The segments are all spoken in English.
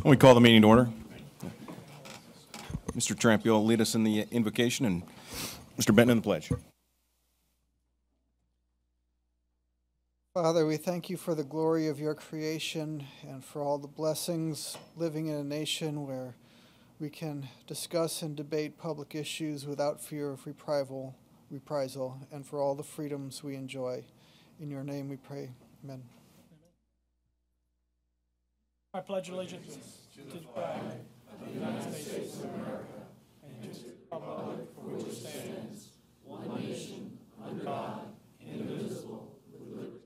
We call the meeting to order. Mr. Tramp, you'll lead us in the invocation, and Mr. Benton in the pledge. Father, we thank you for the glory of your creation and for all the blessings living in a nation where we can discuss and debate public issues without fear of reprisal, and for all the freedoms we enjoy. In your name we pray. Amen. I pledge allegiance to the flag of the United States of America and to the republic for which it stands, one nation, under God, indivisible, with liberty.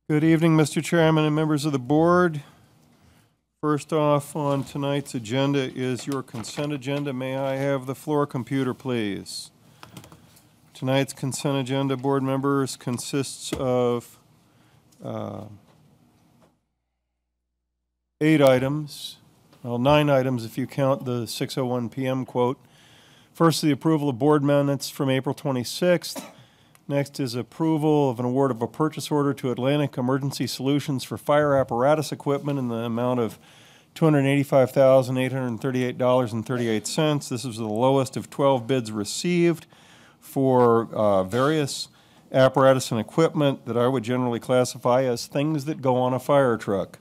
Good evening, Mr. Chairman and members of the board. First off on tonight's agenda is your consent agenda. May I have the floor computer, please? Tonight's consent agenda, board members, consists of 8 items. Well, 9 items if you count the 6:01 p.m. quote. First, the approval of board minutes from April 26th. Next is approval of an award of a purchase order to Atlantic Emergency Solutions for fire apparatus equipment in the amount of $285,838.38. This is the lowest of 12 bids received for various apparatus and equipment that I would generally classify as things that go on a fire truck.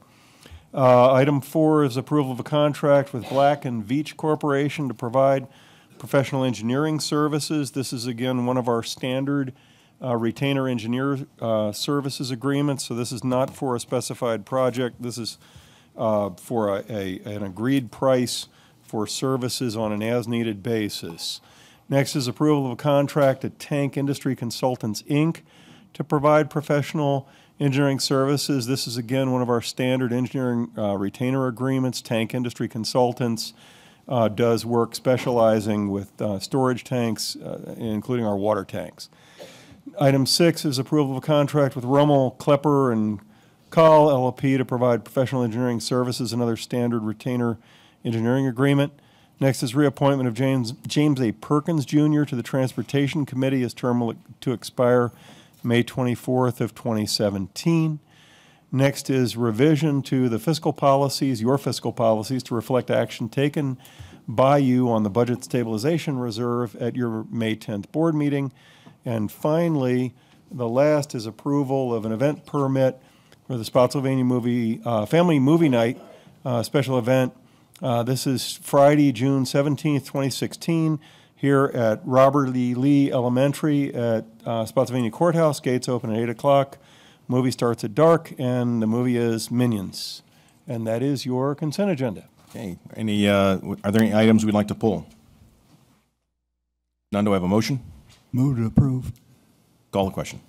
Item 4 is approval of a contract with Black & Veatch Corporation to provide professional engineering services. This is, again, one of our standard retainer engineer services agreements, so this is not for a specified project. This is for an agreed price for services on an as-needed basis. Next is approval of a contract at Tank Industry Consultants, Inc. to provide professional engineering services. This is, again, one of our standard engineering retainer agreements. Tank Industry Consultants does work specializing with storage tanks, including our water tanks. Item 6 is approval of a contract with Rummel, Klepper, and Kahl LLP to provide professional engineering services, another standard retainer engineering agreement. Next is reappointment of James A. Perkins, Jr. to the Transportation Committee. His term will to expire May 24th of 2017. Next is revision to the fiscal policies, your fiscal policies, to reflect action taken by you on the Budget Stabilization Reserve at your May 10th board meeting. And finally, the last is approval of an event permit for the Spotsylvania Family Movie Night special event. This is Friday, June 17th, 2016, here at Robert E. Lee Elementary at Spotsylvania Courthouse. Gates open at 8 o'clock. Movie starts at dark, and the movie is Minions. And that is your consent agenda. Okay. Are there any items we'd like to pull? None. Do I have a motion? Move to approve. Call the question.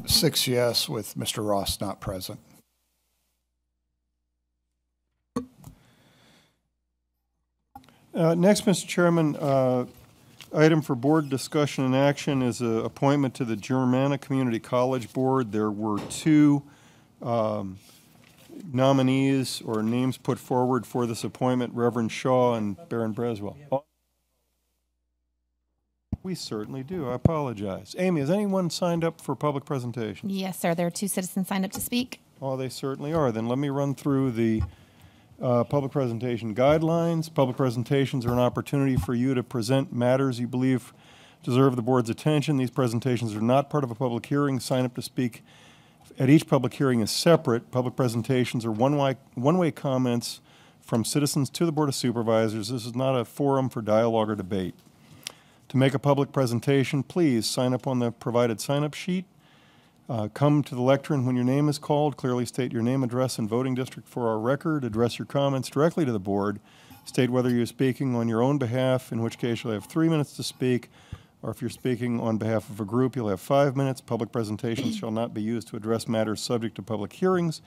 Six yes, with Mr. Ross not present. Next, Mr. Chairman, item for board discussion and action is an appointment to the Germanna Community College Board. There were 2 nominees or names put forward for this appointment, Reverend Shaw and Baron Braswell. We certainly do. I apologize. Amy, has anyone signed up for public presentation? Yes, sir. There are 2 citizens signed up to speak. Oh, they certainly are. Then let me run through the public presentation guidelines. Public presentations are an opportunity for you to present matters you believe deserve the board's attention. These presentations are not part of a public hearing. Sign up to speak at each public hearing is separate. Public presentations are one-way comments from citizens to the Board of Supervisors. This is not a forum for dialogue or debate. To make a public presentation, please sign up on the provided sign-up sheet. Come to the lectern when your name is called. Clearly state your name, address, and voting district for our record. Address your comments directly to the board. State whether you're speaking on your own behalf, in which case you'll have 3 minutes to speak, or if you're speaking on behalf of a group, you'll have 5 minutes. Public presentations shall not be used to address matters subject to public hearings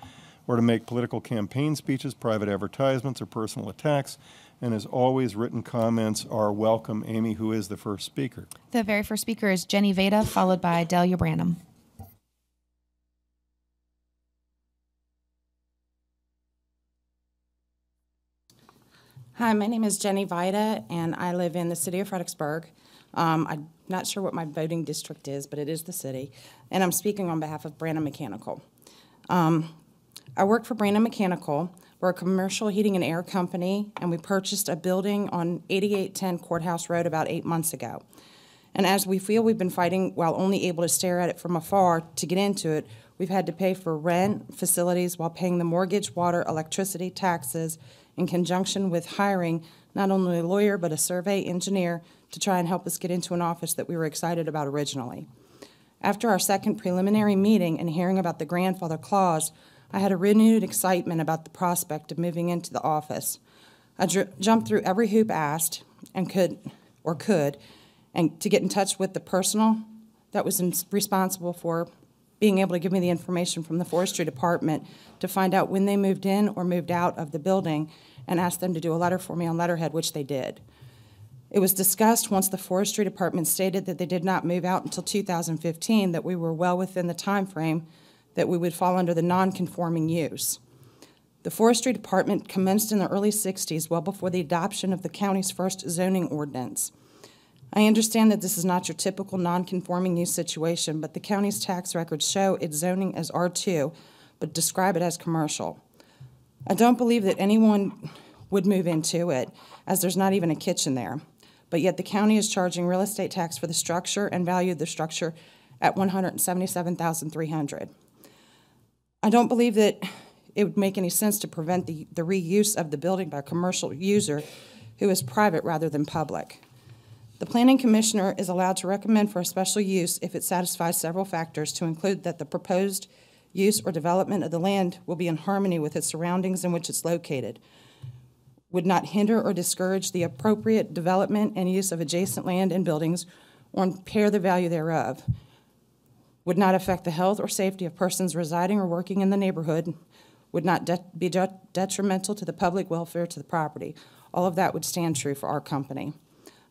or to make political campaign speeches, private advertisements, or personal attacks. And as always, written comments are welcome. Amy, who is the first speaker? The very first speaker is Jenny Veda, followed by Delia Branham. Hi, my name is Jenny Vida, and I live in the city of Fredericksburg. I'm not sure what my voting district is, but it is the city, and I'm speaking on behalf of Brandon Mechanical. I work for Brandon Mechanical. We're a commercial heating and air company, and we purchased a building on 8810 Courthouse Road about 8 months ago. And as we feel we've been fighting while only able to stare at it from afar to get into it, we've had to pay for rent, facilities, while paying the mortgage, water, electricity, taxes, in conjunction with hiring not only a lawyer but a survey engineer to try and help us get into an office that we were excited about originally. After our second preliminary meeting and hearing about the grandfather clause, I had a renewed excitement about the prospect of moving into the office. I jumped through every hoop asked and could, and to get in touch with the personnel that was responsible for being able to give me the information from the forestry department to find out when they moved in or moved out of the building and asked them to do a letter for me on letterhead, which they did. It was discussed once the forestry department stated that they did not move out until 2015 that we were well within the time frame that we would fall under the non-conforming use. The forestry department commenced in the early 60s, well before the adoption of the county's first zoning ordinance. I understand that this is not your typical non-conforming use situation, but the county's tax records show its zoning as R2, but describe it as commercial. I don't believe that anyone would move into it, as there's not even a kitchen there, but yet the county is charging real estate tax for the structure and valued the structure at $177,300. I don't believe that it would make any sense to prevent the reuse of the building by a commercial user who is private rather than public. The planning commissioner is allowed to recommend for a special use if it satisfies several factors, to include that the proposed use or development of the land will be in harmony with its surroundings in which it's located, would not hinder or discourage the appropriate development and use of adjacent land and buildings or impair the value thereof, would not affect the health or safety of persons residing or working in the neighborhood, would not be detrimental to the public welfare to the property. All of that would stand true for our company.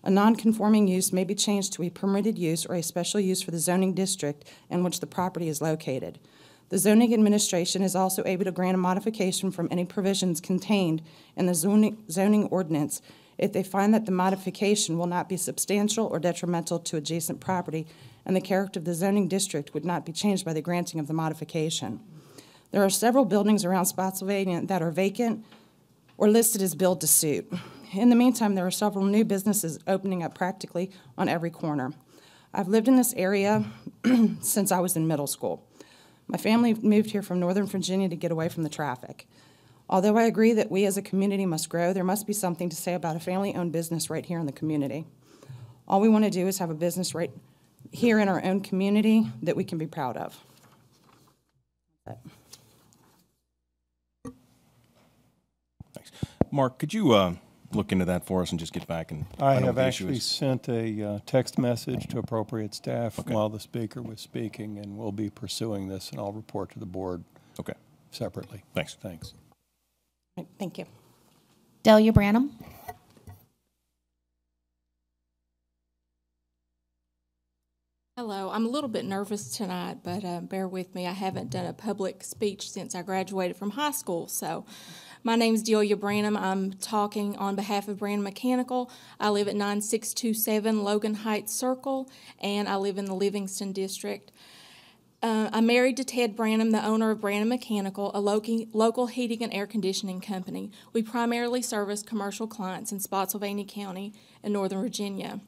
A non-conforming use may be changed to a permitted use or a special use for the zoning district in which the property is located. The zoning administration is also able to grant a modification from any provisions contained in the zoning ordinance if they find that the modification will not be substantial or detrimental to adjacent property and the character of the zoning district would not be changed by the granting of the modification. There are several buildings around Spotsylvania that are vacant or listed as build to suit. In the meantime, there are several new businesses opening up practically on every corner. I've lived in this area since I was in middle school. My family moved here from Northern Virginia to get away from the traffic. Although I agree that we as a community must grow, there must be something to say about a family-owned business right here in the community. All we want to do is have a business right here in our own community that we can be proud of. Thanks. Mark, could you look into that for us and just get back and I find out have what the issue actually is? sent a text message to appropriate staff while the speaker was speaking, and we'll be pursuing this, and I'll report to the board Okay. separately. Thanks. Thanks. Thank you. Delia Branham. Hello, I'm a little bit nervous tonight, but bear with me. I haven't done a public speech since I graduated from high school. So my name is Delia Branham. I'm talking on behalf of Brandon Mechanical. I live at 9627 Logan Heights Circle, and I live in the Livingston District. I'm married to Ted Branham, the owner of Brandon Mechanical, a local heating and air conditioning company. We primarily service commercial clients in Spotsylvania County and Northern Virginia.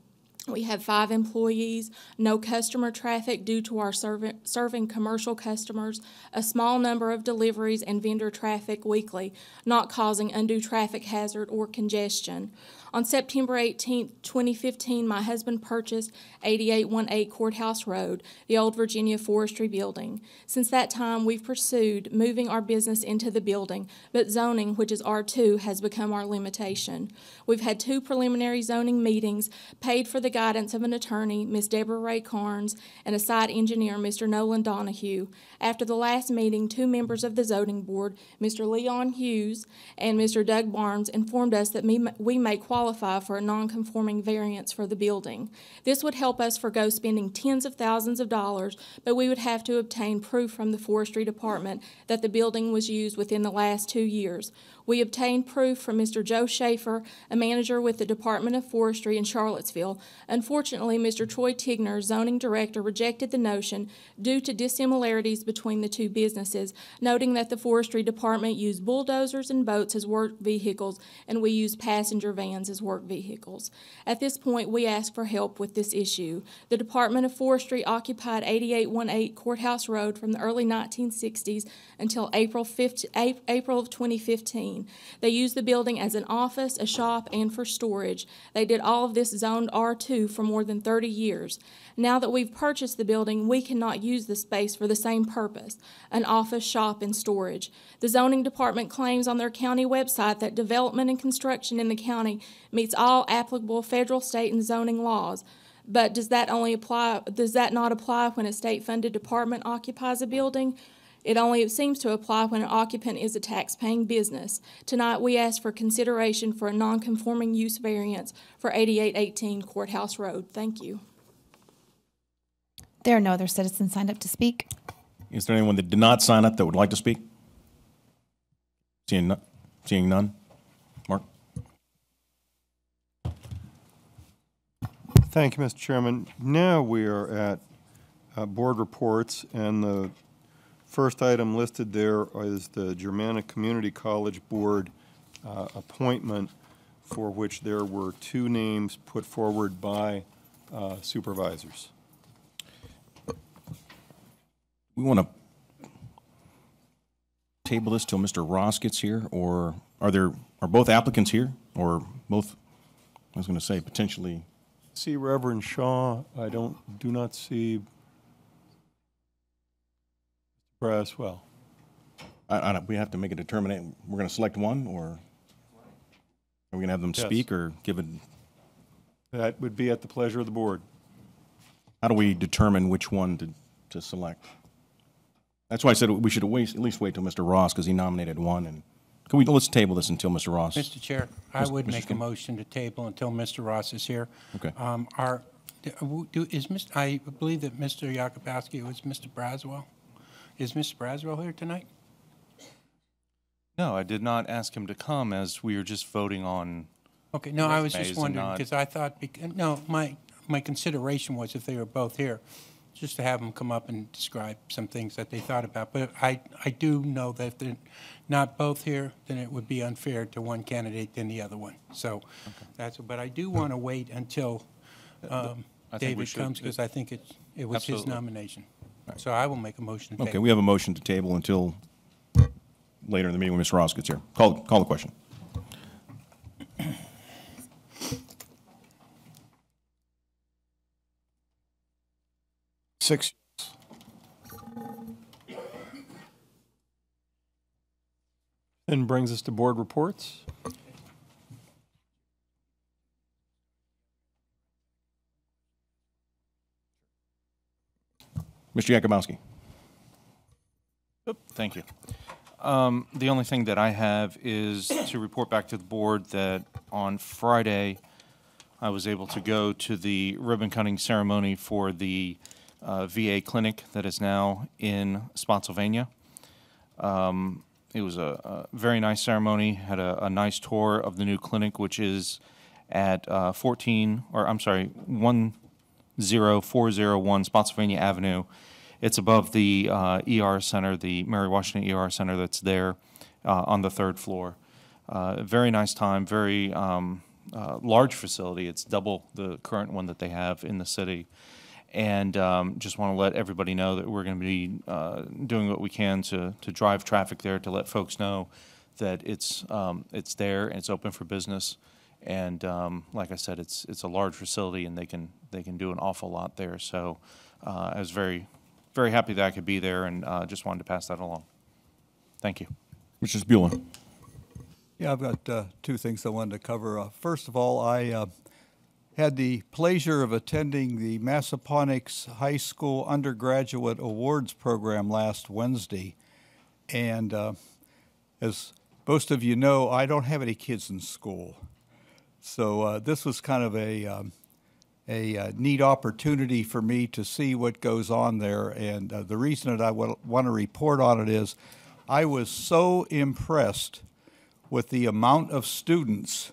We have 5 employees, no customer traffic due to our serving commercial customers, a small number of deliveries and vendor traffic weekly, not causing undue traffic hazard or congestion. On September 18, 2015, my husband purchased 8818 Courthouse Road, the old Virginia Forestry Building. Since that time, we've pursued moving our business into the building, but zoning, which is R2, has become our limitation. We've had 2 preliminary zoning meetings, paid for the guidance of an attorney, Ms. Deborah Ray Carnes, and a site engineer, Mr. Nolan Donahue. After the last meeting, 2 members of the zoning board, Mr. Leon Hughes and Mr. Doug Barnes, informed us that we may qualify for a non-conforming variance for the building. This would help us forgo spending tens of thousands of dollars, but we would have to obtain proof from the forestry department that the building was used within the last 2 years. We obtained proof from Mr. Joe Schaefer, a manager with the Department of Forestry in Charlottesville. Unfortunately, Mr. Troy Tigner, zoning director, rejected the notion due to dissimilarities between the two businesses, noting that the Forestry Department used bulldozers and boats as work vehicles, and we use passenger vans as work vehicles. At this point, we ask for help with this issue. The Department of Forestry occupied 8818 Courthouse Road from the early 1960s until April of 2015. They used the building as an office, a shop, and for storage. They did all of this zoned R2 for more than 30 years. Now that we've purchased the building, we cannot use the space for the same purpose, an office, shop, and storage. The zoning department claims on their county website that development and construction in the county meets all applicable federal, state, and zoning laws. But does that not apply when a state-funded department occupies a building? It only seems to apply when an occupant is a tax-paying business. Tonight, we ask for consideration for a non-conforming use variance for 8818 Courthouse Road. Thank you. There are no other citizens signed up to speak. Is there anyone that did not sign up that would like to speak? Seeing none. Mark? Thank you, Mr. Chairman. Now we are at board reports, and the first item listed there is the Germanic Community College Board appointment, for which there were 2 names put forward by supervisors. We want to table this till Mr. Ross gets here, or are both applicants here, or both? I was going to say potentially. See Reverend Shaw. I do not see Braswell. We have to make a determination. We're going to select one, or are we going to have them speak, or give it? That would be at the pleasure of the board. How do we determine which one to select? That's why I said we should at least wait till Mr. Ross, because he nominated one. And let's table this until Mr. Ross. Mr. Chair, I would make a motion to table until Mr. Ross is here. Okay. I believe that Mr. Yakubowski was Mr. Braswell. Is Mr. Braswell here tonight? No, I did not ask him to come, as we were just voting on. Okay, no, I was just wondering, because I thought, no, my consideration was if they were both here, just to have them come up and describe some things that they thought about. But I do know that if they're not both here, then it would be unfair to one candidate than the other one. So but I do want to wait until David comes, because I think it was his nomination. Right. So I will make a motion to table. Okay, we have a motion to table until later in the meeting when Mr. Ross gets here. Call the question. Six. And brings us to board reports. Mr. Yakubowski. Thank you. The only thing that I have is to report back to the board that on Friday, I was able to go to the ribbon cutting ceremony for the VA clinic that is now in Spotsylvania. It was a very nice ceremony, had a nice tour of the new clinic, which is at 10401 Spotsylvania Avenue. It's above the ER center, the Mary Washington ER center that's there on the 3rd floor. Very nice time, very large facility. It's double the current one that they have in the city. And just want to let everybody know that we're going to be doing what we can to drive traffic there, to let folks know that it's there and it's open for business. And like I said, it's a large facility, and they can do an awful lot there. So I was very, very happy that I could be there, and just wanted to pass that along. Thank you. Mr. Spula. Yeah, I've got 2 things I wanted to cover. First of all, I had the pleasure of attending the Massaponax High School Undergraduate Awards program last Wednesday. And as most of you know, I don't have any kids in school. So this was kind of a neat opportunity for me to see what goes on there. And the reason that I want to report on it is I was so impressed with the amount of students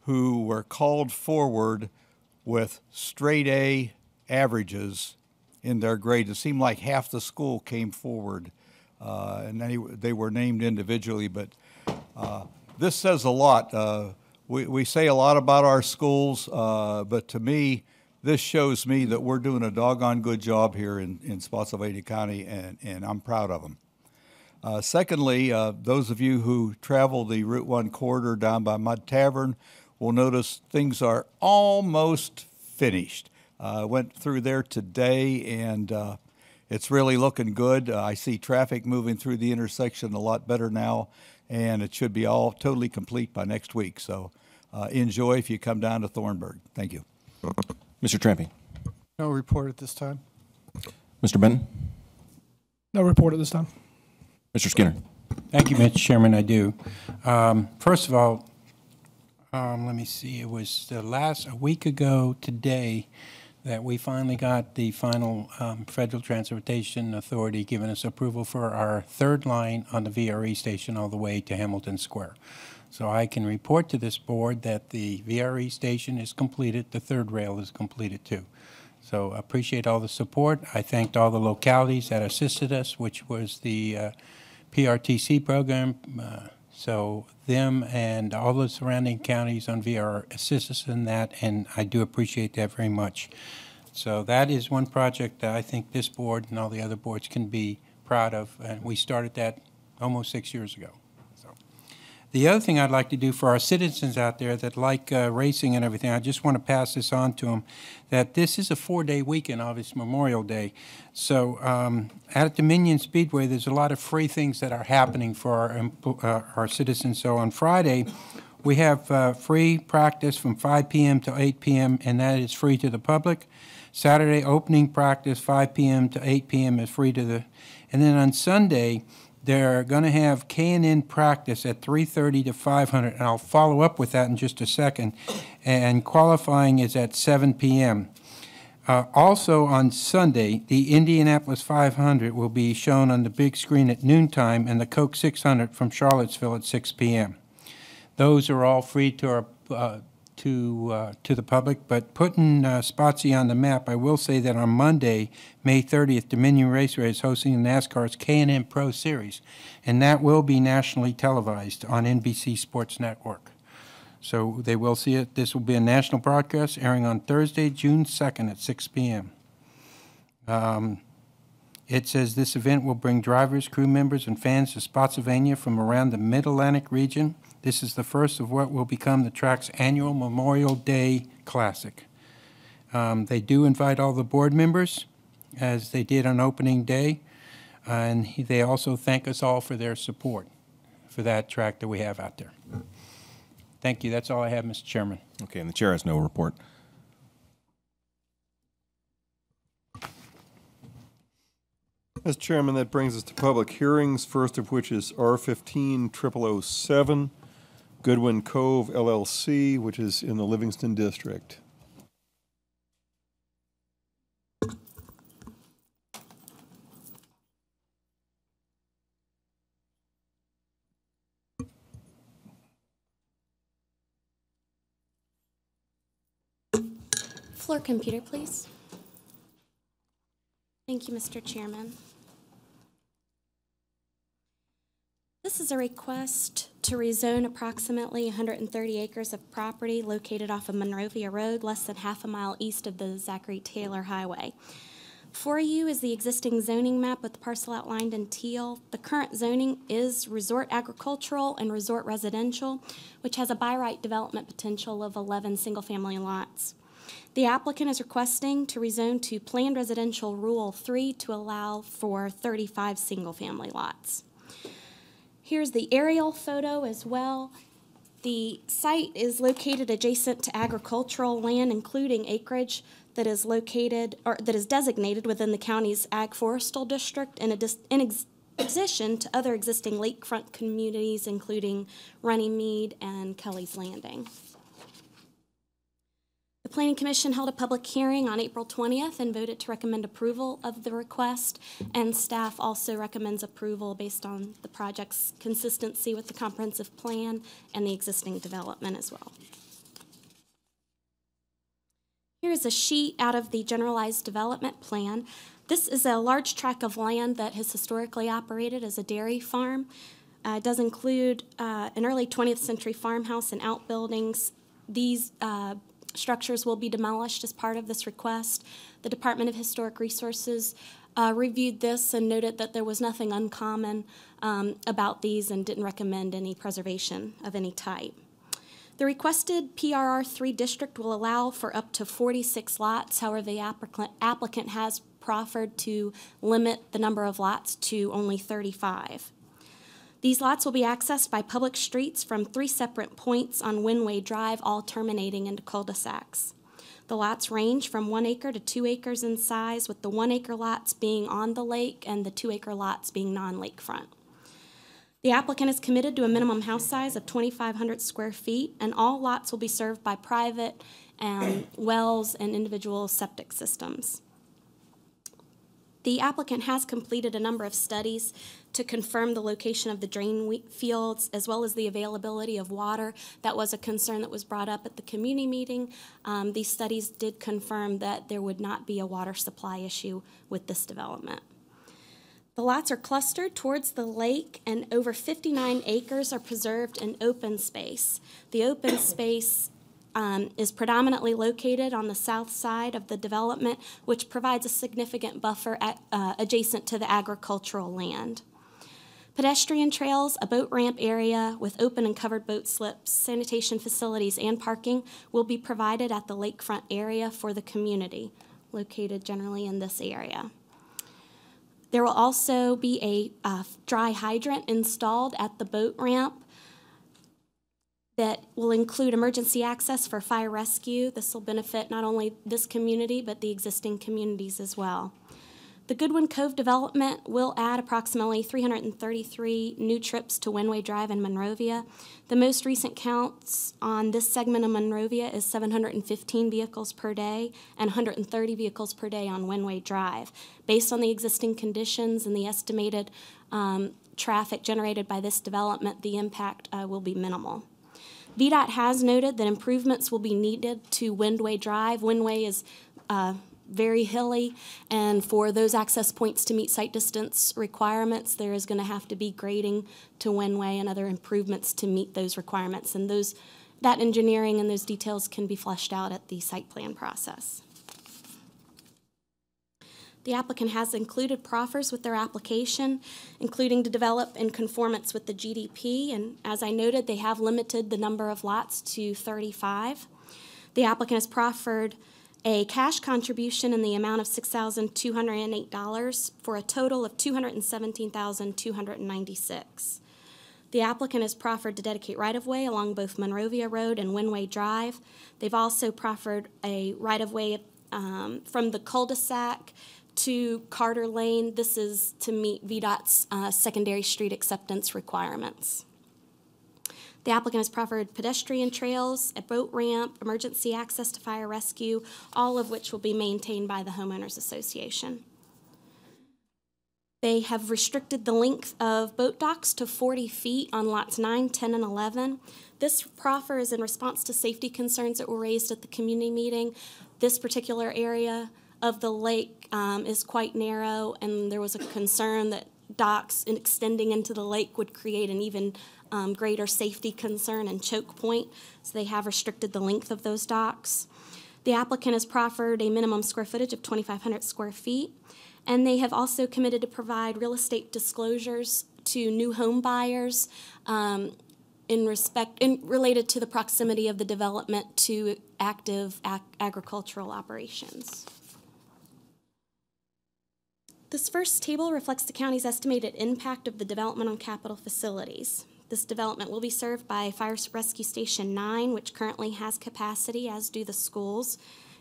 who were called forward with straight A averages in their grades. It seemed like half the school came forward, and they were named individually, but this says a lot. We say a lot about our schools, but to me, this shows me that we're doing a doggone good job here in Spotsylvania County, and I'm proud of them. Secondly, those of you who travel the Route 1 corridor down by Mud Tavern will notice things are almost finished. I went through there today, and it's really looking good. I see traffic moving through the intersection a lot better now, and it should be all totally complete by next week. So enjoy if you come down to Thornburg. Thank you. Mr. Trampy. No report at this time. Mr. Benton. No report at this time. Mr. Skinner. Thank you, Mr. Chairman. I do. First of all, let me see. It was a week ago today that we finally got the final Federal Transportation Authority giving us approval for our third line on the VRE station all the way to Hamilton Square. So I can report to this board that the VRE station is completed. The third rail is completed too. So I appreciate all the support. I thanked all the localities that assisted us, which was the PRTC program. So them and all the surrounding counties on VR assist us in that, and I do appreciate that very much. So that is one project that I think this board and all the other boards can be proud of, and we started that almost 6 years ago. The other thing I'd like to do for our citizens out there that like racing and everything, I just want to pass this on to them, that this is a 4-day weekend, obviously Memorial Day. So at Dominion Speedway, there's a lot of free things that are happening for our citizens. So on Friday, we have free practice from 5 p.m. to 8 p.m., and that is free to the public. Saturday, opening practice, 5 p.m. to 8 p.m. is free to the, and then on Sunday, they're going to have K&N practice at 3:30 to 500, and I'll follow up with that in just a second. And qualifying is at 7 p.m. Also on Sunday, the Indianapolis 500 will be shown on the big screen at noontime, and the Coke 600 from Charlottesville at 6 p.m. Those are all free to our to the public, but putting Spotsy on the map, I will say that on Monday, May 30th, Dominion Raceway is hosting NASCAR's K&N Pro Series, and that will be nationally televised on NBC Sports Network. So they will see it. This will be a national broadcast airing on Thursday, June 2nd at 6 p.m. It says this event will bring drivers, crew members, and fans to Spotsylvania from around the Mid-Atlantic region. This is the first of what will become the track's annual Memorial Day Classic. They do invite all the board members, as they did on opening day, and they also thank us all for their support for that track that we have out there. Thank you. That's all I have, Mr. Chairman. Okay, and the chair has no report. Mr. Chairman, that brings us to public hearings, first of which is R15-0007, Goodwin Cove LLC, which is in the Livingston District. Floor computer, please. Thank you, Mr. Chairman. This is a request to rezone approximately 130 acres of property located off of Monrovia Road, less than half a mile east of the Zachary Taylor Highway. Before you is the existing zoning map with the parcel outlined in teal. The current zoning is resort agricultural and resort residential, which has a by right development potential of 11 single-family lots. The applicant is requesting to rezone to Planned Residential Rule 3 to allow for 35 single-family lots. Here's the aerial photo as well. The site is located adjacent to agricultural land, including acreage that is located or that is designated within the county's ag forestal district in addition to other existing lakefront communities, including Runnymede and Kelly's Landing. The The Planning Commission held a public hearing on April 20th and voted to recommend approval of the request, and staff also recommends approval based on the project's consistency with the comprehensive plan and the existing development as well. Here's a sheet out of the generalized development plan. This is a large tract of land that has historically operated as a dairy farm. It does include an early 20th century farmhouse and outbuildings. These structures will be demolished as part of this request. The Department of Historic Resources reviewed this and noted that there was nothing uncommon about these and didn't recommend any preservation of any type. The requested PRR3 district will allow for up to 46 lots. However, the applicant has proffered to limit the number of lots to only 35. These lots will be accessed by public streets from 3 separate points on Windway Drive, all terminating into cul-de-sacs. The lots range from 1 acre to 2 acres in size, with the 1 acre lots being on the lake and the 2 acre lots being non-lakefront. The applicant is committed to a minimum house size of 2,500 square feet, and all lots will be served by private wells and individual septic systems. The applicant has completed a number of studies to confirm the location of the drain fields as well as the availability of water. That was a concern that was brought up at the community meeting. These studies did confirm that there would not be a water supply issue with this development. The lots are clustered towards the lake, and over 59 acres are preserved in open space. The open space is predominantly located on the south side of the development, which provides a significant buffer adjacent to the agricultural land. Pedestrian trails, a boat ramp area with open and covered boat slips, sanitation facilities, and parking will be provided at the lakefront area for the community, located generally in this area. There will also be a dry hydrant installed at the boat ramp that will include emergency access for fire rescue. This will benefit not only this community, but the existing communities as well. The Goodwin Cove development will add approximately 333 new trips to Windway Drive in Monrovia. The most recent counts on this segment of Monrovia is 715 vehicles per day and 130 vehicles per day on Windway Drive. Based on the existing conditions and the estimated traffic generated by this development, the impact will be minimal. VDOT has noted that improvements will be needed to Windway Drive. Windway is very hilly, and for those access points to meet site distance requirements, there is going to have to be grading to Windway and other improvements to meet those requirements, and that engineering and those details can be fleshed out at the site plan process. The applicant has included proffers with their application, including to develop in conformance with the GDP, and as I noted, they have limited the number of lots to 35. The applicant has proffered a cash contribution in the amount of $6,208 for a total of $217,296. The applicant has proffered to dedicate right-of-way along both Monrovia Road and Windway Drive. They've also proffered a right-of-way from the cul-de-sac to Carter Lane. This is to meet VDOT's secondary street acceptance requirements. The applicant has proffered pedestrian trails, a boat ramp, emergency access to fire rescue, all of which will be maintained by the homeowners association. They have restricted the length of boat docks to 40 feet on lots 9, 10, and 11. This proffer is in response to safety concerns that were raised at the community meeting. This particular area of the lake is quite narrow, and there was a concern that docks extending into the lake would create an even greater safety concern and choke point, so they have restricted the length of those docks. The applicant has proffered a minimum square footage of 2,500 square feet, and they have also committed to provide real estate disclosures to new home buyers related to the proximity of the development to active agricultural operations. This first table reflects the county's estimated impact of the development on capital facilities. This development will be served by Fire Rescue Station 9, which currently has capacity, as do the schools.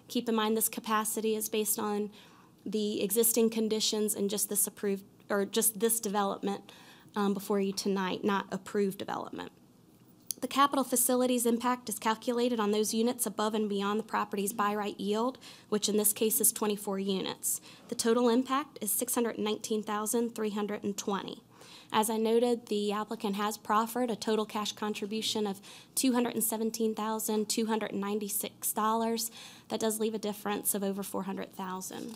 Keep in mind this capacity is based on the existing conditions and just this development before you tonight, not approved development. The capital facilities impact is calculated on those units above and beyond the property's by right yield, which in this case is 24 units. The total impact is $619,320. As I noted, the applicant has proffered a total cash contribution of $217,296. That does leave a difference of over $400,000.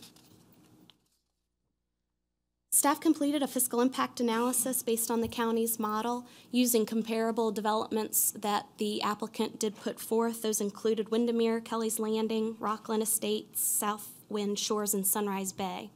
Staff completed a fiscal impact analysis based on the county's model using comparable developments that the applicant did put forth. Those included Windermere, Kelly's Landing, Rockland Estates, Southwind Shores, and Sunrise Bay.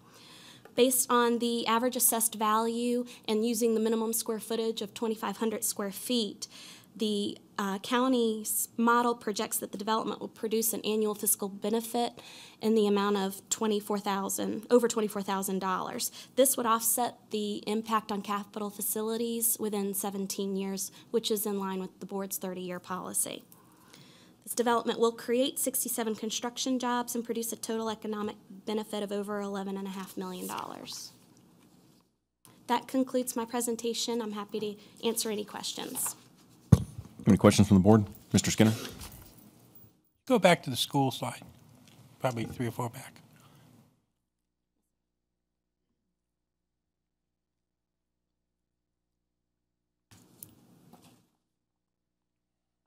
Based on the average assessed value and using the minimum square footage of 2,500 square feet, the county's model projects that the development will produce an annual fiscal benefit in the amount of over $24,000. This would offset the impact on capital facilities within 17 years, which is in line with the board's 30-year policy. This development will create 67 construction jobs and produce a total economic benefit of over $11.5 million. That concludes my presentation. I'm happy to answer any questions. Any questions from the board? Mr. Skinner? Go back to the school slide, probably 3 or 4 back.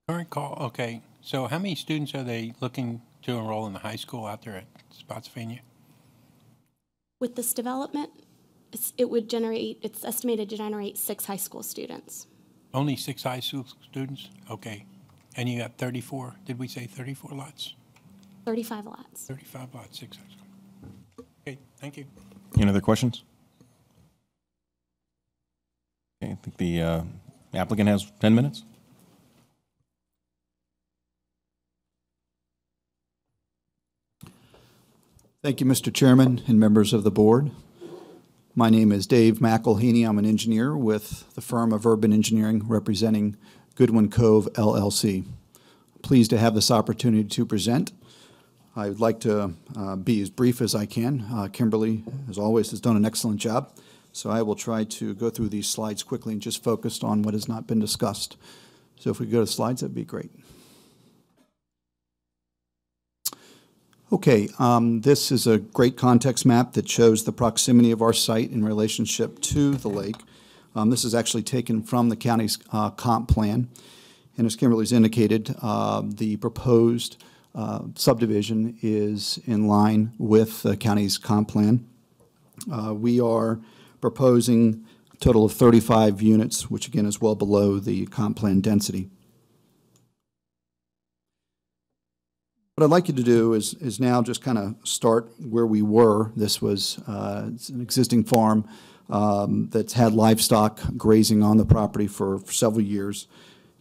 Current call, okay. So how many students are they looking to enroll in the high school out there at Spotsylvania? With this development, it's estimated to generate 6 high school students. Only 6 high school students? Okay. And you got 34, did we say 34 lots? 35 lots. 35 lots, 6 high school. Okay, thank you. Any other questions? Okay, I think the applicant has 10 minutes. Thank you, Mr. Chairman and members of the board. My name is Dave McElhaney. I'm an engineer with the firm of Urban Engineering representing Goodwin Cove, LLC. Pleased to have this opportunity to present. I would like to be as brief as I can. Kimberly, as always, has done an excellent job, so I will try to go through these slides quickly and just focus on what has not been discussed. So if we go to slides, that'd be great. Okay, this is a great context map that shows the proximity of our site in relationship to the lake. This is actually taken from the county's comp plan. And as Kimberly's indicated, the proposed subdivision is in line with the county's comp plan. We are proposing a total of 35 units, which again is well below the comp plan density. What I'd like you to do is now just kind of start where we were. This was it's an existing farm that's had livestock grazing on the property for several years.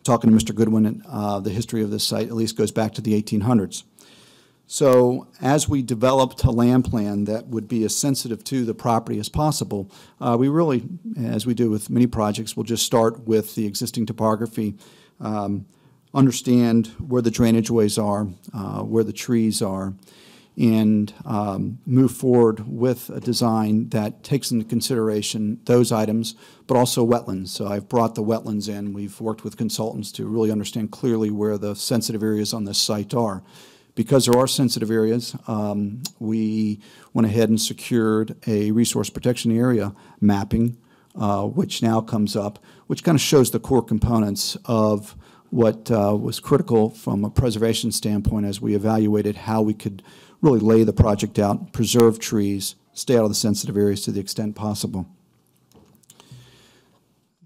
Talking to Mr. Goodwin, the history of this site at least goes back to the 1800s. So as we developed a land plan that would be as sensitive to the property as possible, we really, as we do with many projects, will just start with the existing topography, understand where the drainage ways are, where the trees are, and move forward with a design that takes into consideration those items, but also wetlands. So I've brought the wetlands in. We've worked with consultants to really understand clearly where the sensitive areas on this site are. Because there are sensitive areas, we went ahead and secured a resource protection area mapping, which now comes up, which kind of shows the core components of what was critical from a preservation standpoint as we evaluated how we could really lay the project out, preserve trees, stay out of the sensitive areas to the extent possible.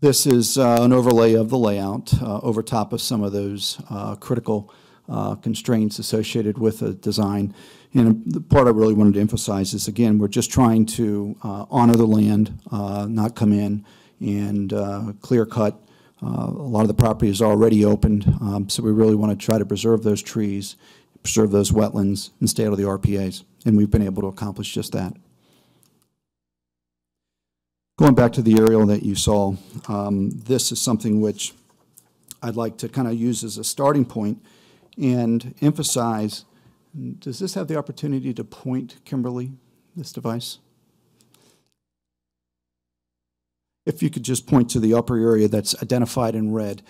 This is an overlay of the layout over top of some of those critical constraints associated with the design. And the part I really wanted to emphasize is, again, we're just trying to honor the land, not come in and clear cut. A lot of the property is already opened, so we really want to try to preserve those trees, preserve those wetlands, and stay out of the RPAs. And we've been able to accomplish just that. Going back to the aerial that you saw, this is something which I'd like to kind of use as a starting point and emphasize. Does this have the opportunity to point, Kimberly, this device? If you could just point to the upper area that's identified in red.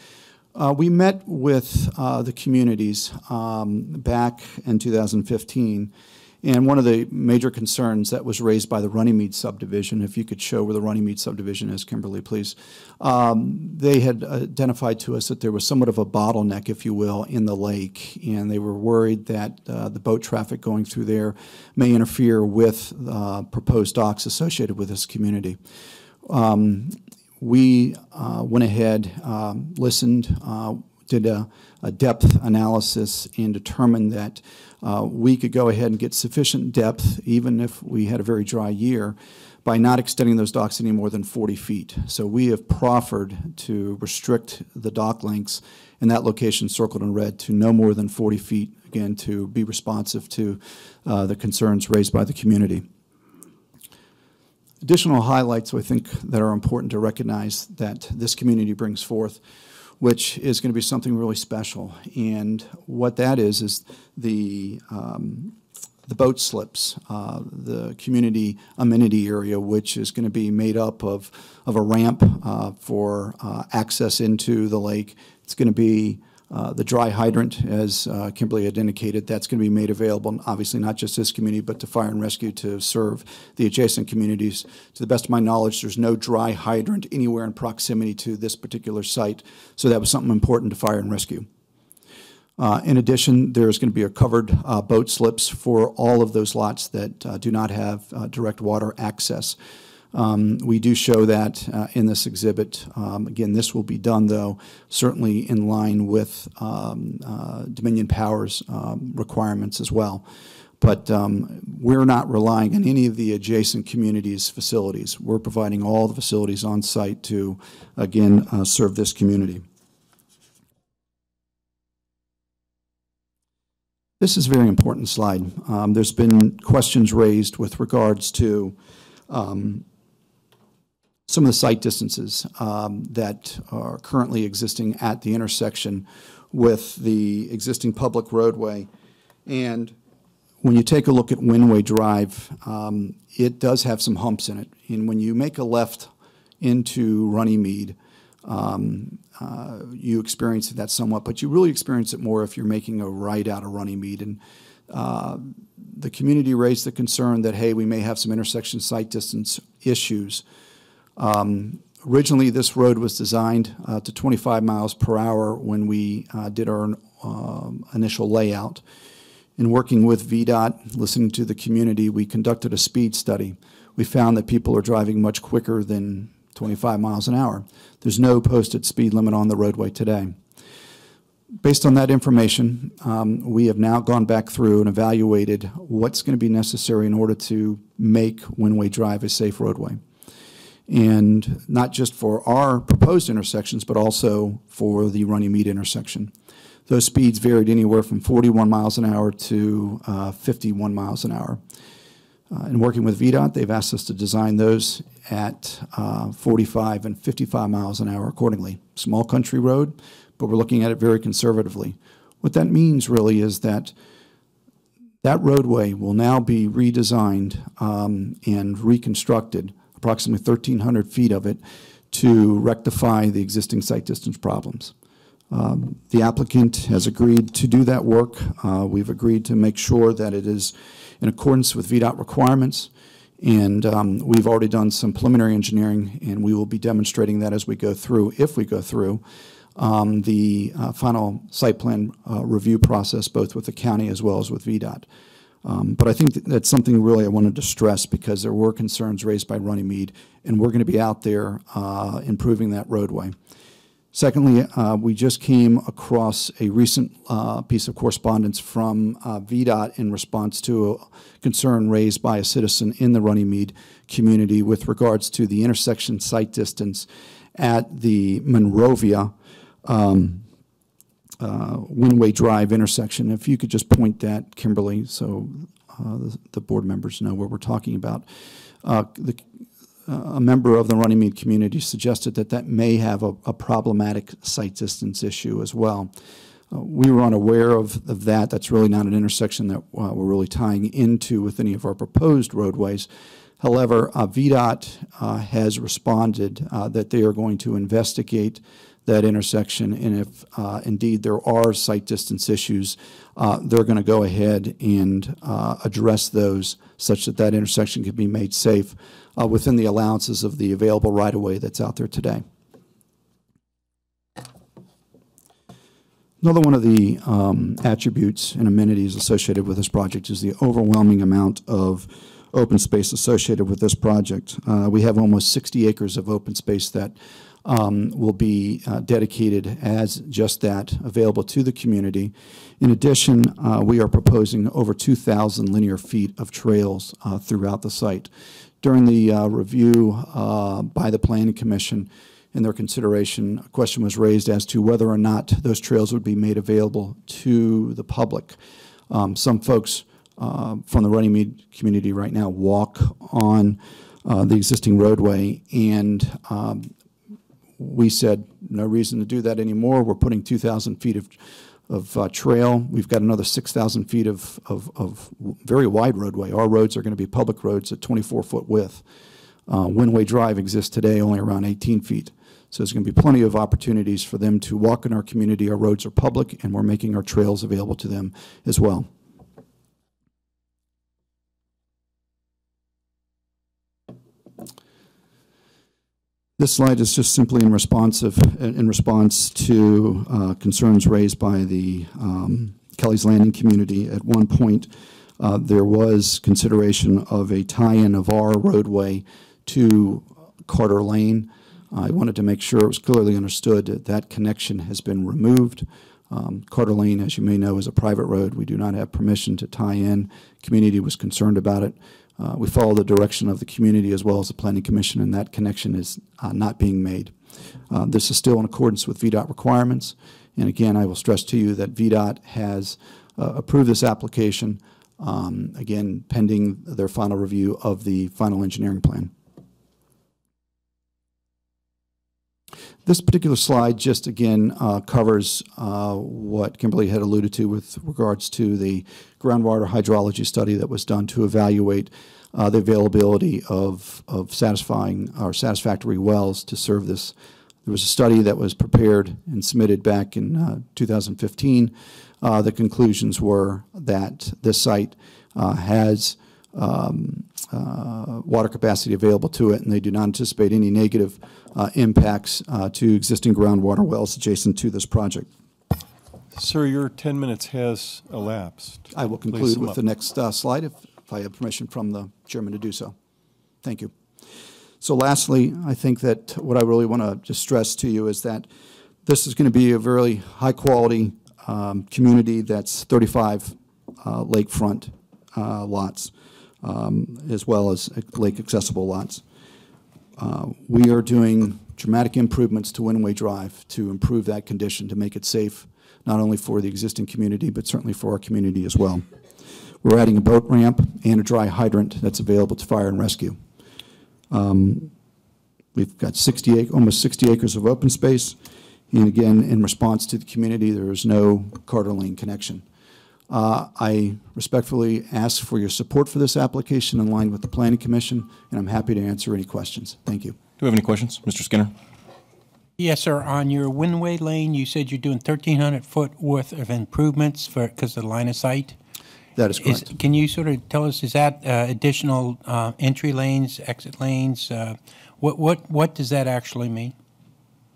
We met with the communities back in 2015, and one of the major concerns that was raised by the Runnymede subdivision, if you could show where the Runnymede subdivision is, Kimberly, please. They had identified to us that there was somewhat of a bottleneck, if you will, in the lake, and they were worried that the boat traffic going through there may interfere with proposed docks associated with this community. We went ahead, listened, did a depth analysis, and determined that we could go ahead and get sufficient depth, even if we had a very dry year, by not extending those docks any more than 40 feet. So we have proffered to restrict the dock lengths in that location circled in red to no more than 40 feet, again, to be responsive to the concerns raised by the community. Additional highlights, I think, that are important to recognize that this community brings forth, which is going to be something really special. And what that is the boat slips, the community amenity area, which is going to be made up of a ramp for access into the lake. It's going to be the dry hydrant, as Kimberly had indicated. That's going to be made available, obviously not just this community, but to fire and rescue to serve the adjacent communities. To the best of my knowledge, there's no dry hydrant anywhere in proximity to this particular site, so that was something important to fire and rescue. In addition, there's going to be a covered boat slips for all of those lots that do not have direct water access. We do show that in this exhibit. Again, this will be done, though, certainly in line with Dominion Power's requirements as well. But we're not relying on any of the adjacent communities' facilities. We're providing all the facilities on site to, again, serve this community. This is a very important slide. There's been questions raised with regards to some of the site distances that are currently existing at the intersection with the existing public roadway. And when you take a look at Windway Drive, it does have some humps in it. And when you make a left into Runnymede, you experience that somewhat, but you really experience it more if you're making a right out of Runnymede. And the community raised the concern that, hey, we may have some intersection site distance issues. Originally, this road was designed to 25 miles per hour when we did our initial layout. In working with VDOT, listening to the community, we conducted a speed study. We found that people are driving much quicker than 25 miles an hour. There's no posted speed limit on the roadway today. Based on that information, we have now gone back through and evaluated what's going to be necessary in order to make Windway Drive a safe roadway. And not just for our proposed intersections, but also for the Runnymede intersection. Those speeds varied anywhere from 41 miles an hour to 51 miles an hour. In working with VDOT, they've asked us to design those at 45 and 55 miles an hour accordingly. Small country road, but we're looking at it very conservatively. What that means really is that that roadway will now be redesigned and reconstructed, approximately 1,300 feet of it, to rectify the existing site distance problems. The applicant has agreed to do that work. We've agreed to make sure that it is in accordance with VDOT requirements, and we've already done some preliminary engineering, and we will be demonstrating that as we go through, if we go through, the final site plan review process, both with the county as well as with VDOT. But I think that's something really I wanted to stress, because there were concerns raised by Runnymede, and we're going to be out there improving that roadway. Secondly, we just came across a recent piece of correspondence from VDOT in response to a concern raised by a citizen in the Runnymede community with regards to the intersection site distance at the Monrovia Windway Drive intersection. If you could just point that, Kimberly, so the board members know what we're talking about. A member of the Runnymede community suggested that that may have a problematic site distance issue as well. We were unaware of that. That's really not an intersection that we're really tying into with any of our proposed roadways. However, VDOT has responded that they are going to investigate that intersection, and if indeed there are sight distance issues, they're going to go ahead and address those such that that intersection can be made safe within the allowances of the available right-of-way that's out there today. Another one of the attributes and amenities associated with this project is the overwhelming amount of open space associated with this project. We have almost 60 acres of open space that will be dedicated as just that, available to the community. In addition, we are proposing over 2,000 linear feet of trails throughout the site. During the review by the Planning Commission, in their consideration, a question was raised as to whether or not those trails would be made available to the public. Some folks from the Runnymede community right now walk on the existing roadway, and we said no reason to do that anymore. We're putting 2,000 feet of trail. We've got another 6,000 feet of very wide roadway. Our roads are going to be public roads at 24-foot width. Windway Drive exists today only around 18 feet. So there's going to be plenty of opportunities for them to walk in our community. Our roads are public, and we're making our trails available to them as well. This slide is just simply in response to concerns raised by the Kelly's Landing community. At one point, there was consideration of a tie-in of our roadway to Carter Lane. I wanted to make sure it was clearly understood that that connection has been removed. Carter Lane, as you may know, is a private road. We do not have permission to tie in. Community was concerned about it. We follow the direction of the community as well as the Planning Commission, and that connection is not being made. This is still in accordance with VDOT requirements. And again, I will stress to you that VDOT has approved this application, again, pending their final review of the final engineering plan. This particular slide just, again, covers what Kimberly had alluded to with regards to the groundwater hydrology study that was done to evaluate the availability of satisfying or satisfactory wells to serve this. There was a study that was prepared and submitted back in 2015. The conclusions were that this site has water capacity available to it, and they do not anticipate any negative impacts to existing groundwater wells adjacent to this project. Sir, your 10 minutes has elapsed. I will conclude with the next slide if I have permission from the chairman to do so. Thank you. So lastly, I think that what I really want to just stress to you is that this is going to be a very high-quality community that's 35 lakefront lots, as well as lake-accessible lots. We are doing dramatic improvements to Windway Drive to improve that condition, to make it safe, not only for the existing community, but certainly for our community as well. We're adding a boat ramp and a dry hydrant that's available to fire and rescue. We've got almost 60 acres of open space, and again, in response to the community, there is no Carter Lane connection. I respectfully ask for your support for this application in line with the Planning Commission, and I'm happy to answer any questions. Thank you. Do we have any questions? Mr. Skinner? Yes, sir. On your Windway Lane, you said you're doing 1,300 foot worth of improvements because of the line of sight? That is correct. Can you sort of tell us, is that additional entry lanes, exit lanes? What does that actually mean?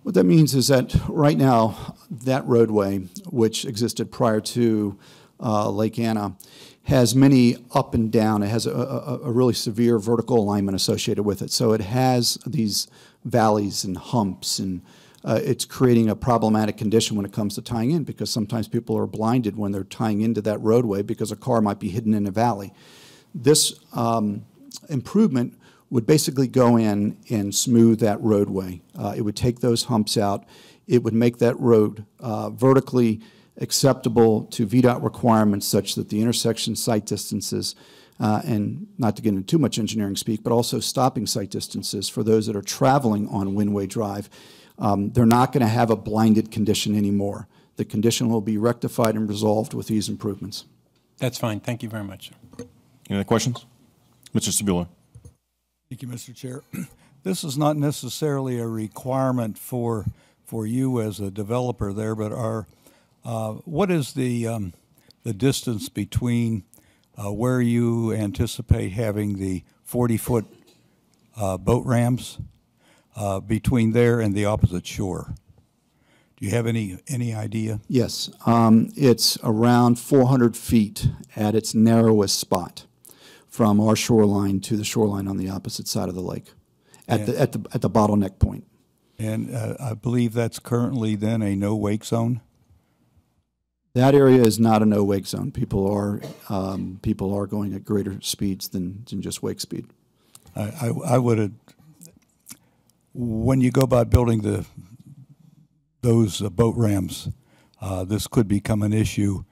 What that means is that right now, that roadway, which existed prior to Lake Anna, has many up and down. It has a really severe vertical alignment associated with it. So it has these valleys and humps, and it's creating a problematic condition when it comes to tying in, because sometimes people are blinded when they're tying into that roadway because a car might be hidden in a valley. This improvement would basically go in and smooth that roadway. It would take those humps out. It would make that road vertically acceptable to VDOT requirements such that the intersection sight distances, and not to get into too much engineering speak, but also stopping sight distances for those that are traveling on Windway Drive, they're not going to have a blinded condition anymore. The condition will be rectified and resolved with these improvements. That's fine. Thank you very much, sir. Any other questions? Mr. Stabula. Thank you, Mr. Chair. This is not necessarily a requirement for for you as a developer there, but what is the distance between where you anticipate having the 40-foot boat ramps between there and the opposite shore? Do you have any idea? Yes, it's around 400 feet at its narrowest spot from our shoreline to the shoreline on the opposite side of the lake, at the bottleneck point. And I believe that's currently then a no-wake zone? That area is not a no-wake zone. People are going at greater speeds than just wake speed. I would, when you go about building those boat ramps, this could become an issue,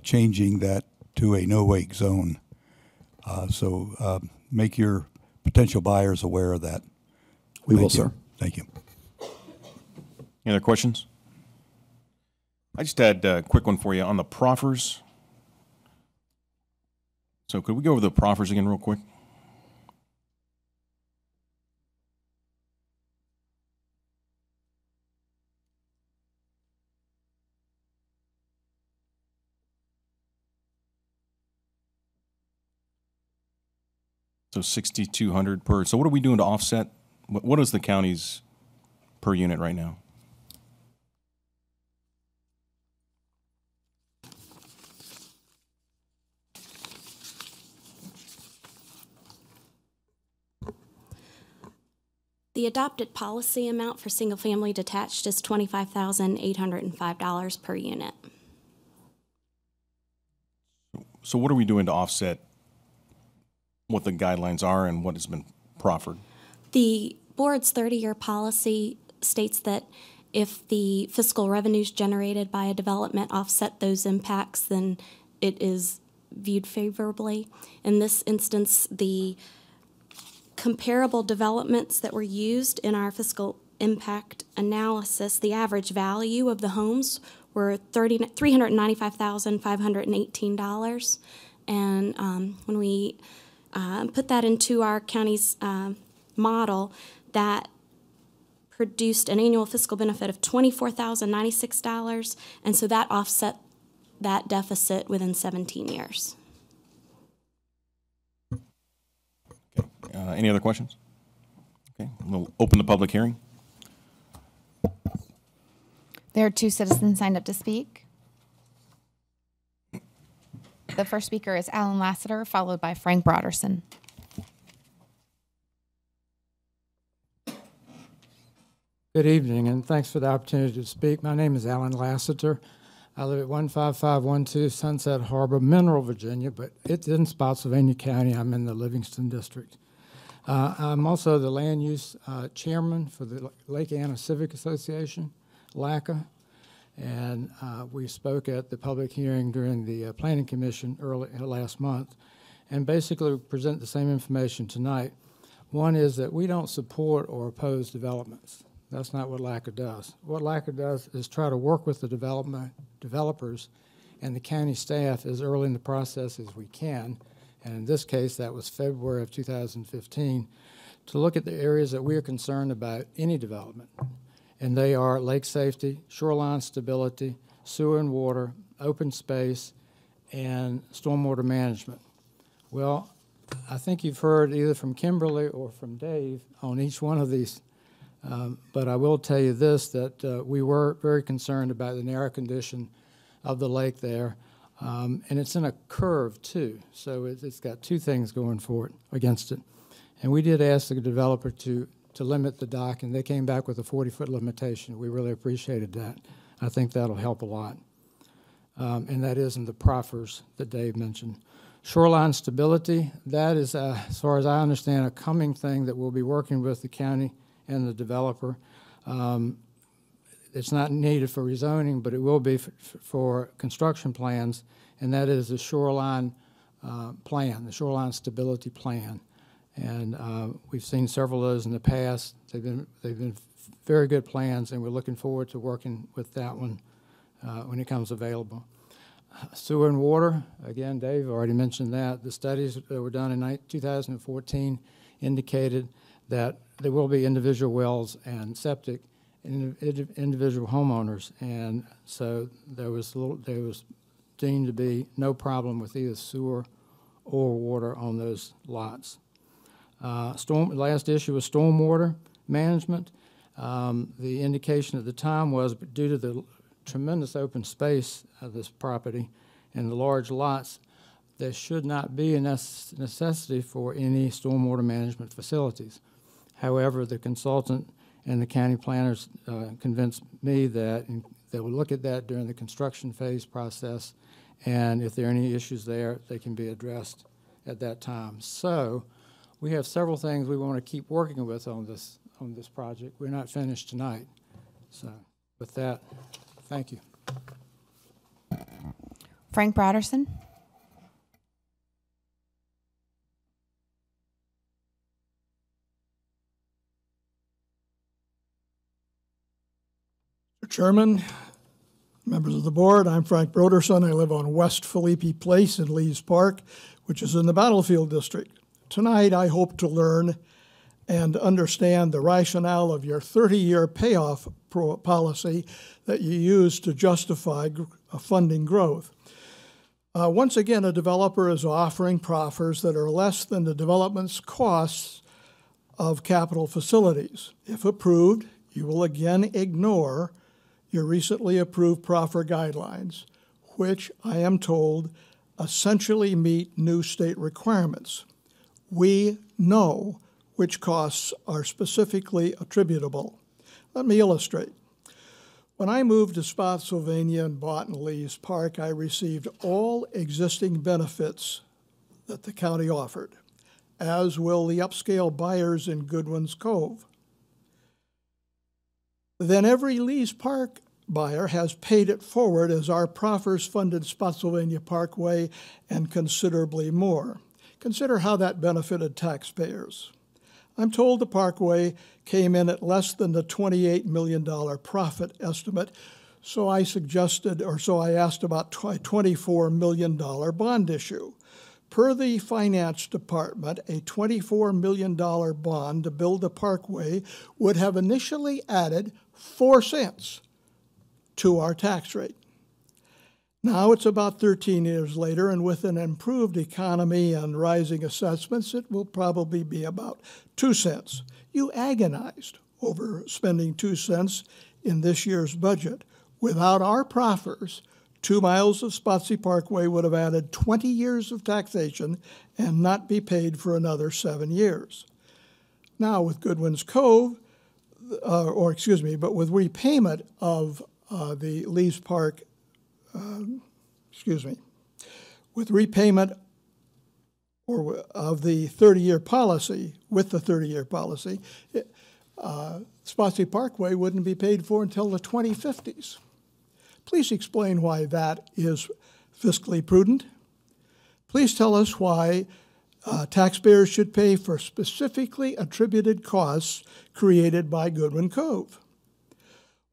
changing that to a no-wake zone. So make your potential buyers aware of that. We will, sir. Thank you. Any other questions? I just had a quick one for you on the proffers. So could we go over the proffers again real quick? So 6,200 per. So what are we doing to offset? What is the county's per unit right now? The adopted policy amount for single-family detached is $25,805 per unit. So what are we doing to offset what the guidelines are and what has been proffered? The board's 30-year policy states that if the fiscal revenues generated by a development offset those impacts, then it is viewed favorably. In this instance, the comparable developments that were used in our fiscal impact analysis, the average value of the homes were $395,518. And when we put that into our county's model, that produced an annual fiscal benefit of $24,096, and so that offset that deficit within 17 years. Okay. Any other questions? Okay, we'll open the public hearing. There are 2 citizens signed up to speak. The first speaker is Alan Lassiter, followed by Frank Broderson. Good evening, and thanks for the opportunity to speak. My name is Alan Lassiter. I live at 15512 Sunset Harbor, Mineral, Virginia, but it's in Spotsylvania County. I'm in the Livingston District. I'm also the land use chairman for the Lake Anna Civic Association, LACA, and we spoke at the public hearing during the Planning Commission last month, and basically present the same information tonight. One is that we don't support or oppose developments. That's not what LACA does. What LACA does is try to work with the developers and the county staff as early in the process as we can, and in this case that was February of 2015, to look at the areas that we are concerned about any development. And they are lake safety, shoreline stability, sewer and water, open space, and stormwater management. Well, I think you've heard either from Kimberly or from Dave on each one of these. But I will tell you this, that we were very concerned about the narrow condition of the lake there. And it's in a curve, too. So it's got 2 things going for it, against it. And we did ask the developer to limit the dock, and they came back with a 40-foot limitation. We really appreciated that. I think that'll help a lot. And that is in the proffers that Dave mentioned. Shoreline stability, that is, as far as I understand, a coming thing that we'll be working with the county and the developer. It's not needed for rezoning, but it will be for construction plans, and that is the shoreline plan, the shoreline stability plan. And we've seen several of those in the past. They've been very good plans, and we're looking forward to working with that one when it comes available. Sewer and water, again, Dave already mentioned that. The studies that were done in 2014 indicated that there will be individual wells and septic individual homeowners, and so there was deemed to be no problem with either sewer or water on those lots. Last issue was stormwater management. The indication at the time was due to the tremendous open space of this property and the large lots, there should not be a necessity for any stormwater management facilities. However, the consultant and the county planners convinced me that they will look at that during the construction phase process, and if there are any issues there, they can be addressed at that time. So we have several things we want to keep working with on this project. We're not finished tonight. So with that, thank you. Frank Broderson. Mr. Chairman, members of the board, I'm Frank Broderson. I live on West Philippi Place in Lees Park, which is in the Battlefield District. Tonight, I hope to learn and understand the rationale of your 30-year payoff policy that you use to justify funding growth. Once again, a developer is offering proffers that are less than the development's costs of capital facilities. If approved, you will again ignore your recently approved proffer guidelines, which I am told essentially meet new state requirements. We know which costs are specifically attributable. Let me illustrate. When I moved to Spotsylvania and bought in Lees Park, I received all existing benefits that the county offered, as will the upscale buyers in Goodwin's Cove. Then every Lees Park buyer has paid it forward as our proffers funded Spotsylvania Parkway and considerably more. Consider how that benefited taxpayers. I'm told the Parkway came in at less than the $28 million profit estimate, so I asked about a $24 million bond issue. Per the Finance Department, a $24 million bond to build the Parkway would have initially added 4 cents to our tax rate. Now it's about 13 years later, and with an improved economy and rising assessments, it will probably be about 2 cents. You agonized over spending 2 cents in this year's budget. Without our proffers, 2 miles of Spotsy Parkway would have added 20 years of taxation and not be paid for another 7 years. Now with Goodwin's Cove, but with repayment of the Lees Park, with repayment of the 30-year policy, Spotsy Parkway wouldn't be paid for until the 2050s. Please explain why that is fiscally prudent. Please tell us why taxpayers should pay for specifically attributed costs created by Goodwin Cove.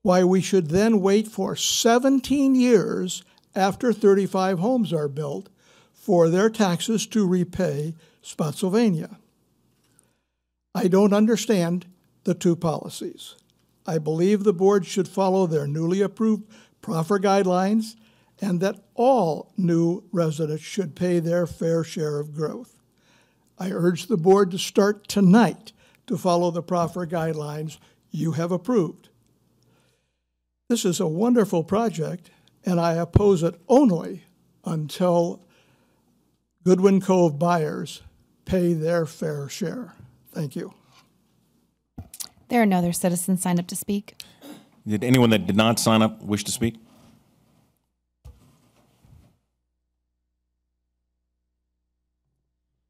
Why we should then wait for 17 years after 35 homes are built for their taxes to repay Spotsylvania. I don't understand the two policies. I believe the board should follow their newly approved proffer guidelines and that all new residents should pay their fair share of growth. I urge the board to start tonight to follow the proffer guidelines you have approved. This is a wonderful project, and I oppose it only until Goodwin Cove buyers pay their fair share. Thank you. There are no other citizens signed up to speak. Did anyone that did not sign up wish to speak?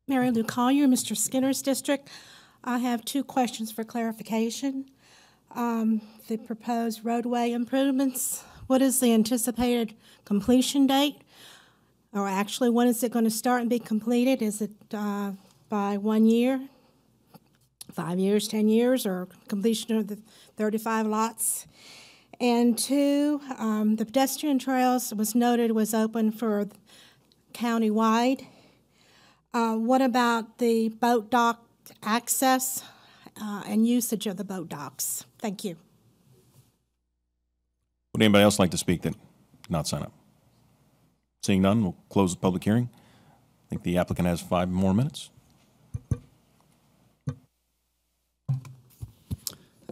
Mary Lou Collier, Mr. Skinner's district. I have 2 questions for clarification. The proposed roadway improvements, what is the anticipated completion date? Or actually, when is it going to start and be completed? Is it by 1 year, 5 years, 10 years, or completion of the 35 lots? And 2, the pedestrian trails was noted was open for countywide. What about the boat dock access and usage of the boat docks? Thank you. Would anybody else like to speak that did not sign up? Seeing none, we'll close the public hearing. I think the applicant has 5 more minutes.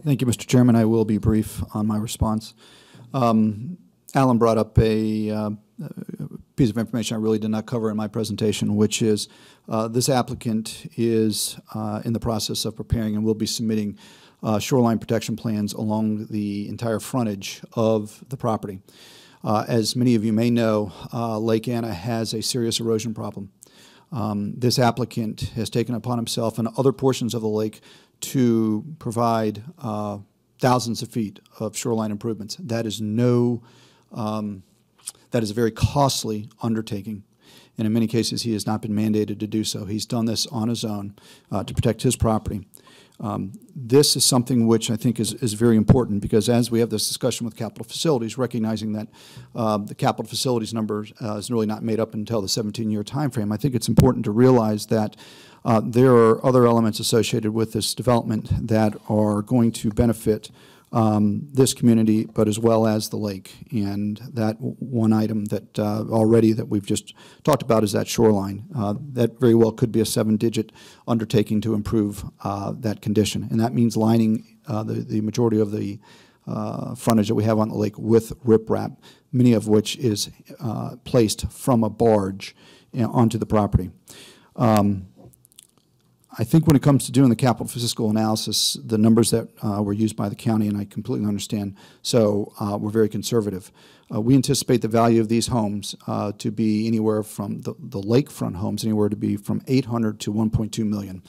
Thank you, Mr. Chairman. I will be brief on my response. Alan brought up a piece of information I really did not cover in my presentation, which is this applicant is in the process of preparing and will be submitting shoreline protection plans along the entire frontage of the property. As many of you may know, Lake Anna has a serious erosion problem. This applicant has taken upon himself and other portions of the lake to provide thousands of feet of shoreline improvements. That is that is a very costly undertaking, and in many cases he has not been mandated to do so. He's done this on his own to protect his property. This is something which I think is very important, because as we have this discussion with capital facilities, recognizing that the capital facilities number is really not made up until the 17-year time frame, I think it's important to realize that there are other elements associated with this development that are going to benefit this community, but as well as the lake. And that one item that already that we've just talked about is that shoreline. That very well could be a 7-digit undertaking to improve that condition. And that means lining the majority of the frontage that we have on the lake with riprap, many of which is placed from a barge onto the property. I think when it comes to doing the capital fiscal analysis, the numbers that were used by the county, and I completely understand, so we're very conservative. We anticipate the value of these homes to be anywhere from the lakefront homes, anywhere to be from $800,000 to $1.2 million.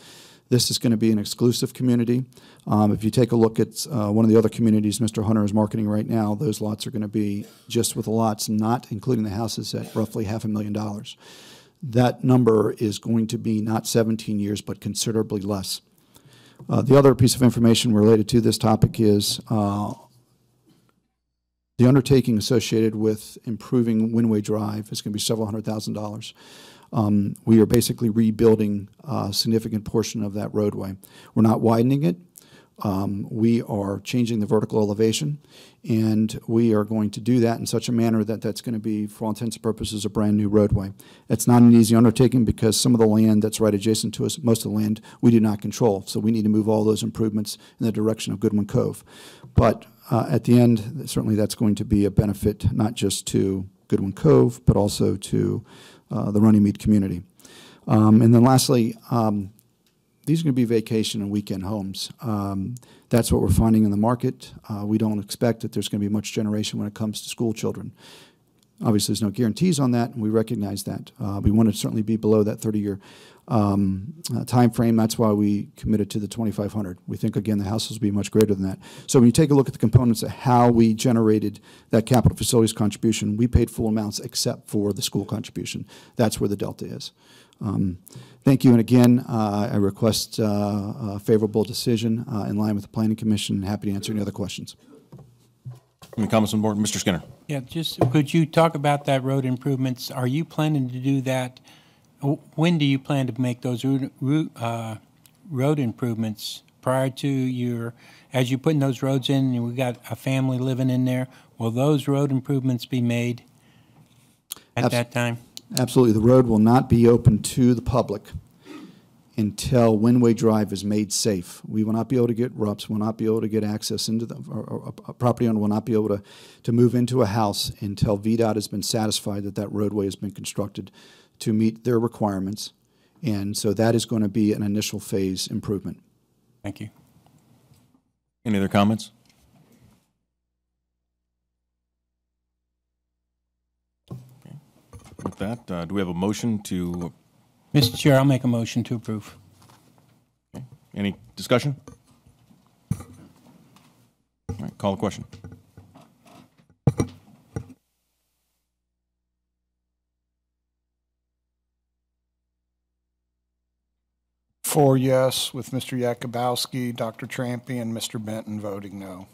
This is going to be an exclusive community. If you take a look at one of the other communities Mr. Hunter is marketing right now, those lots are going to be just with the lots, not including the houses, at roughly $500,000. That number is going to be not 17 years, but considerably less. The other piece of information related to this topic is the undertaking associated with improving Windway Drive is going to be several $100,000. We are basically rebuilding a significant portion of that roadway. We're not widening it. We are changing the vertical elevation, and we are going to do that in such a manner that that's going to be, for all intents and purposes, a brand new roadway. It's not an easy undertaking, because some of the land that's right adjacent to us, most of the land, we do not control. So we need to move all those improvements in the direction of Goodwin Cove. But at the end, certainly that's going to be a benefit not just to Goodwin Cove, but also to the Runnymede community. And then lastly, these are going to be vacation and weekend homes. That's what we're finding in the market. We don't expect that there's going to be much generation when it comes to school children. Obviously, there's no guarantees on that, and we recognize that. We want to certainly be below that 30-year time frame. That's why we committed to the 2,500. We think, again, the houses will be much greater than that. So when you take a look at the components of how we generated that capital facilities contribution, we paid full amounts except for the school contribution. That's where the delta is. Thank you, and again, I request a favorable decision in line with the Planning Commission. Happy to answer any other questions. Any comments on board? Mr. Skinner. Yeah, just could you talk about that road improvements? Are you planning to do that? When do you plan to make those road improvements? Prior to your, as you're putting those roads in, and we got a family living in there, will those road improvements be made at that time? Absolutely. The road will not be open to the public until Windway Drive is made safe. We will not be able to get RUPS, will not be able to get access into the a property owner will not be able to move into a house until VDOT has been satisfied that that roadway has been constructed to meet their requirements. And so that is going to be an initial phase improvement. Thank you. Any other comments? Okay. With that, do we have a motion to? Mr. Chair, I'll make a motion to approve. Okay. Any discussion? All right, call the question. Four yes, with Mr. Yakubowski, Dr. Trampy, and Mr. Benton voting no.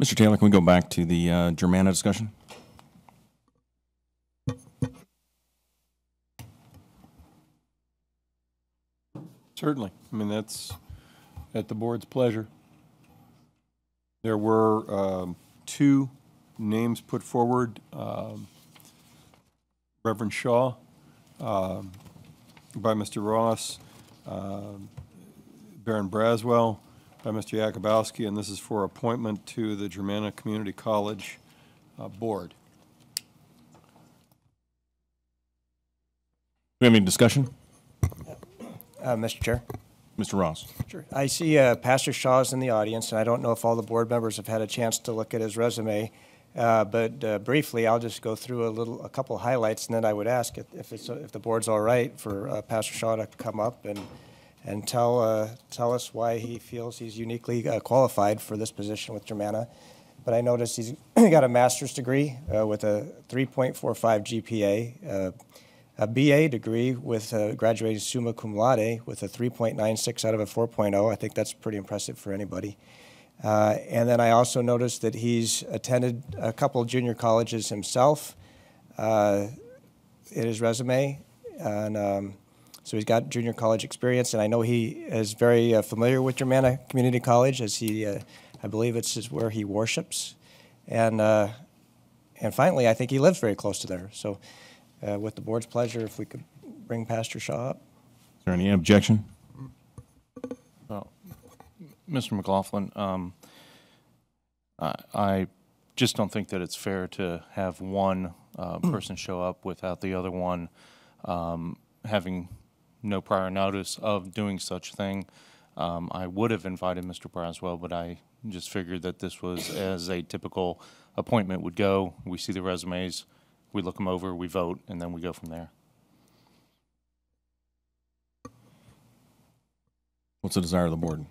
Mr. Taylor, can we go back to the Germanna discussion? Certainly. I mean, that's at the board's pleasure. There were two names put forward. Reverend Shaw by Mr. Ross, Baron Braswell by Mr. Yakubowski, and this is for appointment to the Germanna Community College Board. Do we have any discussion? Mr. Chair. Mr. Ross. Sure. I see Pastor Shaw is in the audience, and I don't know if all the board members have had a chance to look at his resume, but briefly, I'll just go through a couple highlights, and then I would ask if the board's all right for Pastor Shaw to come up and tell us why he feels he's uniquely qualified for this position with Germanna. But I noticed he's got a master's degree with a 3.45 GPA, a BA degree with graduated summa cum laude with a 3.96 out of a 4.0. I think that's pretty impressive for anybody. And then I also noticed that he's attended a couple of junior colleges himself in his resume. And so he's got junior college experience. And I know he is very familiar with Germanna Community College, as he, I believe it's where he worships. And finally, I think he lives very close to there. So with the board's pleasure, if we could bring Pastor Shaw up. Is there any objection? Well, Mr. McLaughlin, I just don't think that it's fair to have one person show up without the other one having no prior notice of doing such thing. I would have invited Mr. Braswell, but I just figured that this was as a typical appointment would go. We see the resumes, we look them over, we vote, and then we go from there. What's the desire of the board?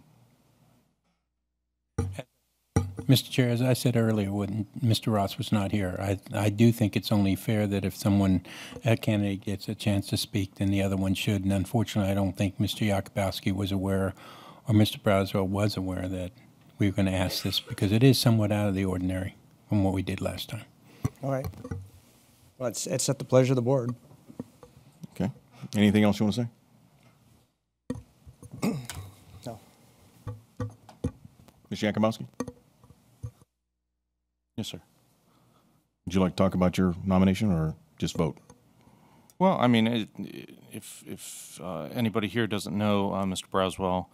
Mr. Chair, as I said earlier when Mr. Ross was not here, I do think it's only fair that if a candidate gets a chance to speak, then the other one should. And unfortunately, I don't think Mr. Yakubowski was aware, or Mr. Braswell was aware, that we were going to ask this, because it is somewhat out of the ordinary from what we did last time. All right. Well, it's at the pleasure of the board. Okay. Anything else you want to say? No. Mr. Yakubowski? Yes, sir. Would you like to talk about your nomination or just vote? Well, I mean, if anybody here doesn't know Mr. Braswell,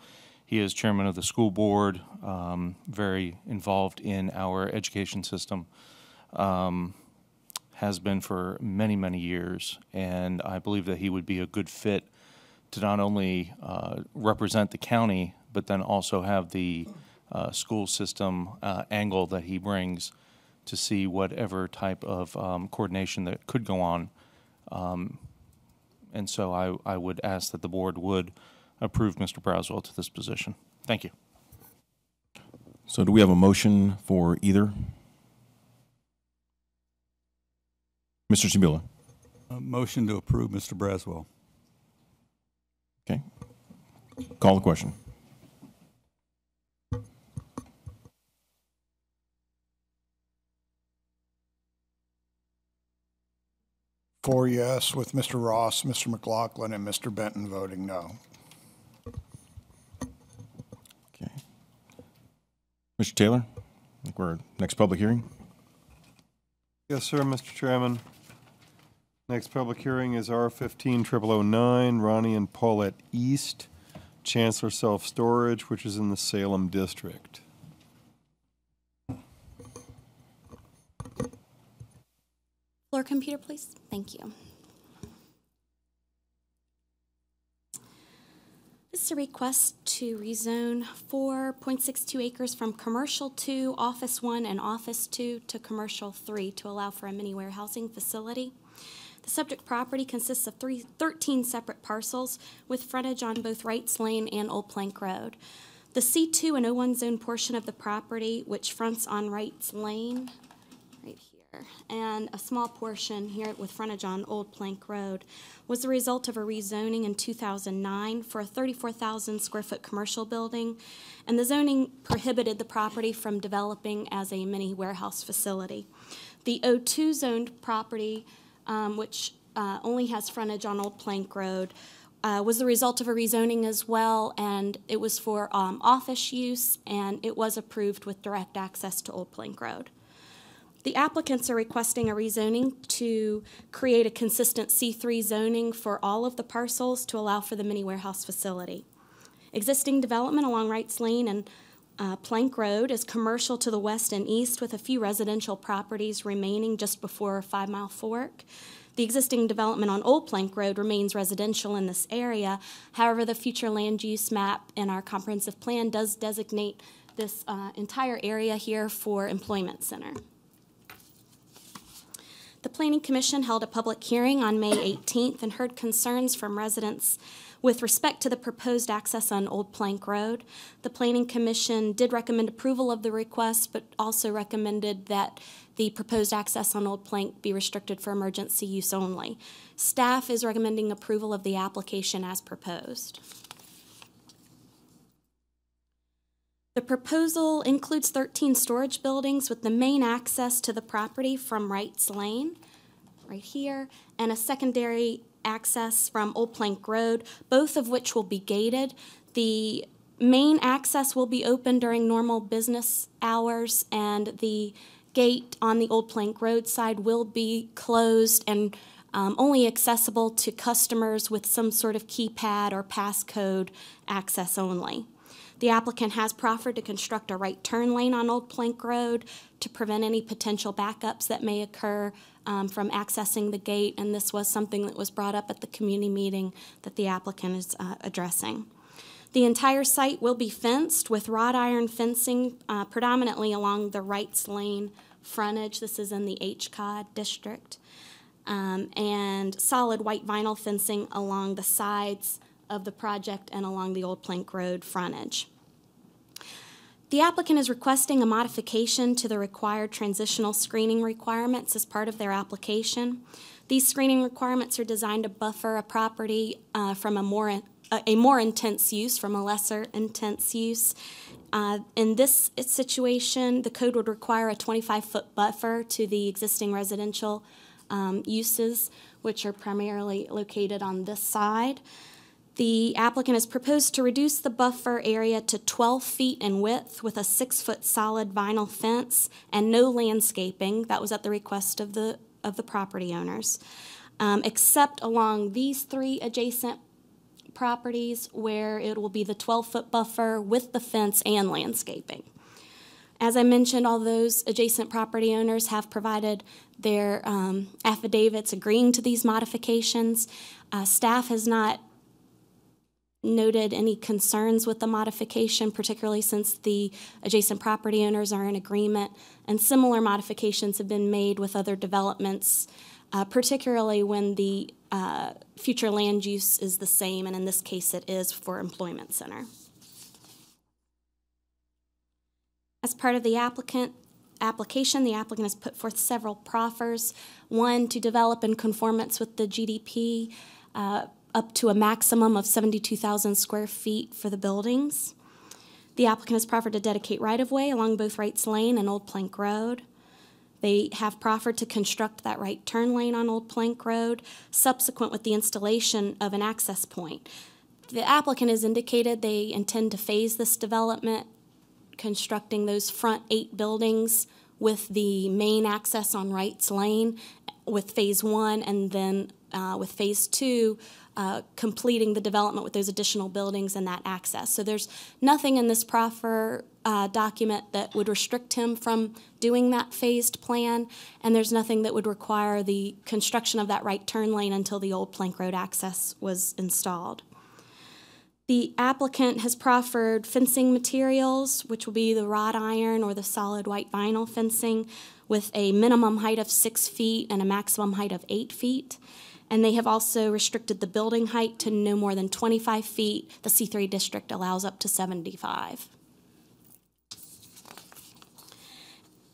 he is chairman of the school board, very involved in our education system, has been for many, many years, and I believe that he would be a good fit to not only represent the county, but then also have the school system angle that he brings to see whatever type of coordination that could go on. And so I would ask that the board would approve Mr. Braswell to this position. Thank you. So do we have a motion for either? Mr. Sibula. A motion to approve Mr. Braswell. Okay. Call the question. Four yes, with Mr. Ross, Mr. McLaughlin, and Mr. Benton voting no. Okay. Mr. Taylor, I think we're next public hearing. Yes, sir, Mr. Chairman. Next public hearing is R15-0009, Ronnie and Paulette East, Chancellor Self-Storage, which is in the Salem District. Floor computer, please. Thank you. This is a request to rezone 4.62 acres from Commercial 2, Office 1, and Office 2 to Commercial 3 to allow for a mini warehousing facility. The subject property consists of 13 separate parcels with frontage on both Wrights Lane and Old Plank Road. The C2 and O1 zone portion of the property, which fronts on Wrights Lane, right here, and a small portion here with frontage on Old Plank Road, was the result of a rezoning in 2009 for a 34,000 square foot commercial building, and the zoning prohibited the property from developing as a mini warehouse facility. The O2 zoned property, which only has frontage on Old Plank Road, was the result of a rezoning as well, and it was for office use, and it was approved with direct access to Old Plank Road. The applicants are requesting a rezoning to create a consistent C3 zoning for all of the parcels to allow for the mini warehouse facility. Existing development along Wrights Lane and Plank Road is commercial to the west and east, with a few residential properties remaining just before 5 Mile Fork. The existing development on Old Plank Road remains residential in this area. However, the future land use map in our comprehensive plan does designate this entire area here for employment center. The Planning Commission held a public hearing on May 18th and heard concerns from residents with respect to the proposed access on Old Plank Road. The Planning Commission did recommend approval of the request, but also recommended that the proposed access on Old Plank be restricted for emergency use only. Staff is recommending approval of the application as proposed. The proposal includes 13 storage buildings with the main access to the property from Wrights Lane, right here, and a secondary access from Old Plank Road, both of which will be gated. The main access will be open during normal business hours, and the gate on the Old Plank Road side will be closed and only accessible to customers with some sort of keypad or passcode access only. The applicant has proffered to construct a right turn lane on Old Plank Road to prevent any potential backups that may occur from accessing the gate, and this was something that was brought up at the community meeting that the applicant is addressing. The entire site will be fenced with wrought iron fencing predominantly along the Wrights Lane frontage. This is in the HCOD district, and solid white vinyl fencing along the sides of the project and along the Old Plank Road frontage. The applicant is requesting a modification to the required transitional screening requirements as part of their application. These screening requirements are designed to buffer a property from a more intense use from a lesser intense use. In this situation, the code would require a 25-foot buffer to the existing residential uses, which are primarily located on this side. The applicant has proposed to reduce the buffer area to 12 feet in width with a 6-foot solid vinyl fence and no landscaping. That was at the request of the property owners, except along these 3 adjacent properties where it will be the 12-foot buffer with the fence and landscaping. As I mentioned, all those adjacent property owners have provided their affidavits agreeing to these modifications. Staff has not noted any concerns with the modification, particularly since the adjacent property owners are in agreement, and similar modifications have been made with other developments, particularly when the future land use is the same, and in this case it is for employment center. As part of the application, the applicant has put forth several proffers. One, to develop in conformance with the GDP, up to a maximum of 72,000 square feet for the buildings. The applicant has proffered to dedicate right-of-way along both Wrights Lane and Old Plank Road. They have proffered to construct that right turn lane on Old Plank Road, subsequent with the installation of an access point. The applicant has indicated they intend to phase this development, constructing those front 8 buildings with the main access on Wrights Lane with phase 1, and then with phase 2, completing the development with those additional buildings and that access. So there's nothing in this proffer document that would restrict him from doing that phased plan, and there's nothing that would require the construction of that right turn lane until the Old Plank Road access was installed. The applicant has proffered fencing materials, which will be the wrought iron or the solid white vinyl fencing, with a minimum height of 6 feet and a maximum height of 8 feet. And they have also restricted the building height to no more than 25 feet. The C3 district allows up to 75.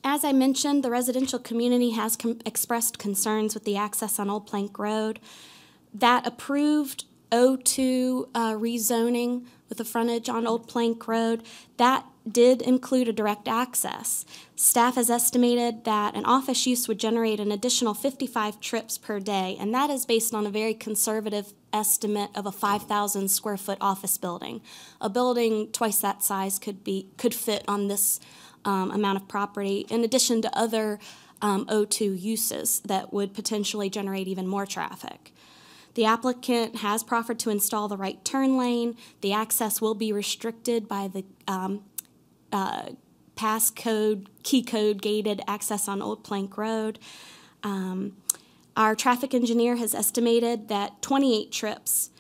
As I mentioned, the residential community has expressed concerns with the access on Old Plank Road. That approved O2 rezoning with a frontage on Old Plank Road, that did include a direct access. Staff has estimated that an office use would generate an additional 55 trips per day, and that is based on a very conservative estimate of a 5,000 square foot office building. A building twice that size could fit on this amount of property, in addition to other O2 uses that would potentially generate even more traffic. The applicant has proffered to install the right turn lane. The access will be restricted by the passcode, key code gated access on Old Plank Road. Our traffic engineer has estimated that 28 trips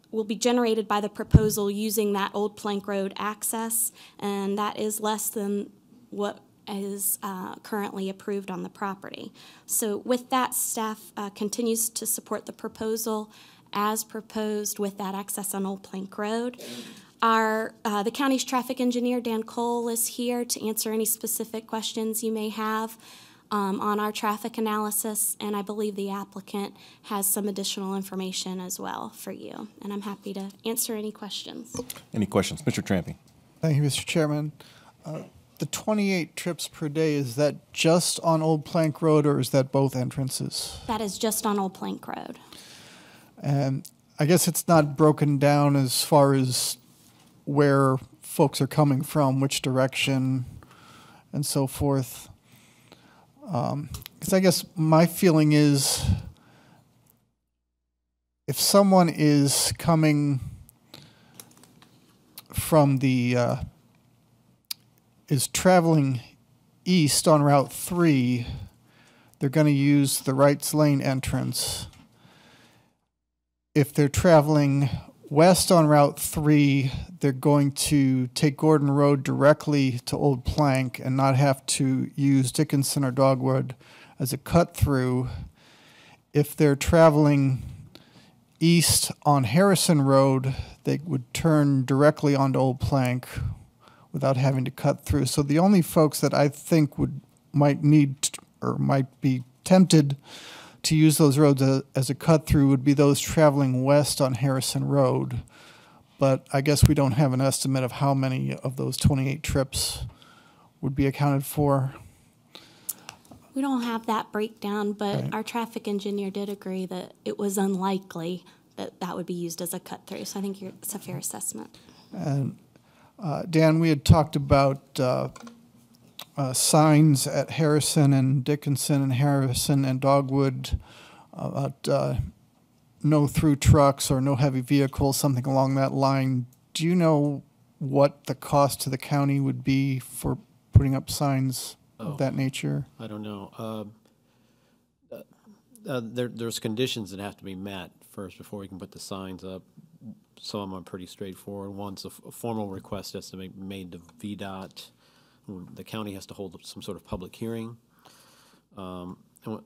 will be generated by the proposal using that Old Plank Road access, and that is less than what is currently approved on the property. So with that, staff continues to support the proposal as proposed with that access on Old Plank Road. The county's traffic engineer, Dan Cole, is here to answer any specific questions you may have on our traffic analysis, and I believe the applicant has some additional information as well for you, and I'm happy to answer any questions. Any questions? Mr. Trampy. Thank you, Mr. Chairman. The 28 trips per day, is that just on Old Plank Road, or is that both entrances? That is just on Old Plank Road. And I guess it's not broken down as far as where folks are coming from, which direction, and so forth. Because I guess my feeling is if someone is coming from is traveling east on Route 3, they're going to use the right lane entrance. If they're traveling west on Route 3, they're going to take Gordon Road directly to Old Plank and not have to use Dickinson or Dogwood as a cut-through. If they're traveling east on Harrison Road, they would turn directly onto Old Plank without having to cut through. So the only folks that I think might be tempted to use those roads as a cut-through would be those traveling west on Harrison Road. But I guess we don't have an estimate of how many of those 28 trips would be accounted for. We don't have that breakdown, but our traffic engineer did agree that it was unlikely that that would be used as a cut-through. So I think it's a fair assessment. And Dan, we had talked about signs at Harrison and Dickinson and Harrison and Dogwood about no through trucks or no heavy vehicles, something along that line. Do you know what the cost to the county would be for putting up signs of that nature? I don't know. There's conditions that have to be met first before we can put the signs up. Some of them are pretty straightforward. One's a formal request has to be made to VDOT. The county has to hold some sort of public hearing. And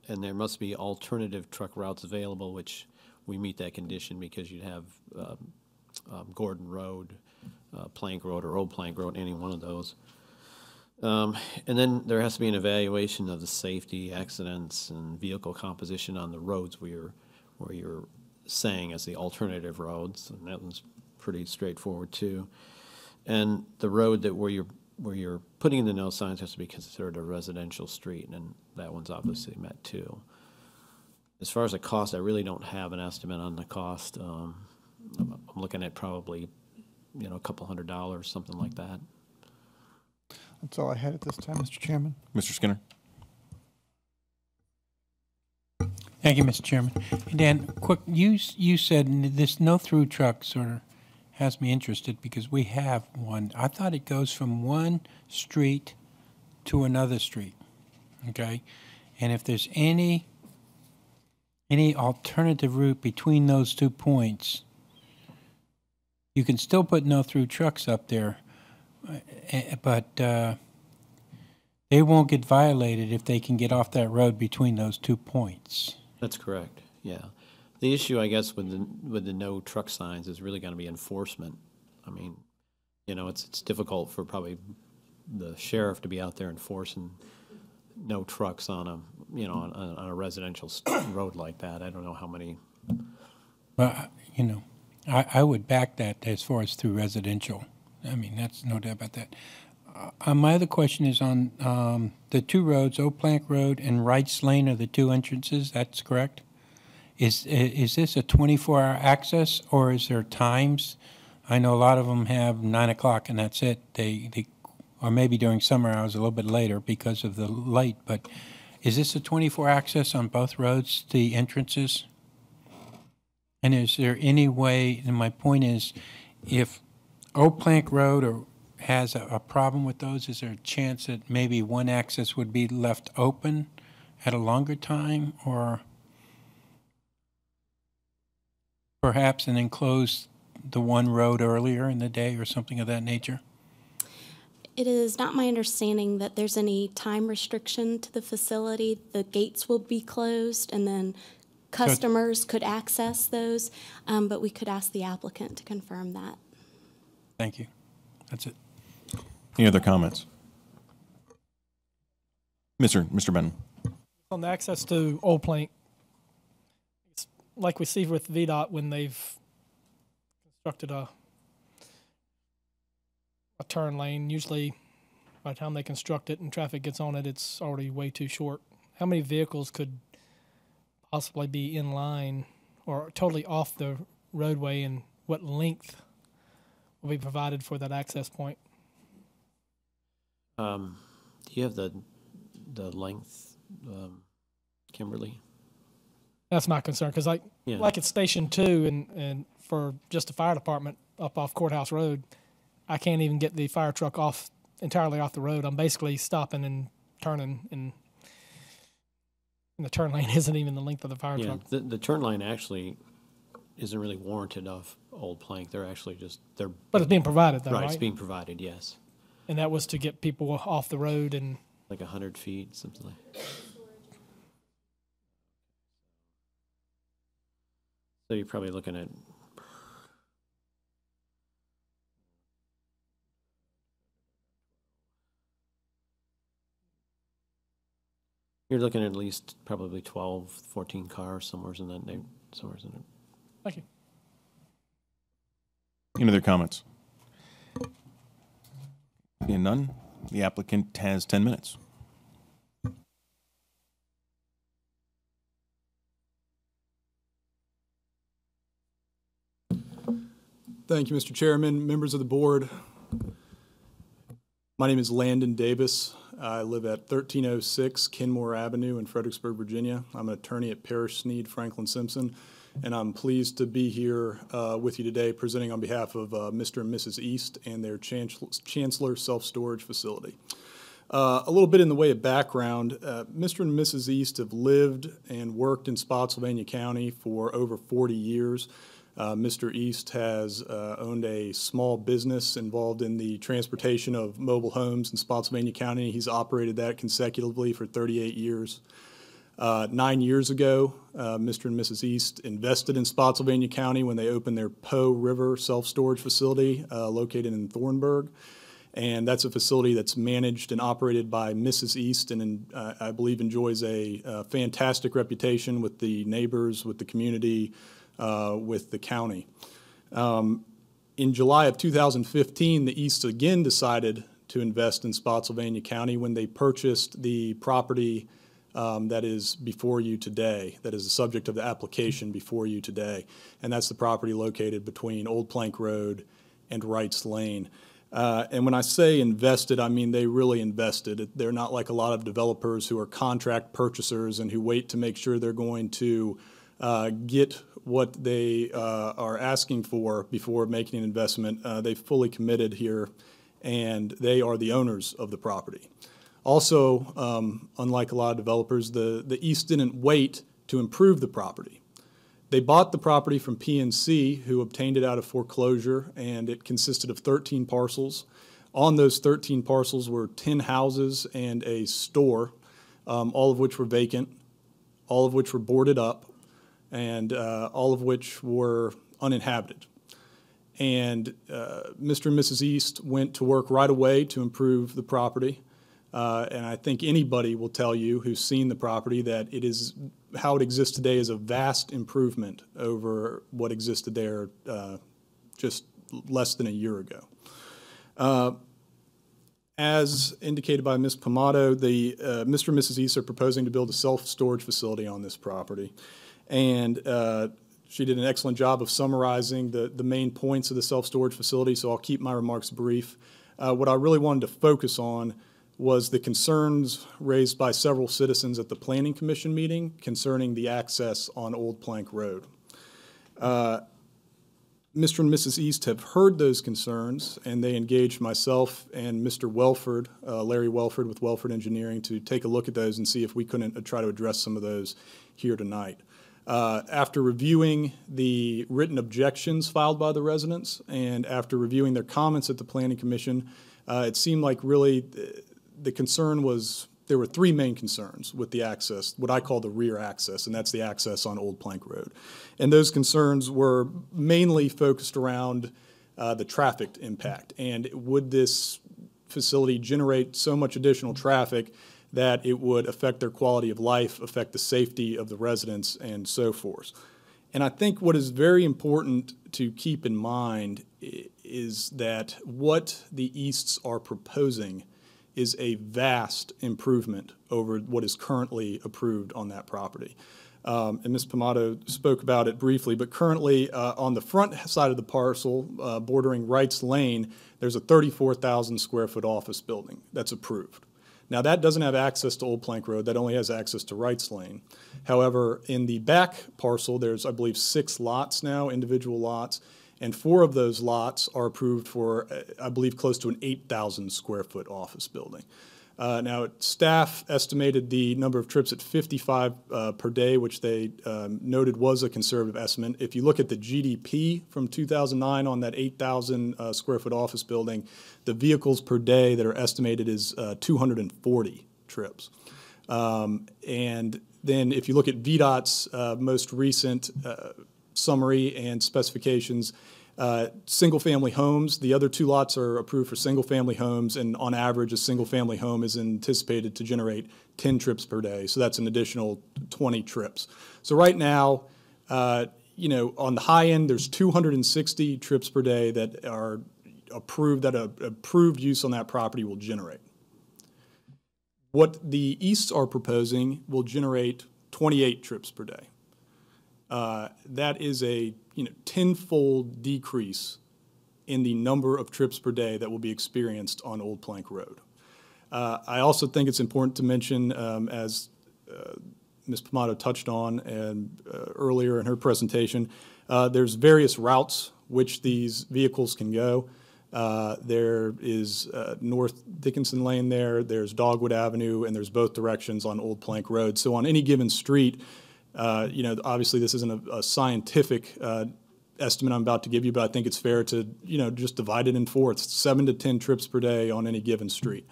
there must be alternative truck routes available, which we meet that condition because you'd have Gordon Road, Plank Road, or Old Plank Road, any one of those. And then there has to be an evaluation of the safety, accidents, and vehicle composition on the roads where you're saying as the alternative roads, and that one's pretty straightforward too. And the road where you're putting in the no signs has to be considered a residential street, and that one's obviously met too. As far as the cost, I really don't have an estimate on the cost. I'm looking at probably, a couple $100, something like that. That's all I had at this time, Mr. Chairman. Mr. Skinner. Thank you, Mr. Chairman. Dan, quick, you said this no-through truck sort of has me interested because we have one. I thought it goes from one street to another street, okay? And if there's any alternative route between those 2 points, you can still put no-through trucks up there, but they won't get violated if they can get off that road between those 2 points. That's correct, yeah. The issue, I guess, with the no truck signs is really going to be enforcement. I mean, it's difficult for probably the sheriff to be out there enforcing no trucks on a residential road like that. I don't know how many. Well, I would back that as far as through residential. I mean, that's no doubt about that. My other question is on the two roads, Oak Plank Road and Wrights Lane are the two entrances, that's correct? Is this a 24-hour access, or is there times? I know a lot of them have 9 o'clock and that's it. They or maybe during summer hours a little bit later because of the light, but is this a 24 access on both roads, the entrances? And is there any way, and my point is, if Oak Plank Road has a problem with those, is there a chance that maybe one access would be left open at a longer time, or perhaps and then close the one road earlier in the day or something of that nature? It is not my understanding that there's any time restriction to the facility. The gates will be closed, and then customers could access those, but we could ask the applicant to confirm that. Thank you. That's it. Any other comments? Mr. Benton. On the access to Old Plank, it's like we see with VDOT when they've constructed a turn lane. Usually by the time they construct it and traffic gets on it, it's already way too short. How many vehicles could possibly be in line or totally off the roadway, and what length will be provided for that access point? Do you have the length, Kimberly? That's my concern, because like at Station 2 and for just the fire department up off Courthouse Road, I can't even get the fire truck entirely off the road. I'm basically stopping and turning, and the turn lane isn't even the length of the fire truck. The turn lane actually isn't really warranted off Old Plank. They're actually But it's being provided, though, right? It's being provided, yes. And that was to get people off the road and... Like 100 feet, something like that. So you're probably looking at... You're looking at least probably 12, 14 cars, somewhere in that neighborhood. Thank you. Any other comments? Seeing none, the applicant has 10 minutes. Thank you, Mr. Chairman, members of the board. My name is Landon Davis. I live at 1306 Kenmore Avenue in Fredericksburg, Virginia. I'm an attorney at Parrish, Sneed, Franklin Simpson, and I'm pleased to be here with you today presenting on behalf of Mr. and Mrs. East and their Chancellor Self-Storage Facility. A little bit in the way of background, Mr. and Mrs. East have lived and worked in Spotsylvania County for over 40 years. Mr. East has owned a small business involved in the transportation of mobile homes in Spotsylvania County. He's operated that consecutively for 38 years. 9 years ago, Mr. and Mrs. East invested in Spotsylvania County when they opened their Poe River self-storage facility located in Thornburg. And that's a facility that's managed and operated by Mrs. East, and I believe enjoys a fantastic reputation with the neighbors, with the community, with the county. In July of 2015, the Easts again decided to invest in Spotsylvania County when they purchased the property that is before you today, that is the subject of the application before you today, and that's the property located between Old Plank Road and Wrights Lane. And when I say invested, I mean they really invested. They're not like a lot of developers who are contract purchasers and who wait to make sure they're going to get what they are asking for before making an investment. They've fully committed here, and they are the owners of the property. Also, unlike a lot of developers, the East didn't wait to improve the property. They bought the property from PNC, who obtained it out of foreclosure, and it consisted of 13 parcels. On those 13 parcels were 10 houses and a store, all of which were vacant, all of which were boarded up, and all of which were uninhabited. And Mr. and Mrs. East went to work right away to improve the property. And I think anybody will tell you who's seen the property that it is, how it exists today is a vast improvement over what existed there just less than a year ago. As indicated by Ms. Pomato, Mr. and Mrs. East are proposing to build a self-storage facility on this property. And she did an excellent job of summarizing the main points of the self-storage facility, so I'll keep my remarks brief. What I really wanted to focus on was the concerns raised by several citizens at the Planning Commission meeting concerning the access on Old Plank Road. Mr. and Mrs. East have heard those concerns, and they engaged myself and Mr. Welford, Larry Welford with Welford Engineering, to take a look at those and see if we couldn't try to address some of those here tonight. After reviewing the written objections filed by the residents and after reviewing their comments at the Planning Commission, it seemed like really the concern was, there were three main concerns with the access, what I call the rear access, and that's the access on Old Plank Road. And those concerns were mainly focused around the traffic impact. And would this facility generate so much additional traffic that it would affect their quality of life, affect the safety of the residents, and so forth. And I think what is very important to keep in mind is that what the Easts are proposing is a vast improvement over what is currently approved on that property. And Ms. Pomato spoke about it briefly, but currently on the front side of the parcel, bordering Wrights Lane, there's a 34,000 square foot office building that's approved. Now that doesn't have access to Old Plank Road, that only has access to Wrights Lane. However, in the back parcel, there's, I believe, 6 lots now, individual lots, and 4 of those lots are approved for, I believe, close to an 8,000 square foot office building. Now, staff estimated the number of trips at 55 per day, which they noted was a conservative estimate. If you look at the GDP from 2009 on that 8,000 square foot office building, the vehicles per day that are estimated is 240 trips. And then if you look at VDOT's most recent summary and specifications, single-family homes, the other 2 lots are approved for single-family homes, and on average, a single-family home is anticipated to generate 10 trips per day, so that's an additional 20 trips. So right now, you know, on the high end, there's 260 trips per day that are approved, that approved use on that property will generate. What the Easts are proposing will generate 28 trips per day. That is a tenfold decrease in the number of trips per day that will be experienced on Old Plank Road. I also think it's important to mention, as Ms. Pomato touched on and earlier in her presentation, there's various routes which these vehicles can go. There is North Dickinson Lane there's Dogwood Avenue, and there's both directions on Old Plank Road. So on any given street, you know, obviously this isn't a scientific estimate I'm about to give you, but I think it's fair to, you know, just divide it in 4. It's 7 to 10 trips per day on any given street.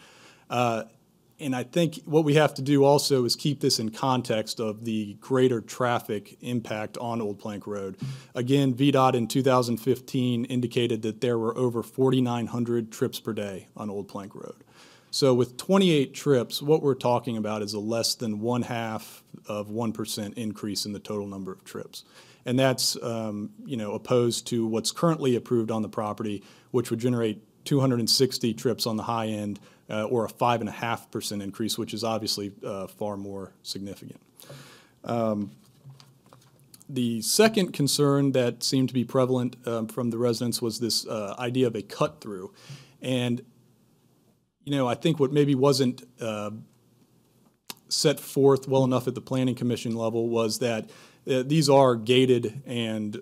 And I think what we have to do also is keep this in context of the greater traffic impact on Old Plank Road. Again, VDOT in 2015 indicated that there were over 4,900 trips per day on Old Plank Road. So with 28 trips, what we're talking about is a less than 1/2 of 1% increase in the total number of trips. And that's, you know, opposed to what's currently approved on the property, which would generate 260 trips on the high end, or a 5.5% increase, which is obviously far more significant. The second concern that seemed to be prevalent from the residents was this idea of a cut-through. And you know, I think what maybe wasn't set forth well enough at the Planning Commission level was that these are gated and,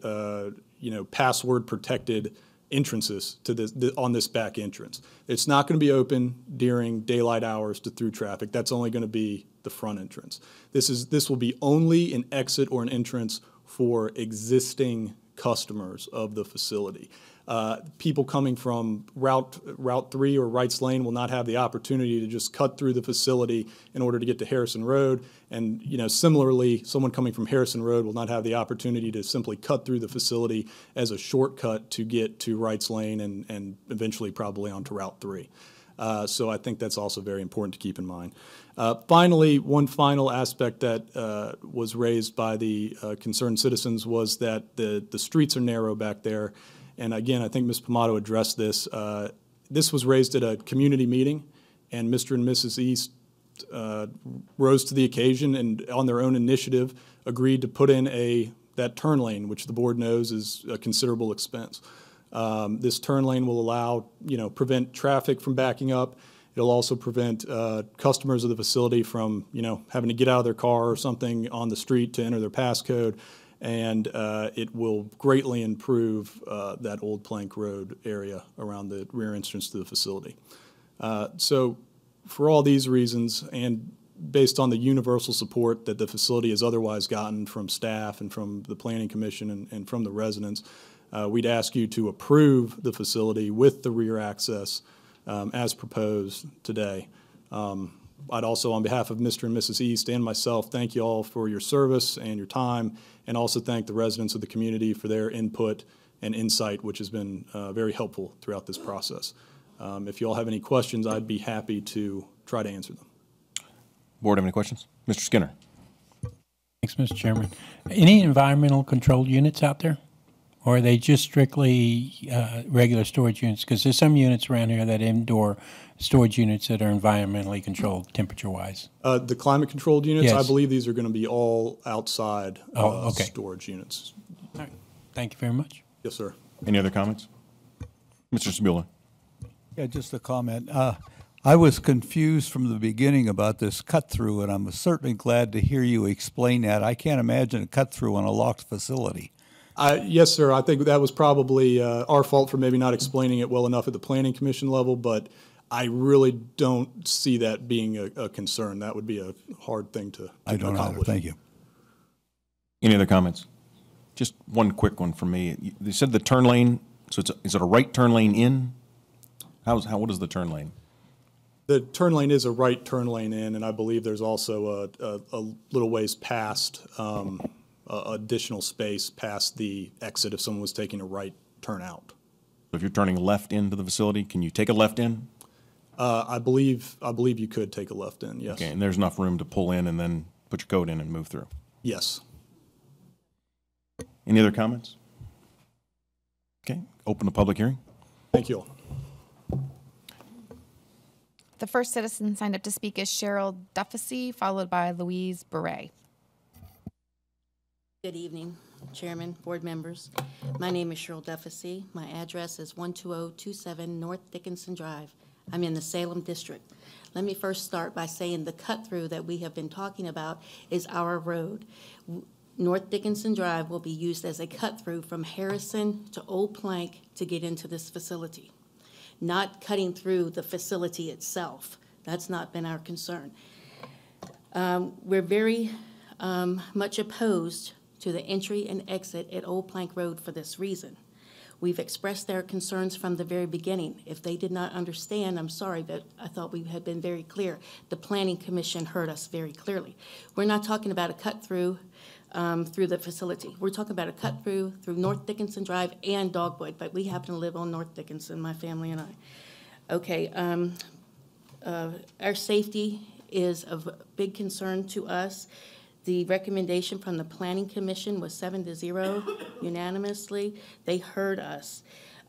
you know, password protected entrances to this, on this back entrance. It's not going to be open during daylight hours to through traffic. That's only going to be the front entrance. This will be only an exit or an entrance for existing customers of the facility. People coming from Route 3 or Wrights Lane will not have the opportunity to just cut through the facility in order to get to Harrison Road. And, you know, similarly, someone coming from Harrison Road will not have the opportunity to simply cut through the facility as a shortcut to get to Wrights Lane and eventually probably onto Route 3. So I think that's also very important to keep in mind. Finally, one final aspect that was raised by the concerned citizens was that the streets are narrow back there. And again, I think Ms. Pomato addressed this. This was raised at a community meeting, and Mr. and Mrs. East rose to the occasion and on their own initiative agreed to put in that turn lane, which the board knows is a considerable expense. This turn lane will allow, prevent traffic from backing up. It'll also prevent customers of the facility from, having to get out of their car or something on the street to enter their passcode. And it will greatly improve that Old Plank Road area around the rear entrance to the facility. So for all these reasons, and based on the universal support that the facility has otherwise gotten from staff and from the Planning Commission and from the residents, we'd ask you to approve the facility with the rear access as proposed today. I'd also, on behalf of Mr. and Mrs. East and myself, thank you all for your service and your time, and also thank the residents of the community for their input and insight, which has been very helpful throughout this process. If you all have any questions, I'd be happy to try to answer them. Board have any questions? Mr. Skinner. Thanks, Mr. Chairman. Any environmental control units out there? Or are they just strictly regular storage units? Because there's some units around here that indoor storage units that are environmentally controlled temperature-wise. The climate-controlled units, yes. I believe these are going to be all outside storage units. All right. Thank you very much. Yes, sir. Any other comments? Mr. Spiller. Yeah, just a comment. I was confused from the beginning about this cut-through, and I'm certainly glad to hear you explain that. I can't imagine a cut-through on a locked facility. Yes, sir. I think that was probably our fault for maybe not explaining it well enough at the Planning Commission level, but I really don't see that being a concern. That would be a hard thing to I don't accomplish. either. Thank you. Any other comments? Just one quick one from me. They said the turn lane, so is it a right turn lane in? What is the turn lane? The turn lane is a right turn lane in, and I believe there's also a little ways past additional space past the exit if someone was taking a right turn out. So if you're turning left into the facility, can you take a left in? I believe you could take a left in, yes. Okay, and there's enough room to pull in and then put your code in and move through? Yes. Any other comments? Okay, open the public hearing. Thank you all. The first citizen signed up to speak is Cheryl Duffy, followed by Louise Beret. Good evening, Chairman, board members. My name is Cheryl Duffy. My address is 12027 North Dickinson Drive. I'm in the Salem District. Let me first start by saying the cut-through that we have been talking about is our road. North Dickinson Drive will be used as a cut-through from Harrison to Old Plank to get into this facility, not cutting through the facility itself. That's not been our concern. We're very much opposed to the entry and exit at Old Plank Road for this reason. We've expressed their concerns from the very beginning. If they did not understand, I'm sorry, but I thought we had been very clear. The Planning Commission heard us very clearly. We're not talking about a cut-through through the facility. We're talking about a cut-through through North Dickinson Drive and Dogwood, but we happen to live on North Dickinson, my family and I. Okay, our safety is of big concern to us. The recommendation from the Planning Commission was 7-0 unanimously. They heard us.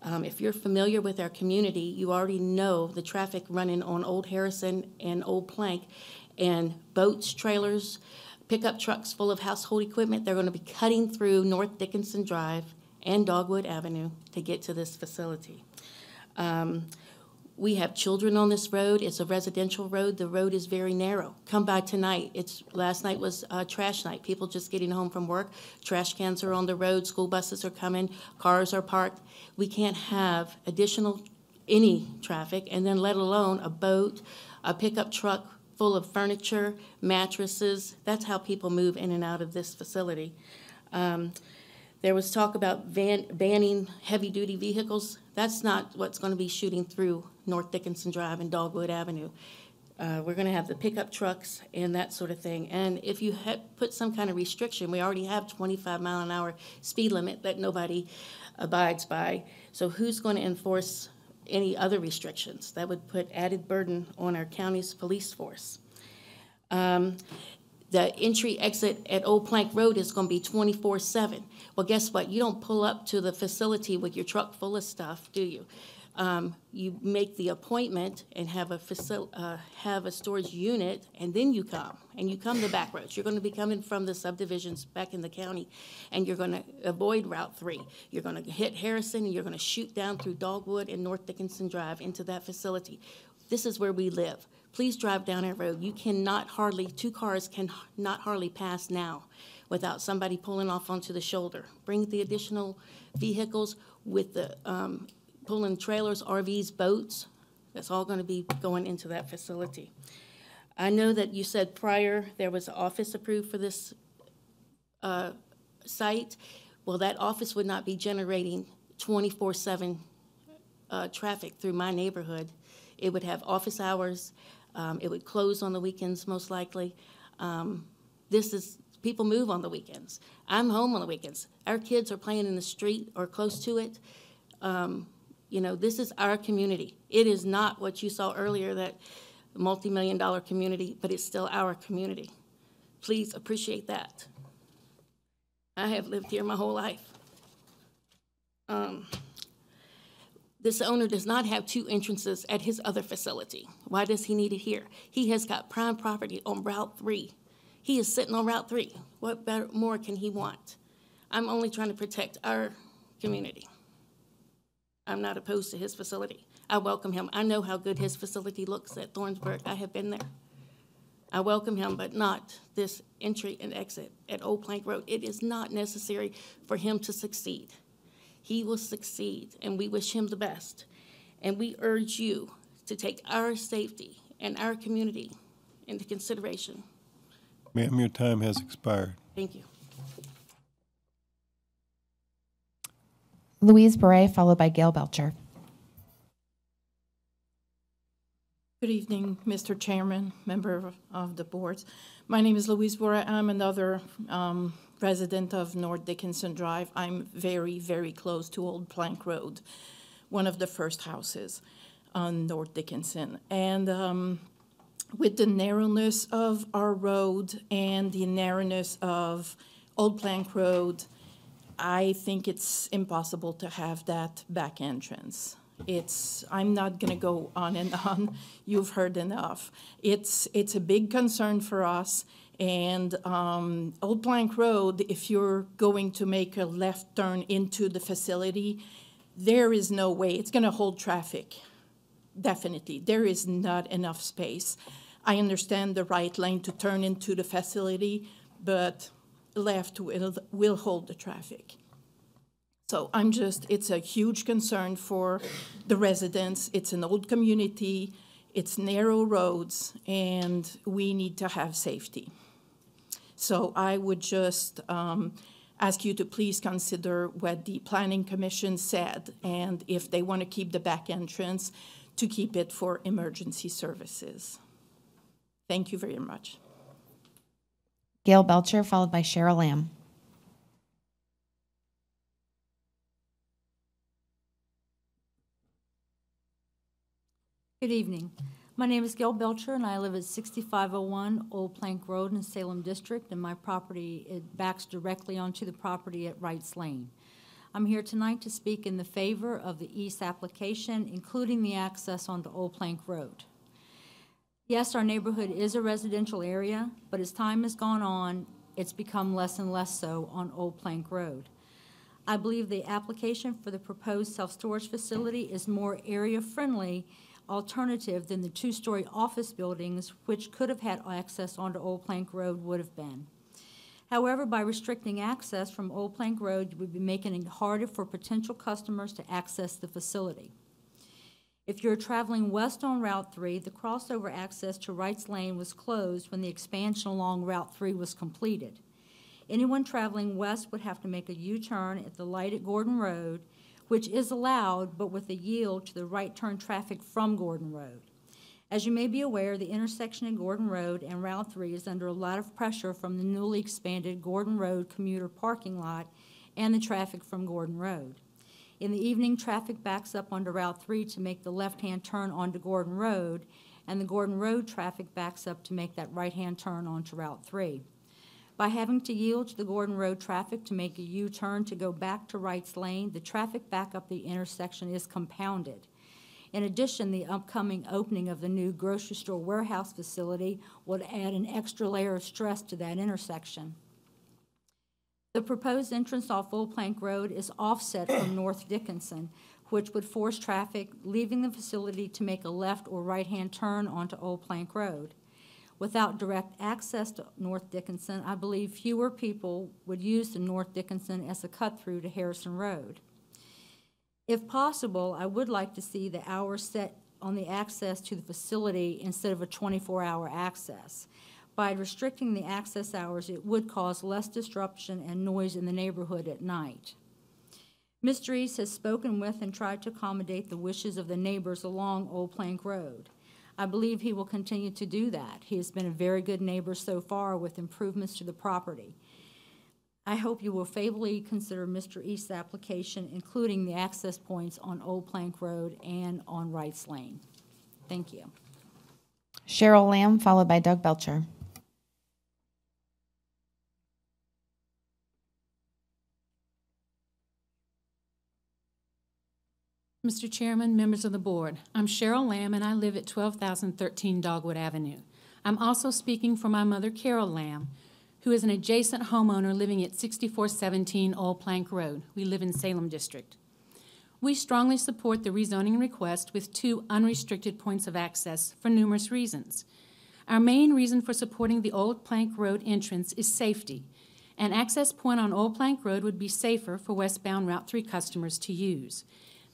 If you're familiar with our community, you already know the traffic running on Old Harrison and Old Plank, and boats, trailers, pickup trucks full of household equipment. They're going to be cutting through North Dickinson Drive and Dogwood Avenue to get to this facility. We have children on this road. It's a residential road. The road is very narrow. Come by tonight. Last night was trash night. People just getting home from work. Trash cans are on the road. School buses are coming. Cars are parked. We can't have any traffic, and then let alone a boat, a pickup truck full of furniture, mattresses. That's how people move in and out of this facility. There was talk about banning heavy-duty vehicles. That's not what's going to be shooting through North Dickinson Drive and Dogwood Avenue. We're going to have the pickup trucks and that sort of thing. And if you put some kind of restriction, we already have 25-mile-an-hour speed limit that nobody abides by. So who's going to enforce any other restrictions. That would put added burden on our county's police force. The entry exit at Old Plank Road is going to be 24/7. Well, guess what? You don't pull up to the facility with your truck full of stuff, do you? You make the appointment and have a storage unit, and then you come. And you come the back roads. You're going to be coming from the subdivisions back in the county, and you're going to avoid Route 3. You're going to hit Harrison, and you're going to shoot down through Dogwood and North Dickinson Drive into that facility. This is where we live. Please drive down that road. You cannot hardly, two cars can not hardly pass now without somebody pulling off onto the shoulder. Bring the additional vehicles with the pulling trailers, RVs, boats. That's all going to be going into that facility. I know that you said prior there was an office approved for this site. Well, that office would not be generating 24/7 traffic through my neighborhood. It would have office hours. It would close on the weekends, most likely. People move on the weekends. I'm home on the weekends. Our kids are playing in the street or close to it. You know, this is our community. It is not what you saw earlier, that multi-million-dollar community, but it's still our community. Please appreciate that. I have lived here my whole life. This owner does not have two entrances at his other facility. Why does he need it here? He has got prime property on Route 3. He is sitting on Route 3. What more can he want? I'm only trying to protect our community. I'm not opposed to his facility. I welcome him. I know how good his facility looks at Thornsburg. I have been there. I welcome him, but not this entry and exit at Old Plank Road. It is not necessary for him to succeed. He will succeed, and we wish him the best. And we urge you to take our safety and our community into consideration. Ma'am, your time has expired. Thank you. Louise Beret, followed by Gail Belcher. Good evening, Mr. Chairman, member of the boards. My name is Louise Bora. I'm another resident of North Dickinson Drive. I'm very, very close to Old Plank Road, one of the first houses on North Dickinson. And with the narrowness of our road and the narrowness of Old Plank Road, I think it's impossible to have that back entrance. I'm not going to go on and on. You've heard enough. It's a big concern for us. And Old Plank Road, if you're going to make a left turn into the facility, there is no way. It's going to hold traffic, definitely. There is not enough space. I understand the right lane to turn into the facility, but left will hold the traffic. So it's a huge concern for the residents. It's an old community, it's narrow roads, and we need to have safety. So I would just ask you to please consider what the Planning Commission said, and if they want to keep the back entrance, to keep it for emergency services. Thank you very much. Gail Belcher, followed by Cheryl Lamb. Good evening. My name is Gail Belcher, and I live at 6501 Old Plank Road in Salem District, and my property, it backs directly onto the property at Wrights Lane. I'm here tonight to speak in the favor of the east application, including the access onto Old Plank Road. Yes, our neighborhood is a residential area, but as time has gone on, it's become less and less so on Old Plank Road. I believe the application for the proposed self-storage facility is more area-friendly alternative than the two-story office buildings, which could have had access onto Old Plank Road would have been. However, by restricting access from Old Plank Road, you would be making it harder for potential customers to access the facility. If you're traveling west on Route 3, the crossover access to Wrights Lane was closed when the expansion along Route 3 was completed. Anyone traveling west would have to make a U-turn at the light at Gordon Road, which is allowed, but with a yield to the right turn traffic from Gordon Road. As you may be aware, the intersection at Gordon Road and Route 3 is under a lot of pressure from the newly expanded Gordon Road commuter parking lot and the traffic from Gordon Road. In the evening, traffic backs up onto Route 3 to make the left-hand turn onto Gordon Road, and the Gordon Road traffic backs up to make that right-hand turn onto Route 3. By having to yield to the Gordon Road traffic to make a U-turn to go back to Wrights Lane, the traffic back up the intersection is compounded. In addition, the upcoming opening of the new grocery store warehouse facility would add an extra layer of stress to that intersection. The proposed entrance off Old Plank Road is offset from North Dickinson, which would force traffic leaving the facility to make a left or right-hand turn onto Old Plank Road. Without direct access to North Dickinson, I believe fewer people would use the North Dickinson as a cut-through to Harrison Road. If possible, I would like to see the hours set on the access to the facility instead of a 24-hour access. By restricting the access hours, it would cause less disruption and noise in the neighborhood at night. Mr. East has spoken with and tried to accommodate the wishes of the neighbors along Old Plank Road. I believe he will continue to do that. He has been a very good neighbor so far with improvements to the property. I hope you will favorably consider Mr. East's application, including the access points on Old Plank Road and on Wrights Lane. Thank you. Cheryl Lamb, followed by Doug Belcher. Mr. Chairman, members of the board, I'm Cheryl Lamb and I live at 12,013 Dogwood Avenue. I'm also speaking for my mother, Carol Lamb, who is an adjacent homeowner living at 6417 Old Plank Road. We live in Salem District. We strongly support the rezoning request with 2 unrestricted points of access for numerous reasons. Our main reason for supporting the Old Plank Road entrance is safety. An access point on Old Plank Road would be safer for westbound Route 3 customers to use.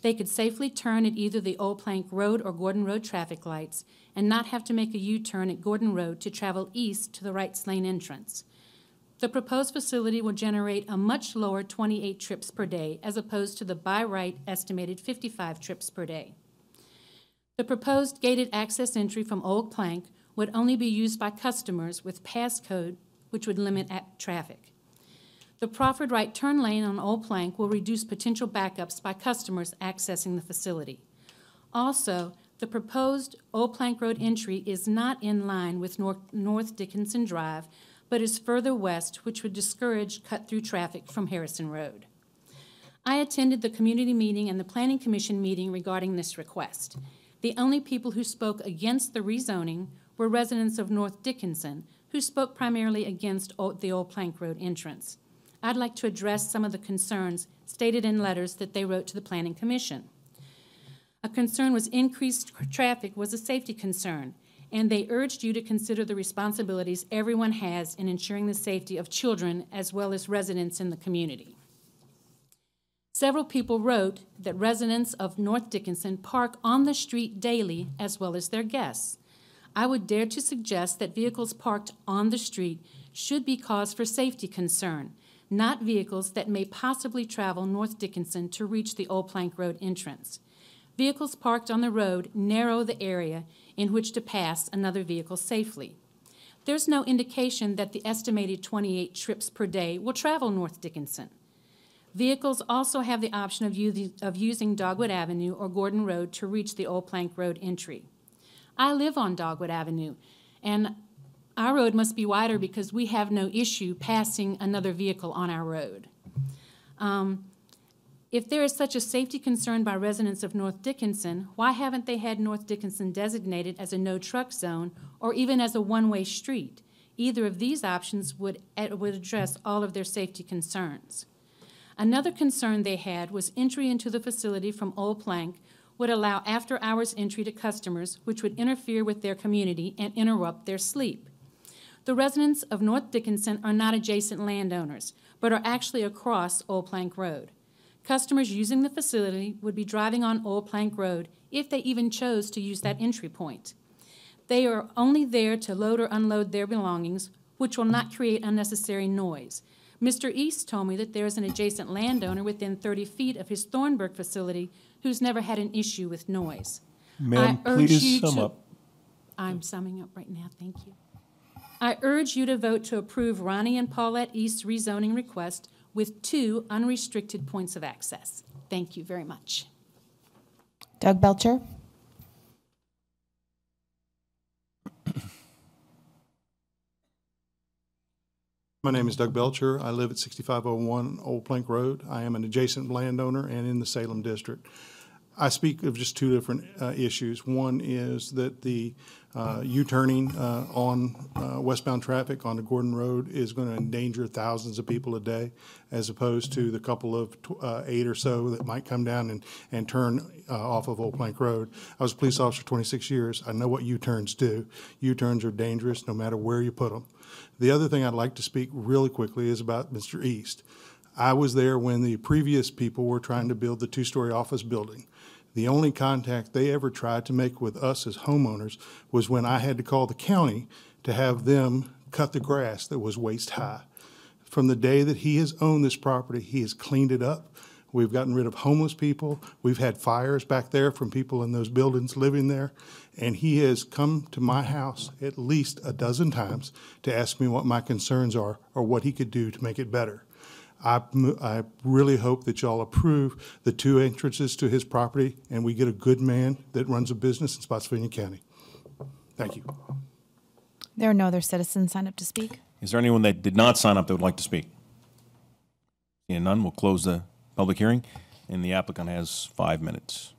They could safely turn at either the Old Plank Road or Gordon Road traffic lights and not have to make a U-turn at Gordon Road to travel east to the Wrights Lane entrance. The proposed facility will generate a much lower 28 trips per day as opposed to the by right estimated 55 trips per day. The proposed gated access entry from Old Plank would only be used by customers with passcode, which would limit traffic. The proffered right turn lane on Old Plank will reduce potential backups by customers accessing the facility. Also, the proposed Old Plank Road entry is not in line with North Dickinson Drive, but is further west, which would discourage cut-through traffic from Harrison Road. I attended the community meeting and the Planning Commission meeting regarding this request. The only people who spoke against the rezoning were residents of North Dickinson, who spoke primarily against the Old Plank Road entrance. I'd like to address some of the concerns stated in letters that they wrote to the Planning Commission. A concern was increased traffic was a safety concern, and they urged you to consider the responsibilities everyone has in ensuring the safety of children as well as residents in the community. Several people wrote that residents of North Dickinson park on the street daily as well as their guests. I would dare to suggest that vehicles parked on the street should be cause for safety concern, not vehicles that may possibly travel North Dickinson to reach the Old Plank Road entrance. Vehicles parked on the road narrow the area in which to pass another vehicle safely. There's no indication that the estimated 28 trips per day will travel North Dickinson. Vehicles also have the option of using Dogwood Avenue or Gordon Road to reach the Old Plank Road entry. I live on Dogwood Avenue, and our road must be wider because we have no issue passing another vehicle on our road. If there is such a safety concern by residents of North Dickinson, why haven't they had North Dickinson designated as a no-truck zone or even as a one-way street? Either of these options would address all of their safety concerns. Another concern they had was entry into the facility from Old Plank would allow after-hours entry to customers, which would interfere with their community and interrupt their sleep. The residents of North Dickinson are not adjacent landowners, but are actually across Old Plank Road. Customers using the facility would be driving on Old Plank Road if they even chose to use that entry point. They are only there to load or unload their belongings, which will not create unnecessary noise. Mr. East told me that there is an adjacent landowner within 30 feet of his Thornburg facility who's never had an issue with noise. Ma'am, please sum up. I'm summing up right now, thank you. I urge you to vote to approve Ronnie and Paulette East's rezoning request with 2 unrestricted points of access. Thank Thank you very much. Doug Belcher. My name is Doug Belcher. I live at 6501 Old Plank Road. I am an adjacent landowner and in the Salem district. I speak of just two different issues. One is that the U-turning on westbound traffic on the Gordon Road is going to endanger thousands of people a day, as opposed to the couple of 8 or so that might come down and turn off of Old Plank Road. I was a police officer for 26 years. I know what U-turns do. U-turns are dangerous no matter where you put them. The other thing I'd like to speak really quickly is about Mr. East. I was there when the previous people were trying to build the 2-story office building. The only contact they ever tried to make with us as homeowners was when I had to call the county to have them cut the grass that was waist high. From the day that he has owned this property, he has cleaned it up. We've gotten rid of homeless people. We've had fires back there from people in those buildings living there. And he has come to my house at least a dozen times to ask me what my concerns are or what he could do to make it better. I really hope that y'all approve the 2 entrances to his property and we get a good man that runs a business in Spotsylvania County. Thank you. There are no other citizens signed up to speak. Is there anyone that did not sign up that would like to speak? Seeing none, we'll close the public hearing, and the applicant has 5 minutes.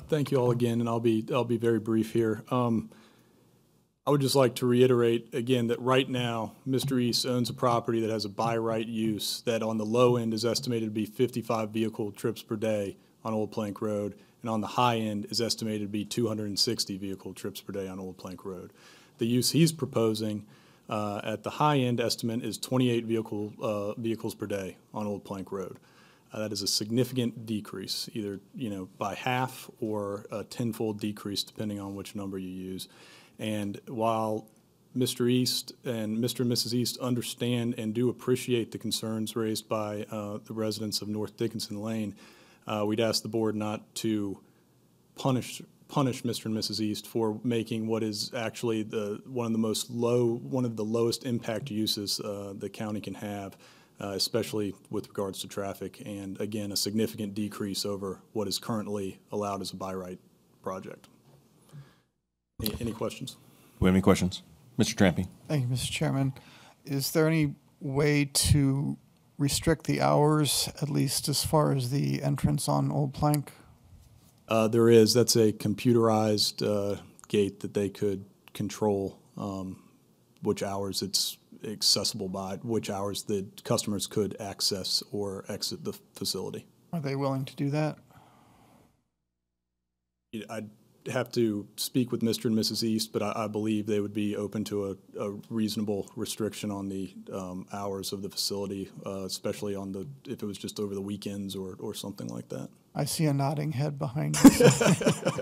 Thank you all again, and I'll be very brief here. I would just like to reiterate again that right now, Mr. East owns a property that has a by right use that on the low end is estimated to be 55 vehicle trips per day on Old Plank Road, and on the high end is estimated to be 260 vehicle trips per day on Old Plank Road. The use he's proposing at the high end estimate is 28 vehicles per day on Old Plank Road. That is a significant decrease, either by half or a tenfold decrease, depending on which number you use. And while Mr. East and Mr. and Mrs. East understand and do appreciate the concerns raised by the residents of North Dickinson Lane, we'd ask the board not to punish Mr. and Mrs. East for making what is actually one of the lowest impact uses the county can have, especially with regards to traffic, and again, a significant decrease over what is currently allowed as a by right project. Any questions? Do we have any questions? Mr. Trampy. Thank you, Mr. Chairman. Is there any way to restrict the hours, at least as far as the entrance on Old Plank? There is. That's a computerized gate that they could control which hours it's accessible by, which hours the customers could access or exit the facility. Are they willing to do that? I'd have to speak with Mr. and Mrs. East, but I believe they would be open to a reasonable restriction on the hours of the facility, especially on if it was just over the weekends or something like that. I see a nodding head behind you.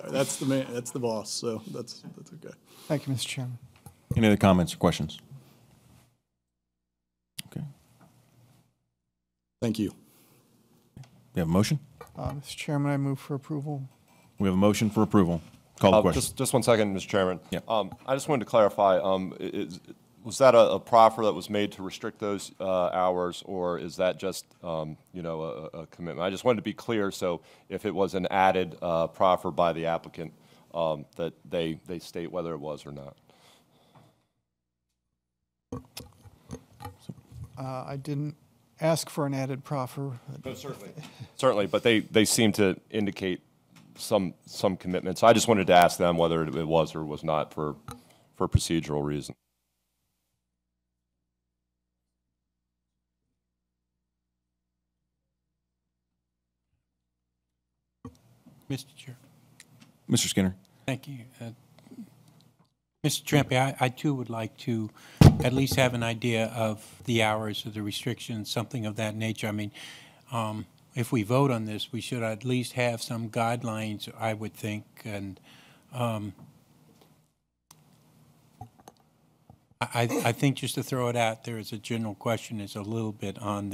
That's the man. That's the boss. So that's okay. Thank you, Mr. Chairman. Any other comments or questions? Okay. Thank you. We have a motion? Mr. Chairman, I move for approval. We have a motion for approval. Call the question. Just 1 second, Mr. Chairman. Yeah. I just wanted to clarify, was that a proffer that was made to restrict those hours, or is that just, a commitment? I just wanted to be clear, so if it was an added proffer by the applicant, that they state whether it was or not. I didn't ask for an added proffer. No, certainly. Certainly, but they seem to indicate some commitment. So I just wanted to ask them whether it was or was not for procedural reasons. Mr. Chair. Mr. Skinner. Thank you. Mr. Trampy, I too would like to at least have an idea of the hours of the restrictions, something of that nature. I mean, if we vote on this, we should at least have some guidelines, I would think. And I think just to throw it out there as a general question is a little bit on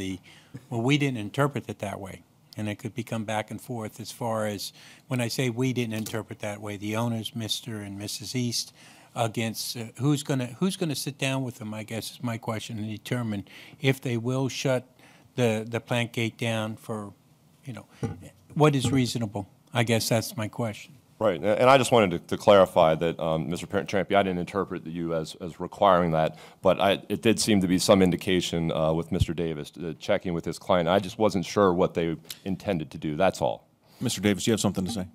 well, we didn't interpret it that way. And it could become back and forth as far as when I say we didn't interpret that way, the owners, Mr. and Mrs. East, against, who's gonna sit down with them, I guess is my question, and determine if they will shut the plant gate down for, what is reasonable? I guess that's my question. Right, and I just wanted to clarify that, Mr. Champion, I didn't interpret you as requiring that, but it did seem to be some indication with Mr. Davis, checking with his client. I just wasn't sure what they intended to do, that's all. Mr. Davis, do you have something to say?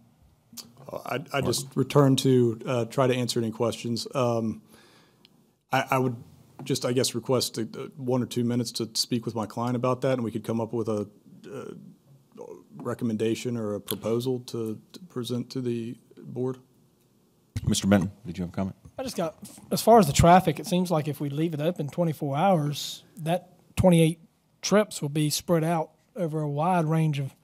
I just returned to try to answer any questions. I would just, I guess, request 1 or 2 minutes to speak with my client about that, and we could come up with a recommendation or a proposal to present to the board. Mr. Benton, did you have a comment? I just got, as far as the traffic, it seems like if we leave it open 24 hours, that 28 trips will be spread out over a wide range of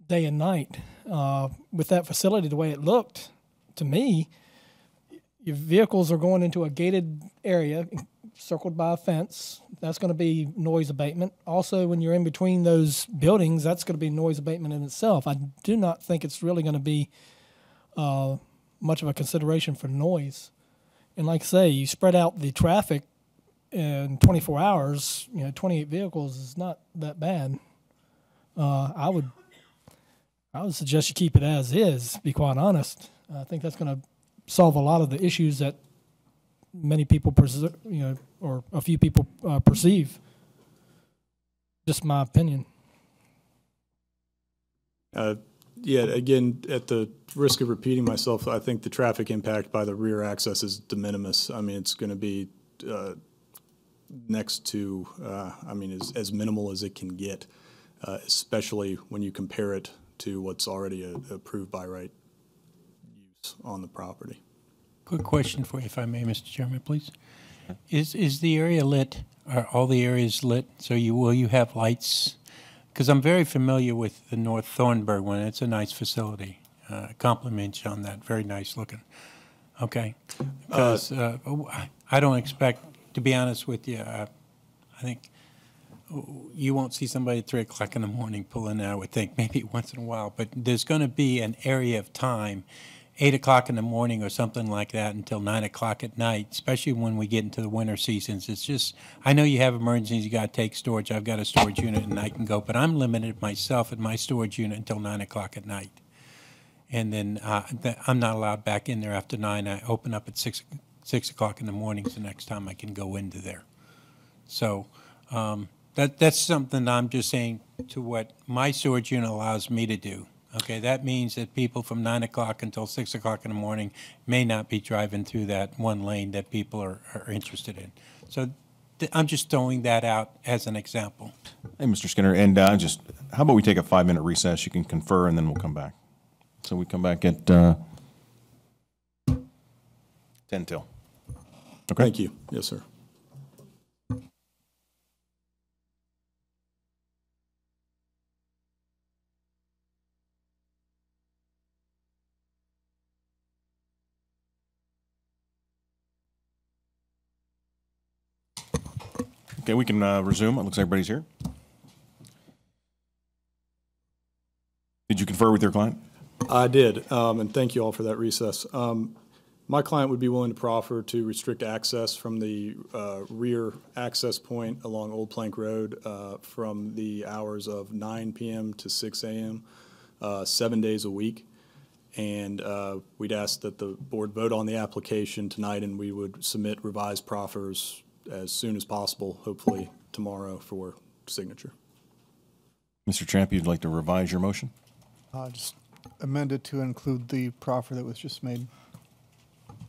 day and night. With that facility, the way it looked, to me, your vehicles are going into a gated area circled by a fence. That's going to be noise abatement. Also, when you're in between those buildings, that's going to be noise abatement in itself. I do not think it's really going to be much of a consideration for noise. And like I say, you spread out the traffic in 24 hours, 28 vehicles is not that bad. I would suggest you keep it as is, to be quite honest. I think that's going to solve a lot of the issues that many people, or a few people perceive. Just my opinion. Yeah, again, at the risk of repeating myself, I think the traffic impact by the rear access is de minimis. I mean, it's going to be next to, as minimal as it can get, especially when you compare it to what's already approved by right use on the property. Quick question for you, if I may, Mr. Chairman, please. Is the area lit? Are all the areas lit? So will you have lights? Because I'm very familiar with the North Thornburg one. It's a nice facility. Compliments on that. Very nice looking. Okay. Because I don't expect, to be honest with you, I think you won't see somebody at 3 o'clock in the morning pulling out, I would think, maybe once in a while. But there's going to be an area of time, 8 o'clock in the morning or something like that until 9 o'clock at night, especially when we get into the winter seasons. It's just, I know you have emergencies, you got to take storage. I've got a storage unit and I can go, but I'm limited myself at my storage unit until 9 o'clock at night. And then I'm not allowed back in there after 9. I open up at 6 o'clock in the mornings the next time I can go into there. So that's something I'm just saying to what my storage unit allows me to do. Okay, that means that people from 9 o'clock until 6 o'clock in the morning may not be driving through that one lane that people are interested in. So I'm just throwing that out as an example. Hey, Mr. Skinner, and how about we take a 5-minute recess? You can confer, and then we'll come back. So we come back at 10 till. Okay. Thank you. Yes, sir. Okay, we can resume. It looks like everybody's here. Did you confer with your client? I did, and thank you all for that recess. My client would be willing to proffer to restrict access from the rear access point along Old Plank Road from the hours of 9 p.m. to 6 a.m., 7 days a week. And we'd ask that the board vote on the application tonight, and we would submit revised proffers as soon as possible, hopefully tomorrow, for signature. Mr. Tramp, you'd like to revise your motion? Just amend it to include the proffer that was just made.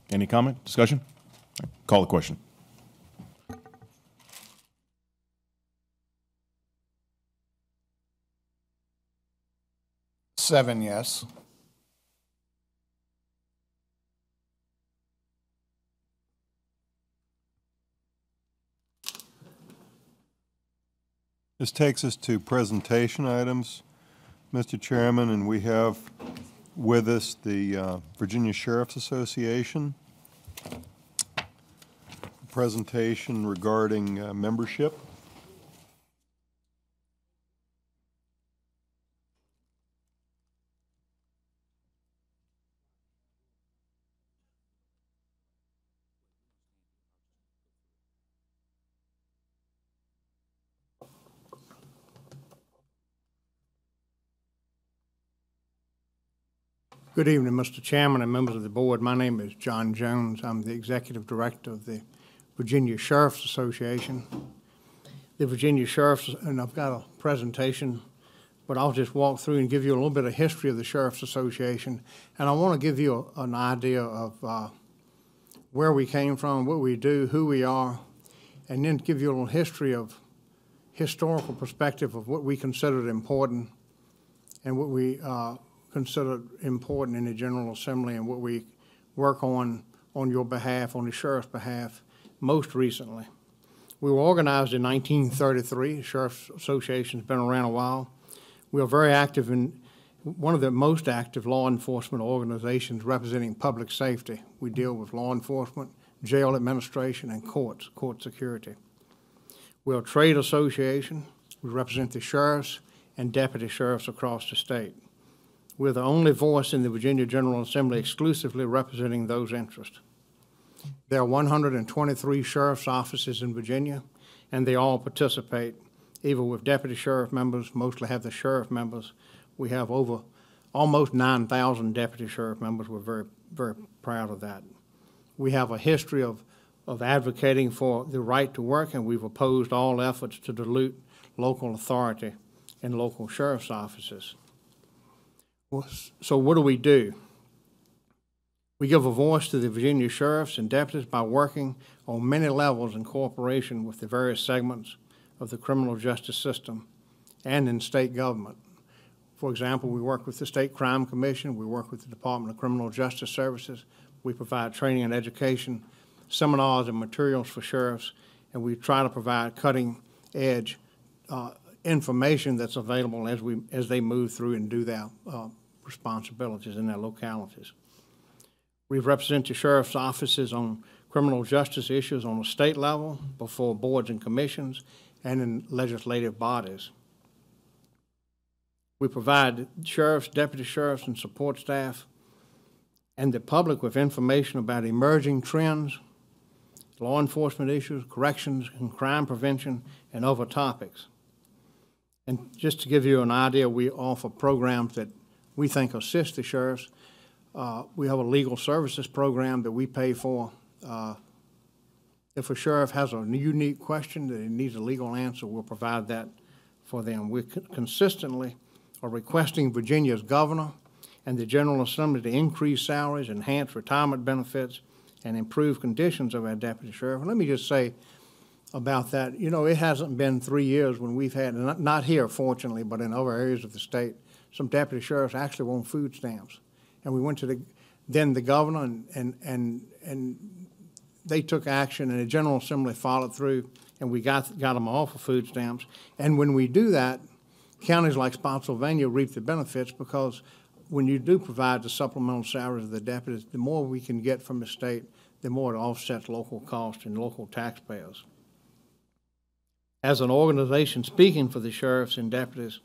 Any comment, discussion? Call the question. Seven yes. This takes us to presentation items, Mr. Chairman, and we have with us the Virginia Sheriff's Association presentation regarding membership. Good evening, Mr. Chairman and members of the board. My name is John Jones. I'm the Executive Director of the Virginia Sheriff's Association. The Virginia Sheriff's, and I've got a presentation, but I'll just walk through and give you a little bit of history of the Sheriff's Association. And I want to give you an idea of where we came from, what we do, who we are, and then give you a little history of historical perspective of what we considered important and what we considered important in the General Assembly and what we work on your behalf, on the Sheriff's behalf, most recently. We were organized in 1933. The Sheriff's Association has been around a while. We are very active in one of the most active law enforcement organizations representing public safety. We deal with law enforcement, jail administration, and court security. We're a trade association. We represent the sheriffs and deputy sheriffs across the state. We're the only voice in the Virginia General Assembly exclusively representing those interests. There are 123 sheriff's offices in Virginia, and they all participate, either with deputy sheriff members, mostly have the sheriff members. We have over almost 9,000 deputy sheriff members. We're very, very proud of that. We have a history of advocating for the right to work, and we've opposed all efforts to dilute local authority in local sheriff's offices. So what do? We give a voice to the Virginia sheriffs and deputies by working on many levels in cooperation with the various segments of the criminal justice system and in state government. For example, we work with the State Crime Commission, we work with the Department of Criminal Justice Services, we provide training and education, seminars and materials for sheriffs, and we try to provide cutting-edge information that's available as they move through and do their responsibilities in their localities. We represent the sheriff's offices on criminal justice issues on a state level, before boards and commissions, and in legislative bodies. We provide sheriffs, deputy sheriffs, and support staff and the public with information about emerging trends, law enforcement issues, corrections and crime prevention, and other topics. And just to give you an idea, we offer programs that we think assist the sheriffs. We have a legal services program that we pay for. If a sheriff has a unique question that he needs a legal answer, we'll provide that for them. We consistently are requesting Virginia's governor and the General Assembly to increase salaries, enhance retirement benefits, and improve conditions of our deputy sheriff. And let me just say about that, you know, it hasn't been 3 years when we've had, not here fortunately, but in other areas of the state, some deputy sheriffs actually want food stamps. And we went to the governor and they took action, and the General Assembly followed through, and we got them off of food stamps. And when we do that, counties like Spotsylvania reap the benefits, because when you do provide the supplemental salaries of the deputies, the more we can get from the state, the more it offsets local costs and local taxpayers. As an organization speaking for the sheriffs and deputies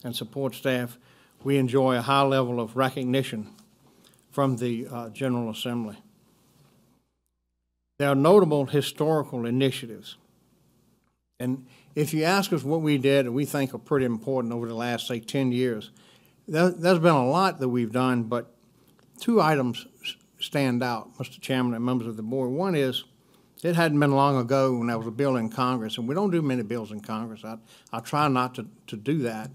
and support staff, we enjoy a high level of recognition from the General Assembly. There are notable historical initiatives. And if you ask us what we did and we think are pretty important over the last, say, 10 years, there's been a lot that we've done, but two items stand out, Mr. Chairman and members of the board. One is, it hadn't been long ago when there was a bill in Congress, and we don't do many bills in Congress. I try not to do that.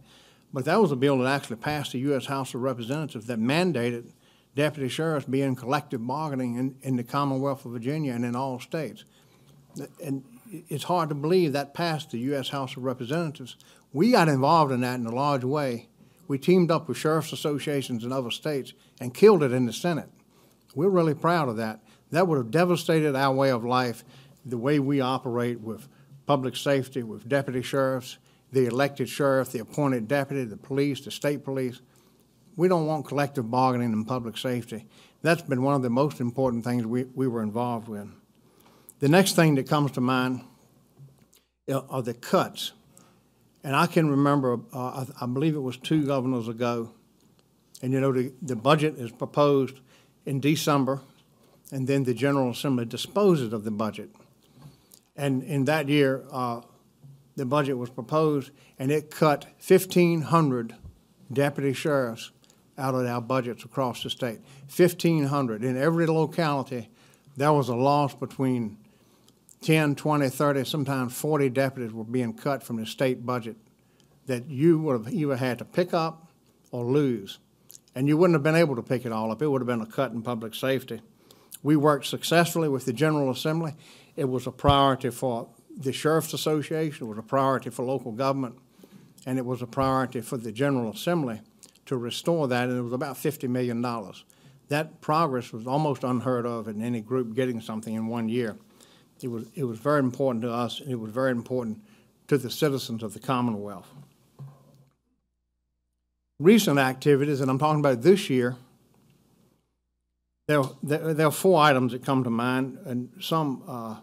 But that was a bill that actually passed the U.S. House of Representatives that mandated deputy sheriffs be in collective bargaining in the Commonwealth of Virginia and in all states. And it's hard to believe that passed the U.S. House of Representatives. We got involved in that in a large way. We teamed up with sheriff's associations in other states and killed it in the Senate. We're really proud of that. That would have devastated our way of life, the way we operate with public safety, with deputy sheriffs, the elected sheriff, the appointed deputy, the police, the state police. We don't want collective bargaining in public safety. That's been one of the most important things we were involved with. The next thing that comes to mind are the cuts. And I can remember, I believe it was 2 governors ago, and you know, the budget is proposed in December, and then the General Assembly disposes of the budget. And in that year, the budget was proposed, and it cut 1,500 deputy sheriffs out of our budgets across the state. 1,500. In every locality, there was a loss between 10, 20, 30, sometimes 40 deputies were being cut from the state budget that you would have either had to pick up or lose. And you wouldn't have been able to pick it all up. It would have been a cut in public safety. We worked successfully with the General Assembly. It was a priority for the Sheriff's Association. It was a priority for local government. And it was a priority for the General Assembly to restore that, and it was about $50 million. That progress was almost unheard of in any group getting something in 1 year. It was very important to us, and it was very important to the citizens of the Commonwealth. Recent activities, and I'm talking about this year, there are 4 items that come to mind, and some,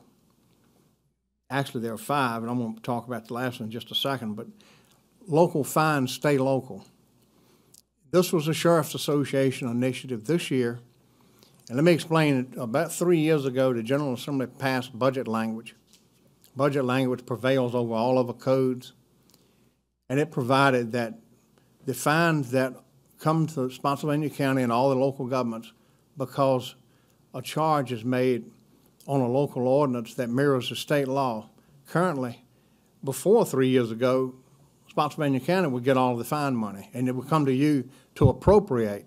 actually there are 5, and I'm going to talk about the last one in just a second, but local fines stay local. This was a Sheriff's Association initiative this year. And let me explain it. About 3 years ago, the General Assembly passed budget language. Budget language prevails over all other codes. And it provided that the fines that come to Spotsylvania County and all the local governments because a charge is made on a local ordinance that mirrors the state law. Currently, before 3 years ago, Spotsylvania County would get all of the fine money, and it would come to you to appropriate.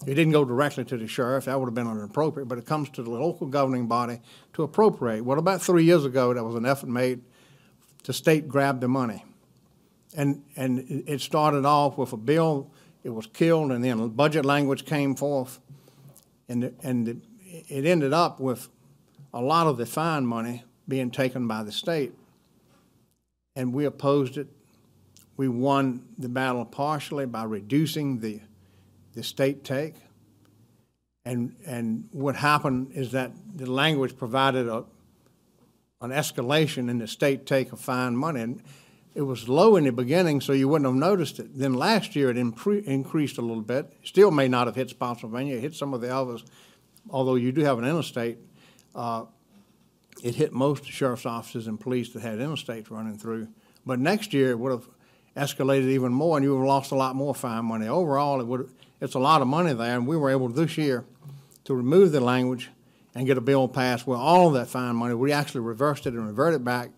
It didn't go directly to the sheriff. That would have been inappropriate, but it comes to the local governing body to appropriate. Well, about 3 years ago, there was an effort made to state grab the money. And it started off with a bill. It was killed, and then budget language came forth, and it ended up with a lot of the fine money being taken by the state. And we opposed it. We won the battle partially by reducing the state take. And what happened is that the language provided an escalation in the state take of fine money. And it was low in the beginning, so you wouldn't have noticed it. Then last year it increased a little bit. Still may not have hit Spotsylvania. It hit some of the others. Although you do have an interstate, it hit most sheriff's offices and police that had interstates running through. But next year it would have escalated even more, and you would have lost a lot more fine money. Overall, it's a lot of money there, and we were able this year to remove the language and get a bill passed where all of that fine money, we actually reversed it and reverted back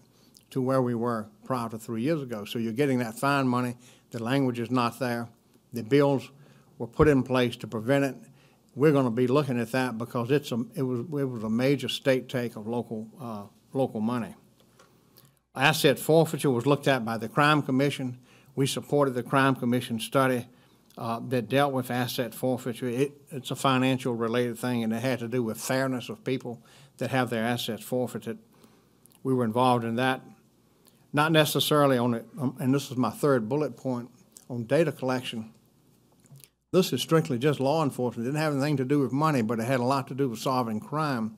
to where we were prior to 3 years ago. So you're getting that fine money. The language is not there. The bills were put in place to prevent it. We're going to be looking at that because it was a major state take of local money. Asset forfeiture was looked at by the Crime Commission. We supported the Crime Commission study that dealt with asset forfeiture. It's a financial related thing, and it had to do with fairness of people that have their assets forfeited. We were involved in that. Not necessarily on it, and this is my third bullet point, on data collection. This is strictly just law enforcement. It didn't have anything to do with money, but it had a lot to do with solving crime.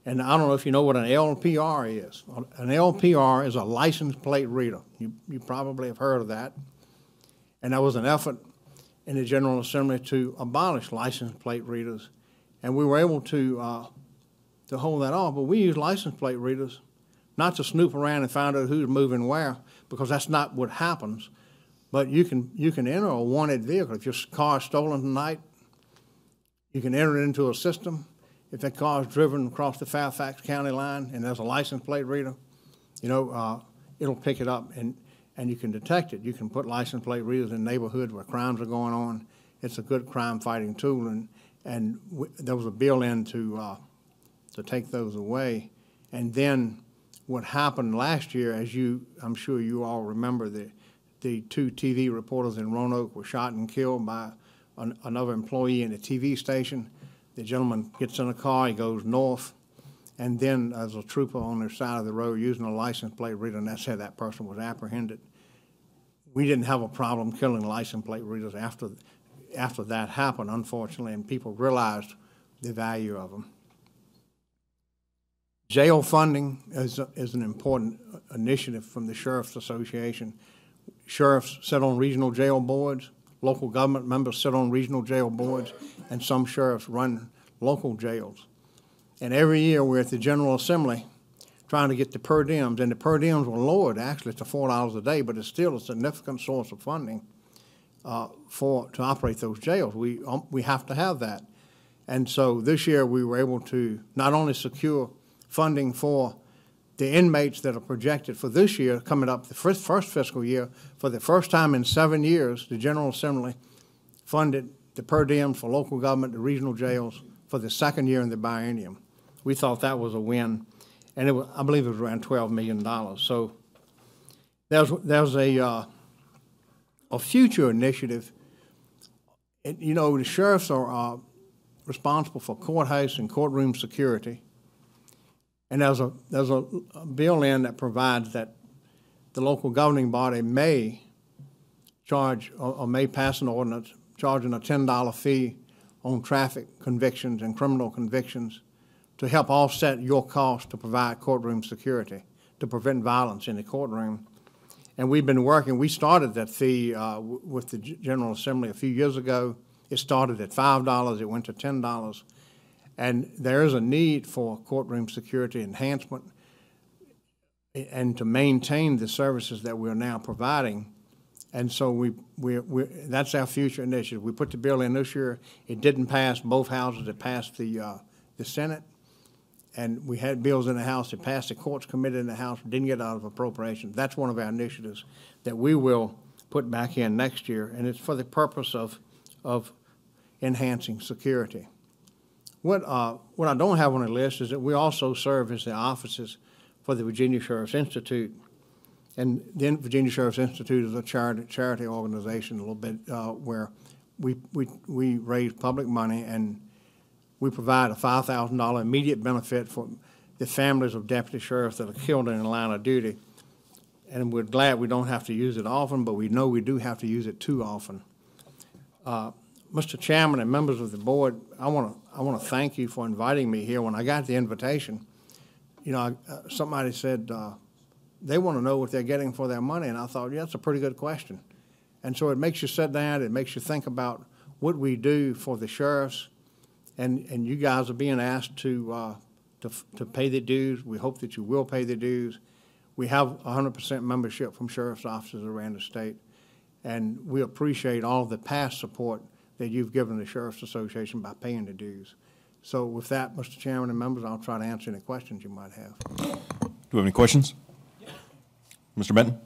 And I don't know if you know what an LPR is. An LPR is a license plate reader. You probably have heard of that. And there was an effort in the General Assembly to abolish license plate readers. And we were able to hold that off. But we use license plate readers not to snoop around and find out who's moving where, because that's not what happens. But you can enter a wanted vehicle. If your car is stolen tonight, you can enter it into a system. If that car is driven across the Fairfax County line and there's a license plate reader, it'll pick it up and you can detect it. You can put license plate readers in neighborhoods where crimes are going on. It's a good crime-fighting tool, and there was a bill in to take those away. And then what happened last year, I'm sure you all remember, the 2 TV reporters in Roanoke were shot and killed by another employee in a TV station. The gentleman gets in a car, he goes north, and then there's a trooper on the side of the road using a license plate reader, and that's how that person was apprehended. We didn't have a problem killing license plate readers after that happened, unfortunately, and people realized the value of them. Jail funding is an important initiative from the Sheriff's Association. Sheriffs sit on regional jail boards. Local government members sit on regional jail boards, and some sheriffs run local jails. And every year we're at the General Assembly trying to get the per diems, and the per diems were lowered actually to $4 a day, but it's still a significant source of funding. to operate those jails. We have to have that. And so this year we were able to not only secure funding for the inmates that are projected for this year, coming up the first fiscal year, for the first time in 7 years, the General Assembly funded the per diem for local government, the regional jails, for the second year in the biennium. We thought that was a win, and I believe it was around $12 million. So there's a future initiative. You know, the sheriffs are responsible for courthouse and courtroom security. And there's a bill in that provides that the local governing body may charge or may pass an ordinance charging a $10 fee on traffic convictions and criminal convictions to help offset your cost to provide courtroom security, to prevent violence in the courtroom. And we've been working, we started that fee with the General Assembly a few years ago. It started at $5, it went to $10. And there is a need for courtroom security enhancement and to maintain the services that we're now providing. And so that's our future initiative. We put the bill in this year. It didn't pass both houses. It passed the Senate. And we had bills in the House. It passed the Courts Committee in the House. Didn't get out of appropriations. That's one of our initiatives that we will put back in next year. And it's for the purpose of enhancing security. What I don't have on the list is that we also serve as the offices for the Virginia Sheriff's Institute. And the Virginia Sheriff's Institute is a charity organization a little bit where we raise public money and we provide a $5,000 immediate benefit for the families of deputy sheriffs that are killed in the line of duty. And we're glad we don't have to use it often, but we know we do have to use it too often. Mr. Chairman and members of the board, I want to thank you for inviting me here. When I got the invitation, you know, somebody said they want to know what they're getting for their money, and I thought, yeah, that's a pretty good question. And so it makes you sit down, it makes you think about what we do for the sheriffs, and you guys are being asked to pay the dues. We hope that you will pay the dues. We have 100% membership from sheriff's offices around the state, and we appreciate all of the past support that you've given the Sheriff's Association by paying the dues. So with that, Mr. Chairman and members, I'll try to answer any questions you might have. Do we have any questions? Mr. Benton?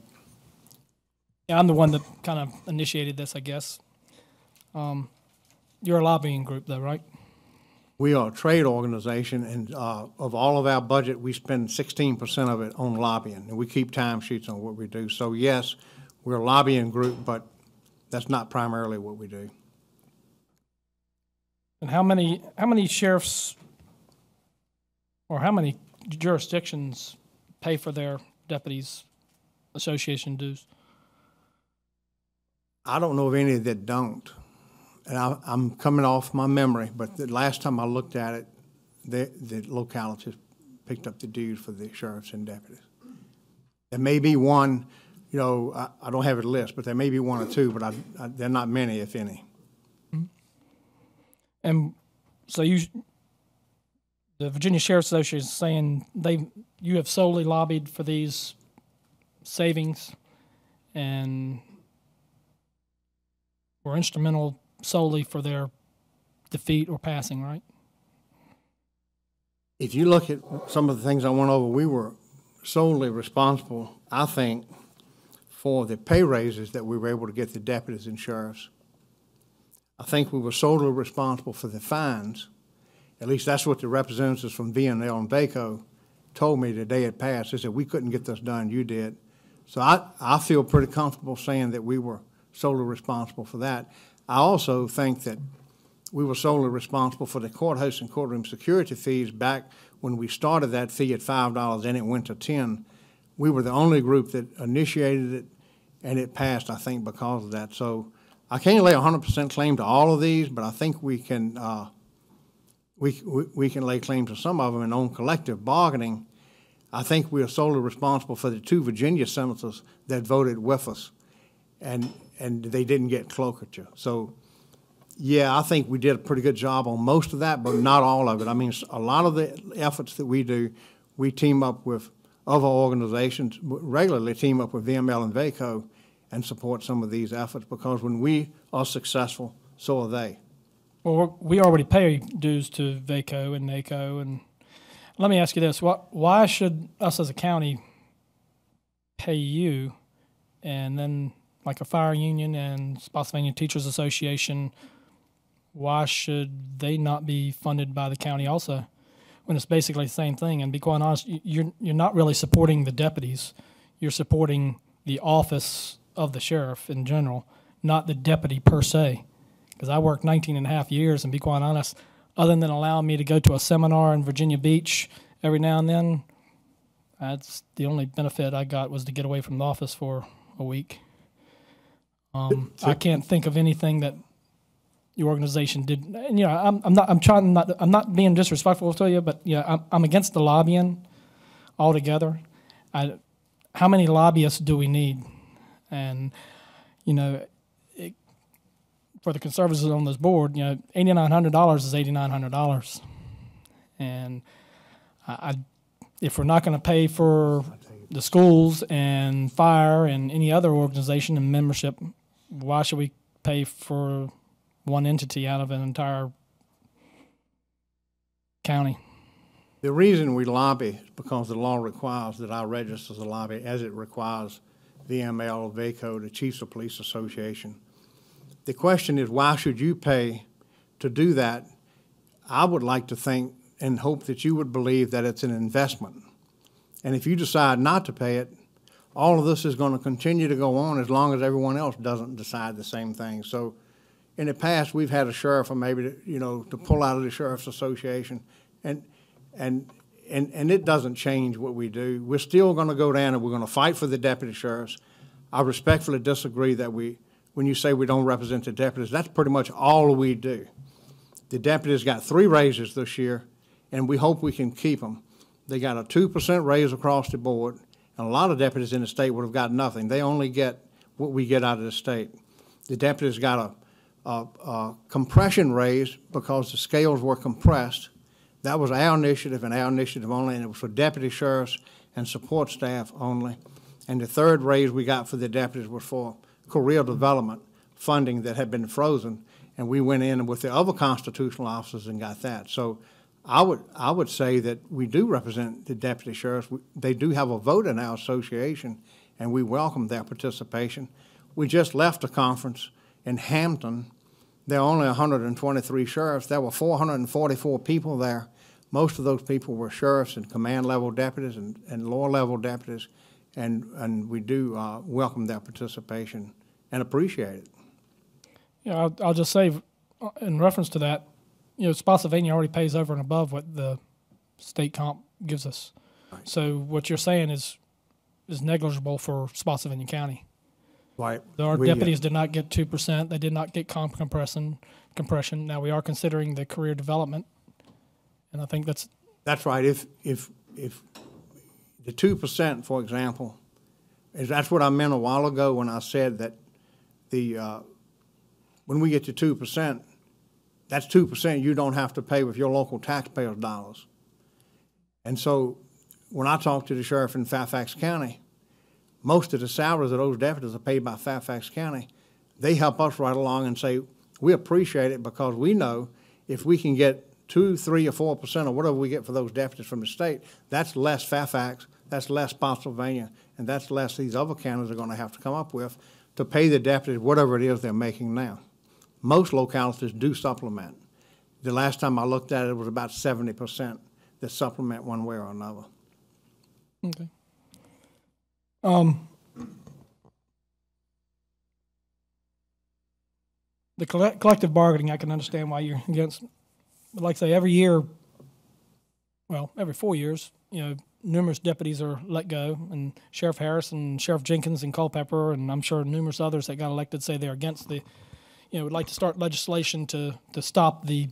Yeah, I'm the one that kind of initiated this, I guess. You're a lobbying group, though, right? We are a trade organization, and of all of our budget, we spend 16% of it on lobbying, and we keep timesheets on what we do. So yes, we're a lobbying group, but that's not primarily what we do. And how many sheriffs or how many jurisdictions pay for their deputies' association dues? I don't know of any that don't. And I'm coming off my memory, but the last time I looked at it, the localities picked up the dues for the sheriffs and deputies. There may be one, you know, I don't have a list, but there may be one or two, but there are not many, if any. And so the Virginia Sheriff's Association is saying you have solely lobbied for these savings and were instrumental solely for their defeat or passing, right? If you look at some of the things I went over, we were solely responsible, I think, for the pay raises that we were able to get the deputies and sheriffs. I think we were solely responsible for the fines. At least that's what the representatives from VNL and VACO told me the day it passed. They said, we couldn't get this done, you did. So I feel pretty comfortable saying that we were solely responsible for that. I also think that we were solely responsible for the courthouse and courtroom security fees back when we started that fee at $5 and it went to $10. We were the only group that initiated it, and it passed, I think, because of that. So I can't lay 100% claim to all of these, but I think we can we can lay claim to some of them. And on collective bargaining, I think we are solely responsible for the 2 Virginia senators that voted with us, and they didn't get cloacature. So, yeah, I think we did a pretty good job on most of that, but not all of it. I mean, a lot of the efforts that we do, we team up with other organizations, regularly team up with VML and VACO, and support some of these efforts, because when we are successful, so are they. Well, we already pay dues to VACO and NACO, and let me ask you this: why should us as a county pay you, and then like a fire union and Spotsylvania Teachers Association, why should they not be funded by the county also, when it's basically the same thing? And be quite honest, you're not really supporting the deputies; you're supporting the office of the sheriff in general, not the deputy per se. Because I worked 19 and a half years, and be quite honest, other than allowing me to go to a seminar in Virginia Beach every now and then, that's the only benefit I got, was to get away from the office for a week. I can't think of anything that your organization did. And, you know, I'm not being disrespectful to you, but yeah, I'm against the lobbying altogether. How many lobbyists do we need? And, you know, for the conservatives on this board, you know, $8,900 is $8,900. And if we're not going to pay for the schools and fire and any other organization and membership, why should we pay for one entity out of an entire county? The reason we lobby is because the law requires that I register as a lobby, as it requires VML, VACO, the Chiefs of Police Association. The question is, why should you pay to do that? I would like to think and hope that you would believe that it's an investment. And if you decide not to pay it, all of this is going to continue to go on as long as everyone else doesn't decide the same thing. So in the past, we've had a sheriff, or maybe, you know, to pull out of the Sheriff's Association, and it doesn't change what we do. We're still going to go down and we're going to fight for the deputy sheriffs. I respectfully disagree that when you say we don't represent the deputies, that's pretty much all we do. The deputies got 3 raises this year, and we hope we can keep them. They got a 2% raise across the board, and a lot of deputies in the state would have got nothing. They only get what we get out of the state. The deputies got a compression raise because the scales were compressed. That was our initiative and our initiative only, and it was for deputy sheriffs and support staff only. And the 3rd raise we got for the deputies was for career development funding that had been frozen, and we went in with the other constitutional officers and got that. So I would say that we do represent the deputy sheriffs. They do have a vote in our association, and we welcome their participation. We just left a conference in Hampton. There are only 123 sheriffs. There were 444 people there. Most of those people were sheriffs and command-level deputies and lower-level deputies, and we do welcome their participation and appreciate it. Yeah, I'll just say, in reference to that, you know, Spotsylvania already pays over and above what the state comp gives us. Right. So what you're saying is negligible for Spotsylvania County. Right. Our deputies did not get 2%. They did not get comp compression. Now we are considering the career development, and I think that's right. If the 2%, for example, that's what I meant a while ago when I said that when we get to 2%, that's 2% you don't have to pay with your local taxpayers' dollars. And so when I talk to the sheriff in Fairfax County, most of the salaries of those deputies are paid by Fairfax County. They help us right along and say, we appreciate it because we know if we can get 2, 3, or 4% or whatever we get for those deputies from the state, that's less Fairfax, that's less Spotsylvania, and that's less these other counties are going to have to come up with to pay the deputies whatever it is they're making now. Most localities do supplement. The last time I looked at it, it was about 70% that supplement one way or another. Okay. The collective bargaining, I can understand why you're against. But like I say, every year, well, every 4 years, you know, numerous deputies are let go, and Sheriff Harris and Sheriff Jenkins and Culpeper, and I'm sure numerous others that got elected say they're against the, you know, would like to start legislation to stop the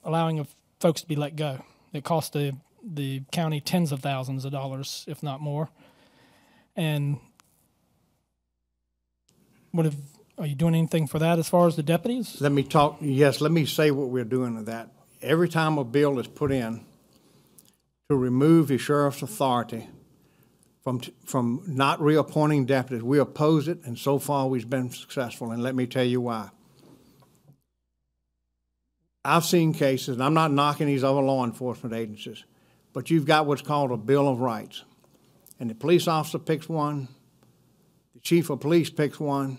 allowing of folks to be let go. It costs the county tens of thousands of dollars, if not more. And are you doing anything for that as far as the deputies? Let me say what we're doing with that. Every time a bill is put in to remove the sheriff's authority from not reappointing deputies. We oppose it, and so far we've been successful, and let me tell you why. I've seen cases, and I'm not knocking these other law enforcement agencies, but you've got what's called a Bill of Rights. And the police officer picks one, the chief of police picks one,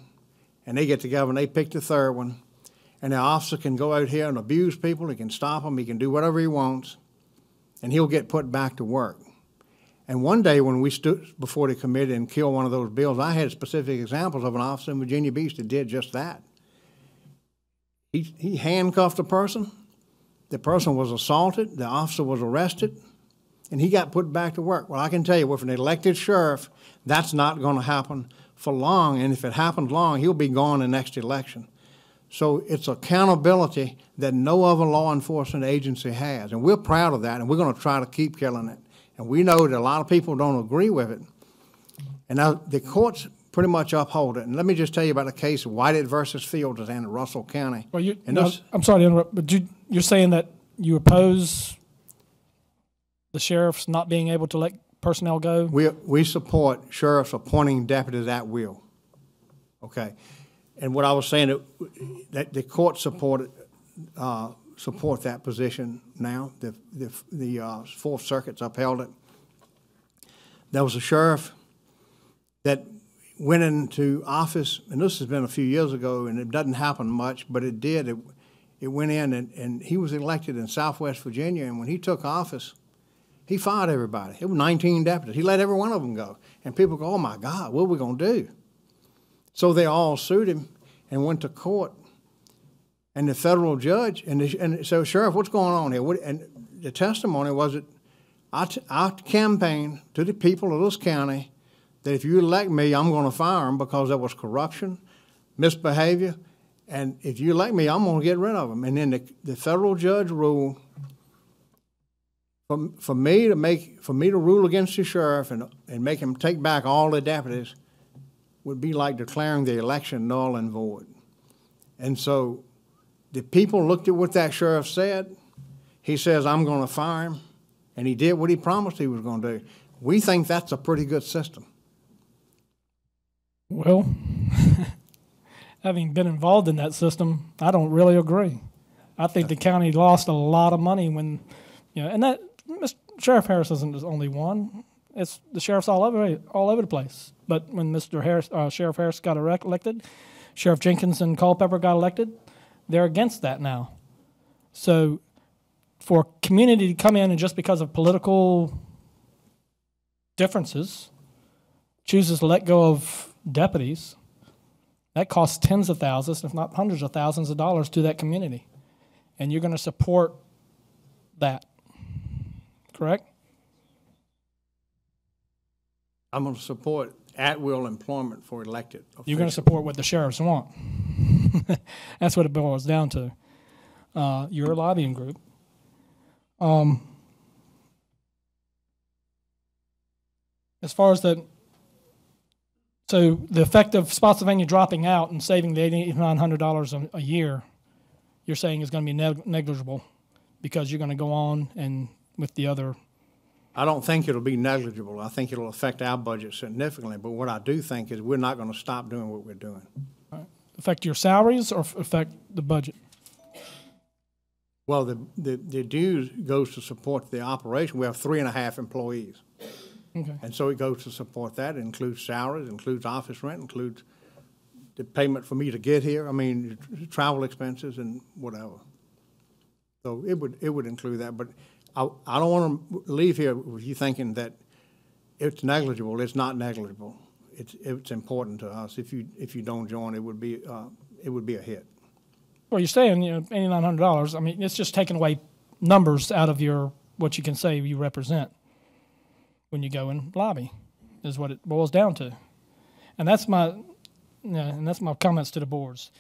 and they get together and they pick the third one. And the officer can go out here and abuse people, he can stop them, he can do whatever he wants, and he'll get put back to work. And one day when we stood before the committee and killed one of those bills, I had specific examples of an officer in Virginia Beach that did just that. He handcuffed a person, the person was assaulted, the officer was arrested, and he got put back to work. Well, I can tell you, with an elected sheriff, that's not going to happen for long, and if it happens long, he'll be gone the next election. So it's accountability that no other law enforcement agency has, and we're proud of that, and we're going to try to keep killing it. And we know that a lot of people don't agree with it. And now the courts pretty much uphold it. And let me just tell you about a case of Whitehead versus Fields in Russell County. Well, I'm sorry to interrupt, but you're saying that you oppose the sheriffs not being able to let personnel go? We support sheriffs appointing deputies at will. Okay. And what I was saying, that the courts support that position now. The Fourth Circuit's upheld it. There was a sheriff that went into office, and this has been a few years ago, and it doesn't happen much, but it did. It went in, and he was elected in Southwest Virginia, and when he took office, he fired everybody. It was 19 deputies. He let every one of them go. And people go, oh, my God, what are we going to do? So they all sued him and went to court. And the federal judge, and so, Sheriff, what's going on here? And the testimony was that I campaigned to the people of this county that if you elect me, I'm going to fire them because there was corruption, misbehavior, and if you elect me, I'm going to get rid of them. And then the federal judge ruled for me to rule against the sheriff and make him take back all the deputies would be like declaring the election null and void. And so the people looked at what that sheriff said. He says, I'm going to fire him. And he did what he promised he was going to do. We think that's a pretty good system. Well, having been involved in that system, I don't really agree. I think the county lost a lot of money when, and that Sheriff Harris isn't the only one. It's the sheriffs all over the place. But when Sheriff Harris got elected, Sheriff Jenkins and Culpeper got elected, they're against that now. So for a community to come in and just because of political differences chooses to let go of deputies, that costs tens of thousands, if not hundreds of thousands of dollars to that community. And you're going to support that, correct? I'm going to support at-will employment for elected officials. You're going to support what the sheriffs want. That's what it boils down to. You're a lobbying group. As far as the effect of Spotsylvania dropping out and saving the $8,900 a year, you're saying is going to be negligible because you're going to go on and with the other. I don't think it'll be negligible. I think it'll affect our budget significantly. But what I do think is we're not going to stop doing what we're doing. Right. Affect your salaries or affect the budget? Well, the dues goes to support the operation. We have 3.5 employees. Okay. And so it goes to support that. It includes salaries, includes office rent, includes the payment for me to get here. I mean, travel expenses and whatever. So it would include that. But I don't want to leave here with you thinking that it's negligible. It's not negligible. It's important to us. If you don't join, it would be a hit. Well, you're saying $8,900. I mean, it's just taking away numbers out of what you can say you represent when you go and lobby, is what it boils down to, and that's my comments to the boards.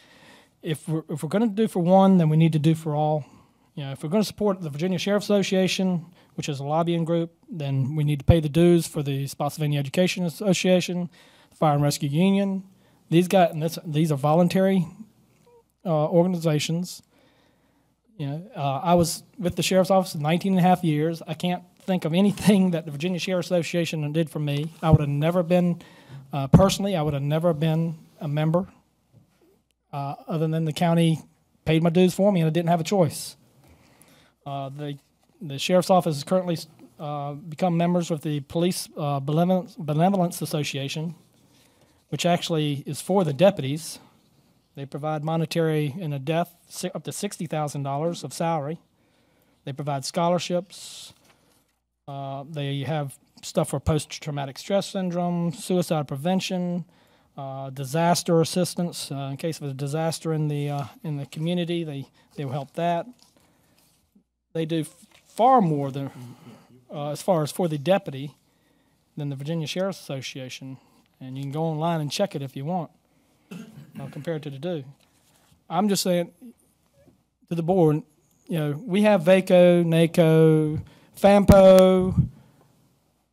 If we're going to do for one, then we need to do for all. If we're going to support the Virginia Sheriff Association, which is a lobbying group, then we need to pay the dues for the Spotsylvania Education Association, the Fire and Rescue Union. These are voluntary organizations. I was with the sheriff's office 19 and a half years. I can't think of anything that the Virginia Sheriff Association did for me. I would have never been, personally, I would have never been a member, other than the county paid my dues for me and I didn't have a choice. The Sheriff's Office has currently become members with the Police Benevolence Association, which actually is for the deputies. They provide monetary in a death up to $60,000 of salary. They provide scholarships. They have stuff for post-traumatic stress syndrome, suicide prevention, disaster assistance. In case of a disaster in the community, they will help that. They do far more than, as far as for the deputy, than the Virginia Sheriff's Association. And you can go online and check it if you want, compared to the due. I'm just saying to the board, we have VACO, NACO, FAMPO.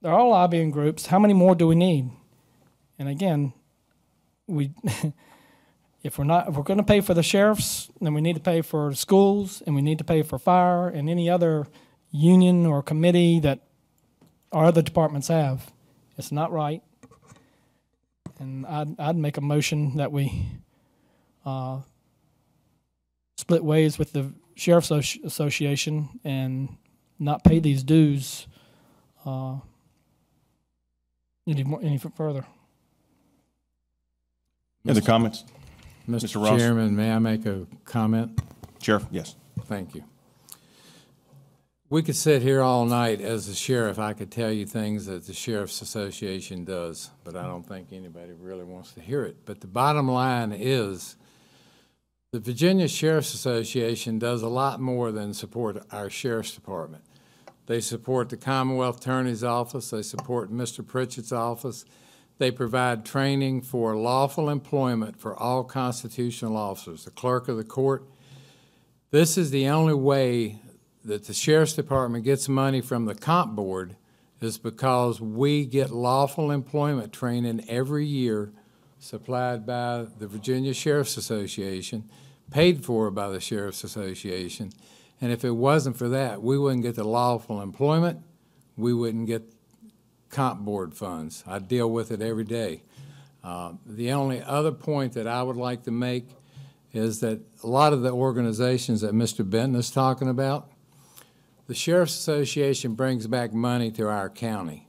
They're all lobbying groups. How many more do we need? And again, if we're going to pay for the sheriffs, then we need to pay for schools, and we need to pay for fire and any other union or committee that our other departments have. It's not right. And I'd make a motion that we split ways with the Sheriff's Association and not pay these dues any further. Any other comments? Mr. Ross? Chairman, may I make a comment? Sheriff, yes. Thank you. We could sit here all night. As a sheriff, I could tell you things that the Sheriff's Association does, but I don't think anybody really wants to hear it. But the bottom line is the Virginia Sheriff's Association does a lot more than support our Sheriff's Department. They support the Commonwealth Attorney's Office. They support Mr. Pritchett's office. They provide training for lawful employment for all constitutional officers, the clerk of the court. This is the only way that the Sheriff's Department gets money from the comp board is because we get lawful employment training every year supplied by the Virginia Sheriff's Association, paid for by the Sheriff's Association. And if it wasn't for that, we wouldn't get the lawful employment, we wouldn't get comp board funds. I deal with it every day. The only other point that I would like to make is that a lot of the organizations that Mr. Benton is talking about, the Sheriff's Association brings back money to our county.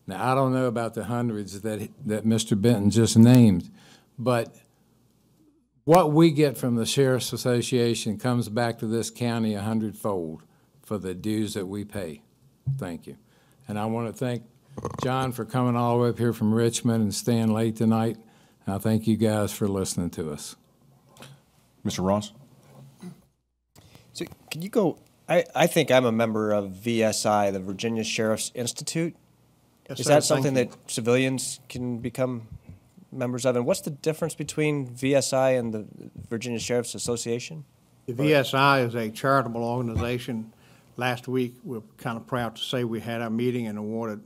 Now, I don't know about the hundreds that Mr. Benton just named, but what we get from the Sheriff's Association comes back to this county 100-fold for the dues that we pay. Thank you. And I want to thank John for coming all the way up here from Richmond and staying late tonight. And I thank you guys for listening to us. Mr. Ross? So can you go, I think I'm a member of VSI, the Virginia Sheriff's Institute. Yes, Is sir. that something Thank that civilians can become members of? And what's the difference between VSI and the Virginia Sheriff's Association? The VSI is a charitable organization. Last week, we're kind of proud to say we had our meeting and awarded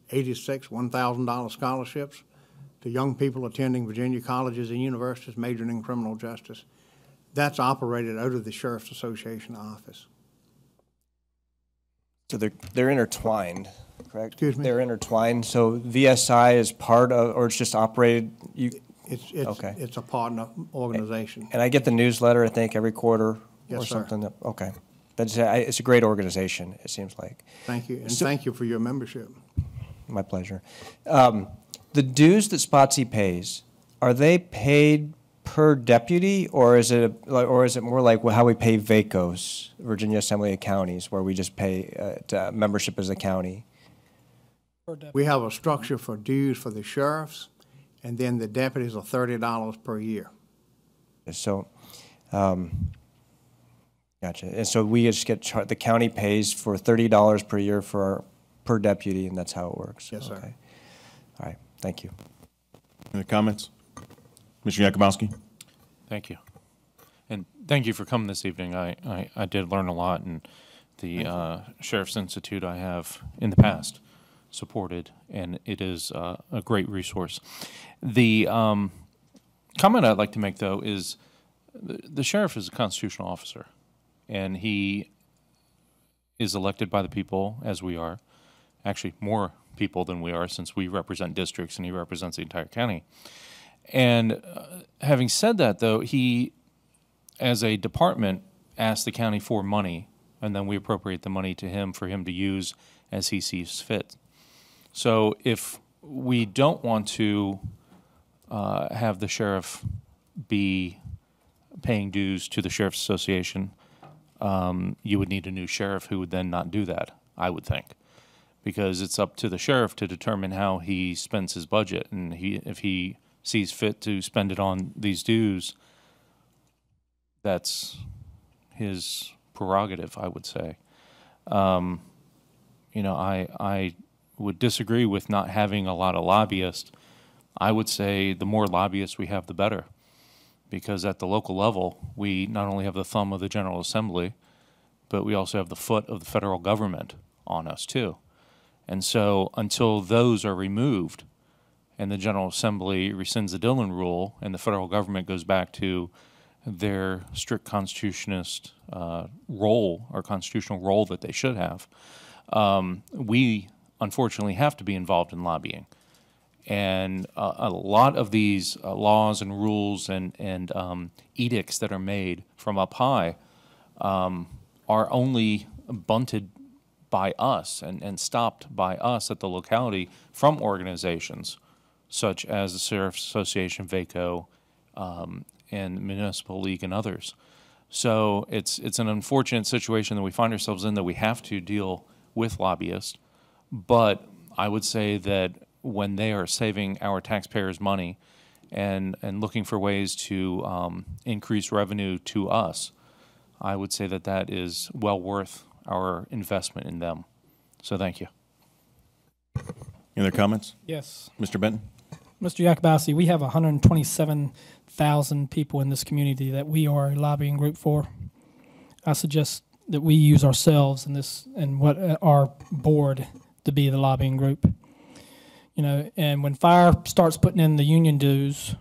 86 $1,000 scholarships to young people attending Virginia colleges and universities majoring in criminal justice. That's operated out of the Sheriff's Association office. So they're intertwined, correct? Excuse me? They're intertwined. So VSI is part of, or it's just operated. Okay. It's a partner organization. And I get the newsletter, I think, every quarter Yes, or sir. something. Okay. It's a great organization, it seems like. Thank you, and thank you for your membership. My pleasure. The dues that Spotsy pays, are they paid per deputy, or is it more like how we pay VACOs, Virginia Assembly of Counties, where we just pay membership as a county? We have a structure for dues for the sheriffs, and then the deputies are $30 per year. So, gotcha. And so we just get the county pays for $30 per year per deputy, and that's how it works. Yes, sir. Okay. All right. Thank you. Any comments? Mr. Yakubowski? Thank you. And thank you for coming this evening. I did learn a lot, and the Sheriff's Institute I have in the past supported, and it is a great resource. The comment I'd like to make, though, is the sheriff is a constitutional officer, and he is elected by the people, as we are. actually more people than we are, since we represent districts and he represents the entire county. And having said that, though, he, as a department, asked the county for money, and then we appropriate the money to him for him to use as he sees fit. So if we don't want to have the sheriff be paying dues to the Sheriff's Association, you would need a new sheriff who would then not do that, I would think. Because it's up to the sheriff to determine how he spends his budget, and if he sees fit to spend it on these dues, that's his prerogative, I would say. You know, I would disagree with not having a lot of lobbyists. I would say the more lobbyists we have, the better. Because at the local level, we not only have the thumb of the General Assembly, but we also have the foot of the federal government on us, too. And so until those are removed and the General Assembly rescinds the Dillon Rule and the federal government goes back to their strict constitutionist role or constitutional role that they should have, we unfortunately have to be involved in lobbying. And a lot of these laws and rules and edicts that are made from up high are only bunted by us and stopped by us at the locality from organizations such as the Sheriff's Association, VACO, and Municipal League and others. So it's an unfortunate situation that we find ourselves in, that we have to deal with lobbyists. But I would say that when they are saving our taxpayers' money and looking for ways to increase revenue to us, I would say that that is well worth our investment in them. So thank you. Any other comments? Yes. Mr. Benton? Mr. Yakubowski, we have 127,000 people in this community that we are a lobbying group for. I suggest that we use ourselves in this and what our board to be the lobbying group. You know, and when fire starts putting in the union dues,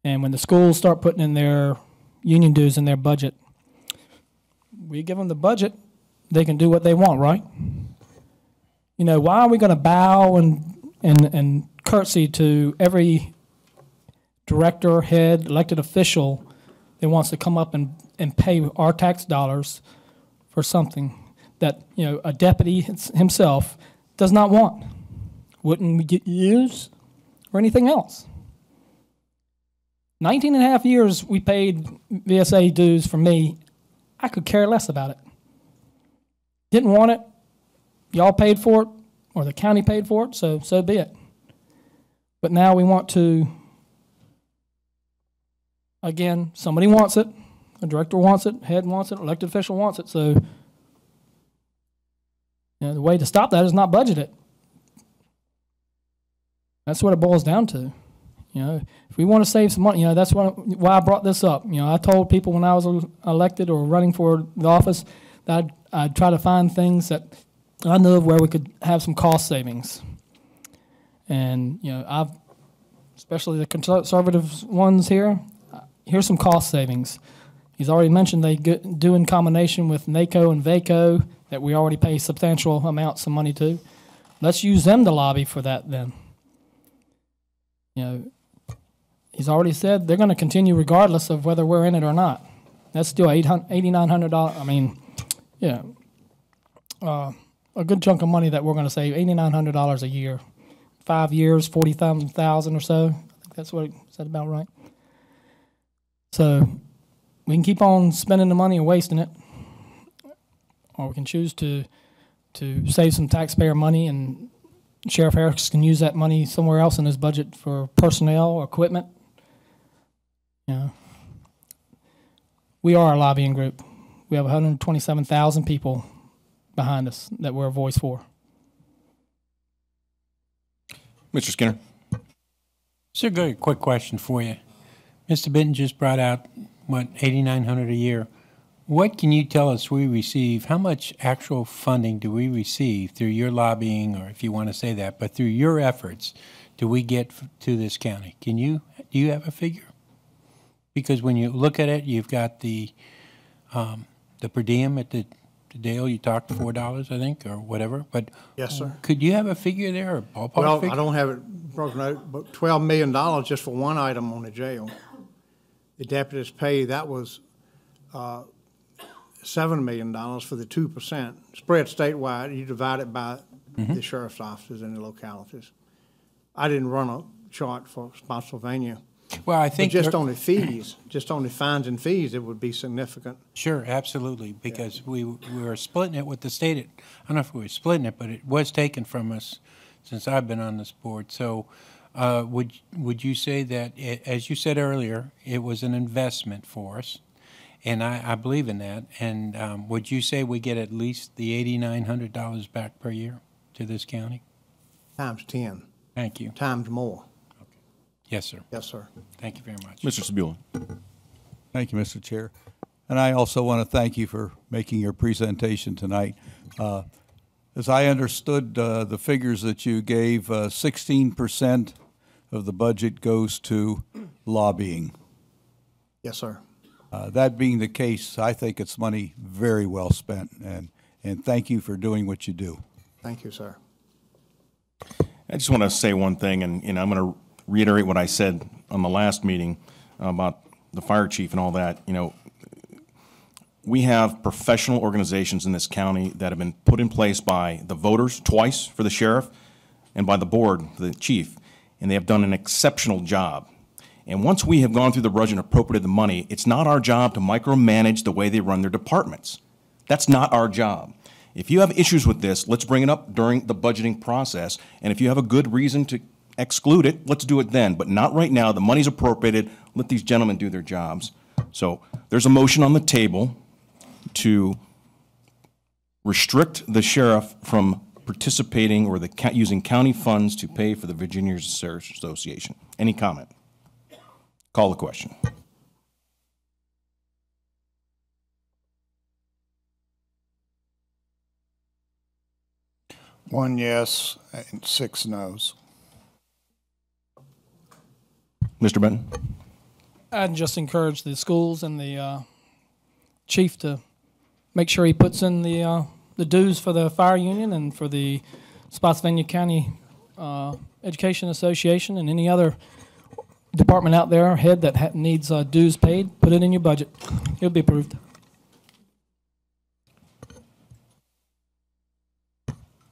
and when the schools start putting in their union dues in their budget, we give them the budget, they can do what they want, right? You know, why are we going to bow and curtsy to every director, head, elected official that wants to come up and pay our tax dollars for something that, you know, a deputy himself does not want, wouldn't use, or anything else? 19 and a half years we paid VSA dues for me. I could care less about it. Didn't want it. Y'all paid for it, or the county paid for it, so be it. But now we want to, again, somebody wants it, a director wants it, head wants it, elected official wants it, so you know, the way to stop that is not budget it. That's what it boils down to. You know, if we want to save some money, you know, that's why I brought this up. You know, I told people when I was elected or running for the office that I'd try to find things that I knew of where we could have some cost savings. And, you know, especially the conservative ones here, here's some cost savings. He's already mentioned they do in combination with NACO and VACO that we already pay substantial amounts of money to. Let's use them to lobby for that then. You know, he's already said they're going to continue regardless of whether we're in it or not. That's still $8,900. I mean, yeah, a good chunk of money that we're going to save, $8,900 a year. 5 years, 40,000 or so. I think that's what it said about right. So we can keep on spending the money and wasting it, or we can choose to save some taxpayer money, and Sheriff Harris can use that money somewhere else in his budget for personnel or equipment. You know, we are a lobbying group. We have 127,000 people behind us that we're a voice for. Mr. Skinner. So, a quick question for you. Mr. Benton just brought out, what, $8,900 a year. What can you tell us we receive? How much actual funding do we receive through your lobbying, or if you want to say that, but through your efforts, do we get to this county? Do you have a figure? Because when you look at it, you've got the per diem at the to Dale, you talked $4, I think, or whatever, but. Yes, sir. Could you have a figure there, a ballpark Well, figure? I don't have it broken out, but $12 million just for one item on the jail. The deputy's pay, that was $7 million for the 2%. Spread statewide, you divide it by the sheriff's offices in the localities. I didn't run a chart for Spotsylvania. Well, I think. But just on the fees, just on the fines and fees, it would be significant. Sure, absolutely, because we were splitting it with the state. I don't know if we were splitting it, but it was taken from us since I've been on this board. So would you say that, as you said earlier, it was an investment for us, and I believe in that, and would you say we get at least the $8,900 back per year to this county? Times 10. Thank you. Times more. Yes, sir. Yes, sir. Thank you very much. Mr. Sebula. Thank you, Mr. Chair. And I also want to thank you for making your presentation tonight. As I understood the figures that you gave, 16% of the budget goes to lobbying. Yes, sir. That being the case, I think it's money very well spent, and thank you for doing what you do. Thank you, sir. I just want to say one thing, and I'm going to reiterate what I said on the last meeting about the fire chief and all that. You know, we have professional organizations in this county that have been put in place by the voters twice for the sheriff and by the board for the chief, and they have done an exceptional job. And once we have gone through the budget and appropriated the money, it's not our job to micromanage the way they run their departments. That's not our job. If you have issues with this, let's bring it up during the budgeting process, and if you have a good reason to exclude it, let's do it then, but not right now. The money's appropriated. Let these gentlemen do their jobs. So there's a motion on the table to restrict the sheriff from participating or using county funds to pay for the Virginia Sheriff's Association. Any comment? Call the question. One yes and 6 no's. Mr. Benton? I'd just encourage the schools and the chief to make sure he puts in the dues for the fire union and for the Spotsylvania County Education Association and any other department out there, head that needs dues paid. Put it in your budget. It'll be approved.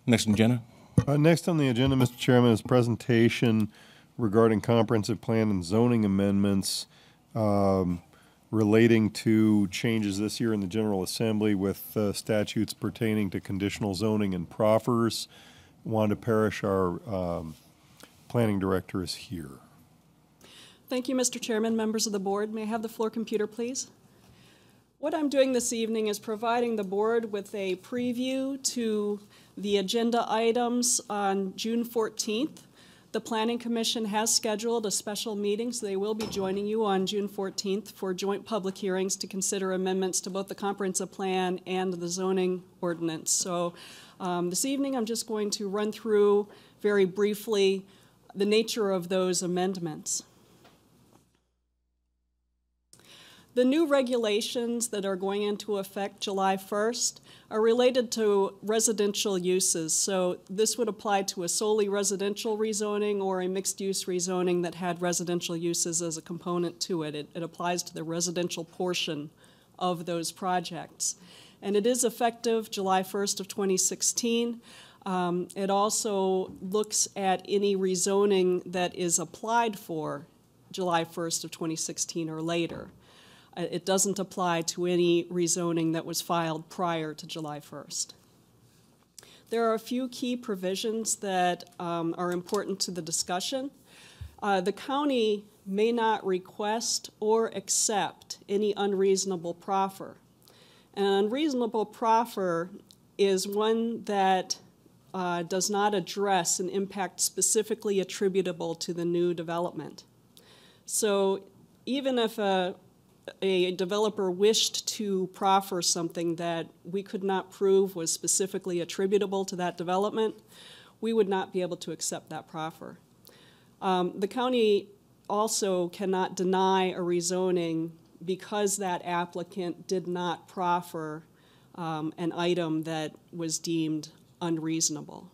Next on the agenda. Next on the agenda, Mr. Chairman, is presentation regarding comprehensive plan and zoning amendments relating to changes this year in the General Assembly with statutes pertaining to conditional zoning and proffers. Wanda Parrish, our planning director, is here. Thank you, Mr. Chairman, members of the board. May I have the floor computer, please? What I'm doing this evening is providing the board with a preview to the agenda items on June 14th. The Planning Commission has scheduled a special meeting, so they will be joining you on June 14th for joint public hearings to consider amendments to both the comprehensive plan and the zoning ordinance. So this evening I'm just going to run through very briefly the nature of those amendments. The new regulations that are going into effect July 1st are related to residential uses. So this would apply to a solely residential rezoning or a mixed-use rezoning that had residential uses as a component to it. It applies to the residential portion of those projects. And it is effective July 1st of 2016. It also looks at any rezoning that is applied for July 1st of 2016 or later. It doesn't apply to any rezoning that was filed prior to July 1st. There are a few key provisions that are important to the discussion. The county may not request or accept any unreasonable proffer. An unreasonable proffer is one that does not address an impact specifically attributable to the new development. So even if a developer wished to proffer something that we could not prove was specifically attributable to that development, we would not be able to accept that proffer. The county also cannot deny a rezoning because that applicant did not proffer an item that was deemed unreasonable.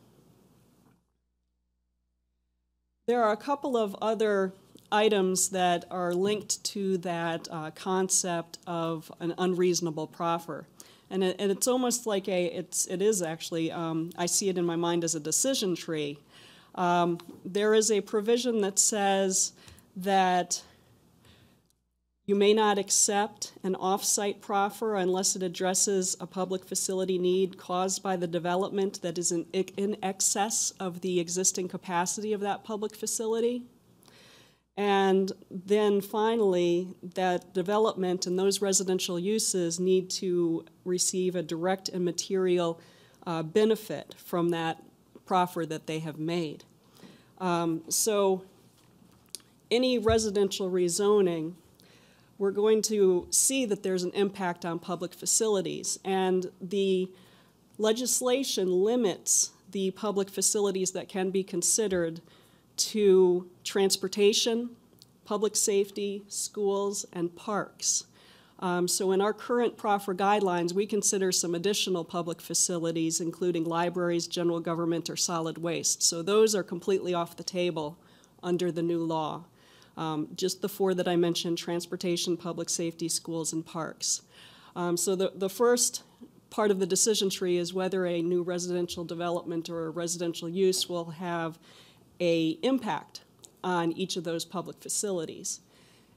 There are a couple of other items that are linked to that concept of an unreasonable proffer. And it's almost like it is actually, I see it in my mind as a decision tree. There is a provision that says that you may not accept an off-site proffer unless it addresses a public facility need caused by the development that is in excess of the existing capacity of that public facility. And then finally, that development and those residential uses need to receive a direct and material benefit from that proffer that they have made. So any residential rezoning, we're going to see that there's an impact on public facilities. And the legislation limits the public facilities that can be considered to transportation, public safety, schools, and parks. So in our current proffer guidelines, we consider some additional public facilities, including libraries, general government, or solid waste. So those are completely off the table under the new law. Just the four that I mentioned: transportation, public safety, schools, and parks. So the first part of the decision tree is whether a new residential development or a residential use will have an impact on each of those public facilities.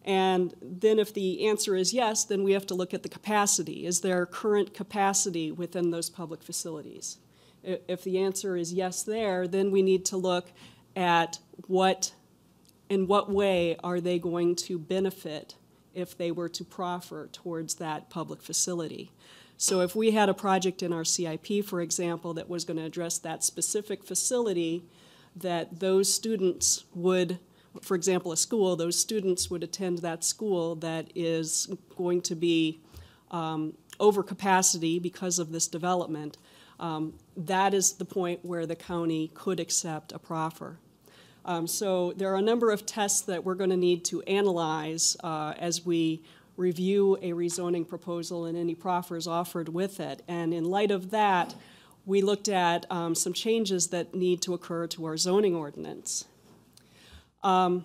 And then if the answer is yes, then we have to look at the capacity. Is there current capacity within those public facilities? If the answer is yes there, then we need to look at in what way are they going to benefit if they were to proffer towards that public facility. So if we had a project in our CIP, for example, that was going to address that specific facility, that those students would, for example, a school, those students would attend that school that is going to be over capacity because of this development, that is the point where the county could accept a proffer. So there are a number of tests that we're going to need to analyze as we review a rezoning proposal and any proffers offered with it. And in light of that, we looked at some changes that need to occur to our zoning ordinance. The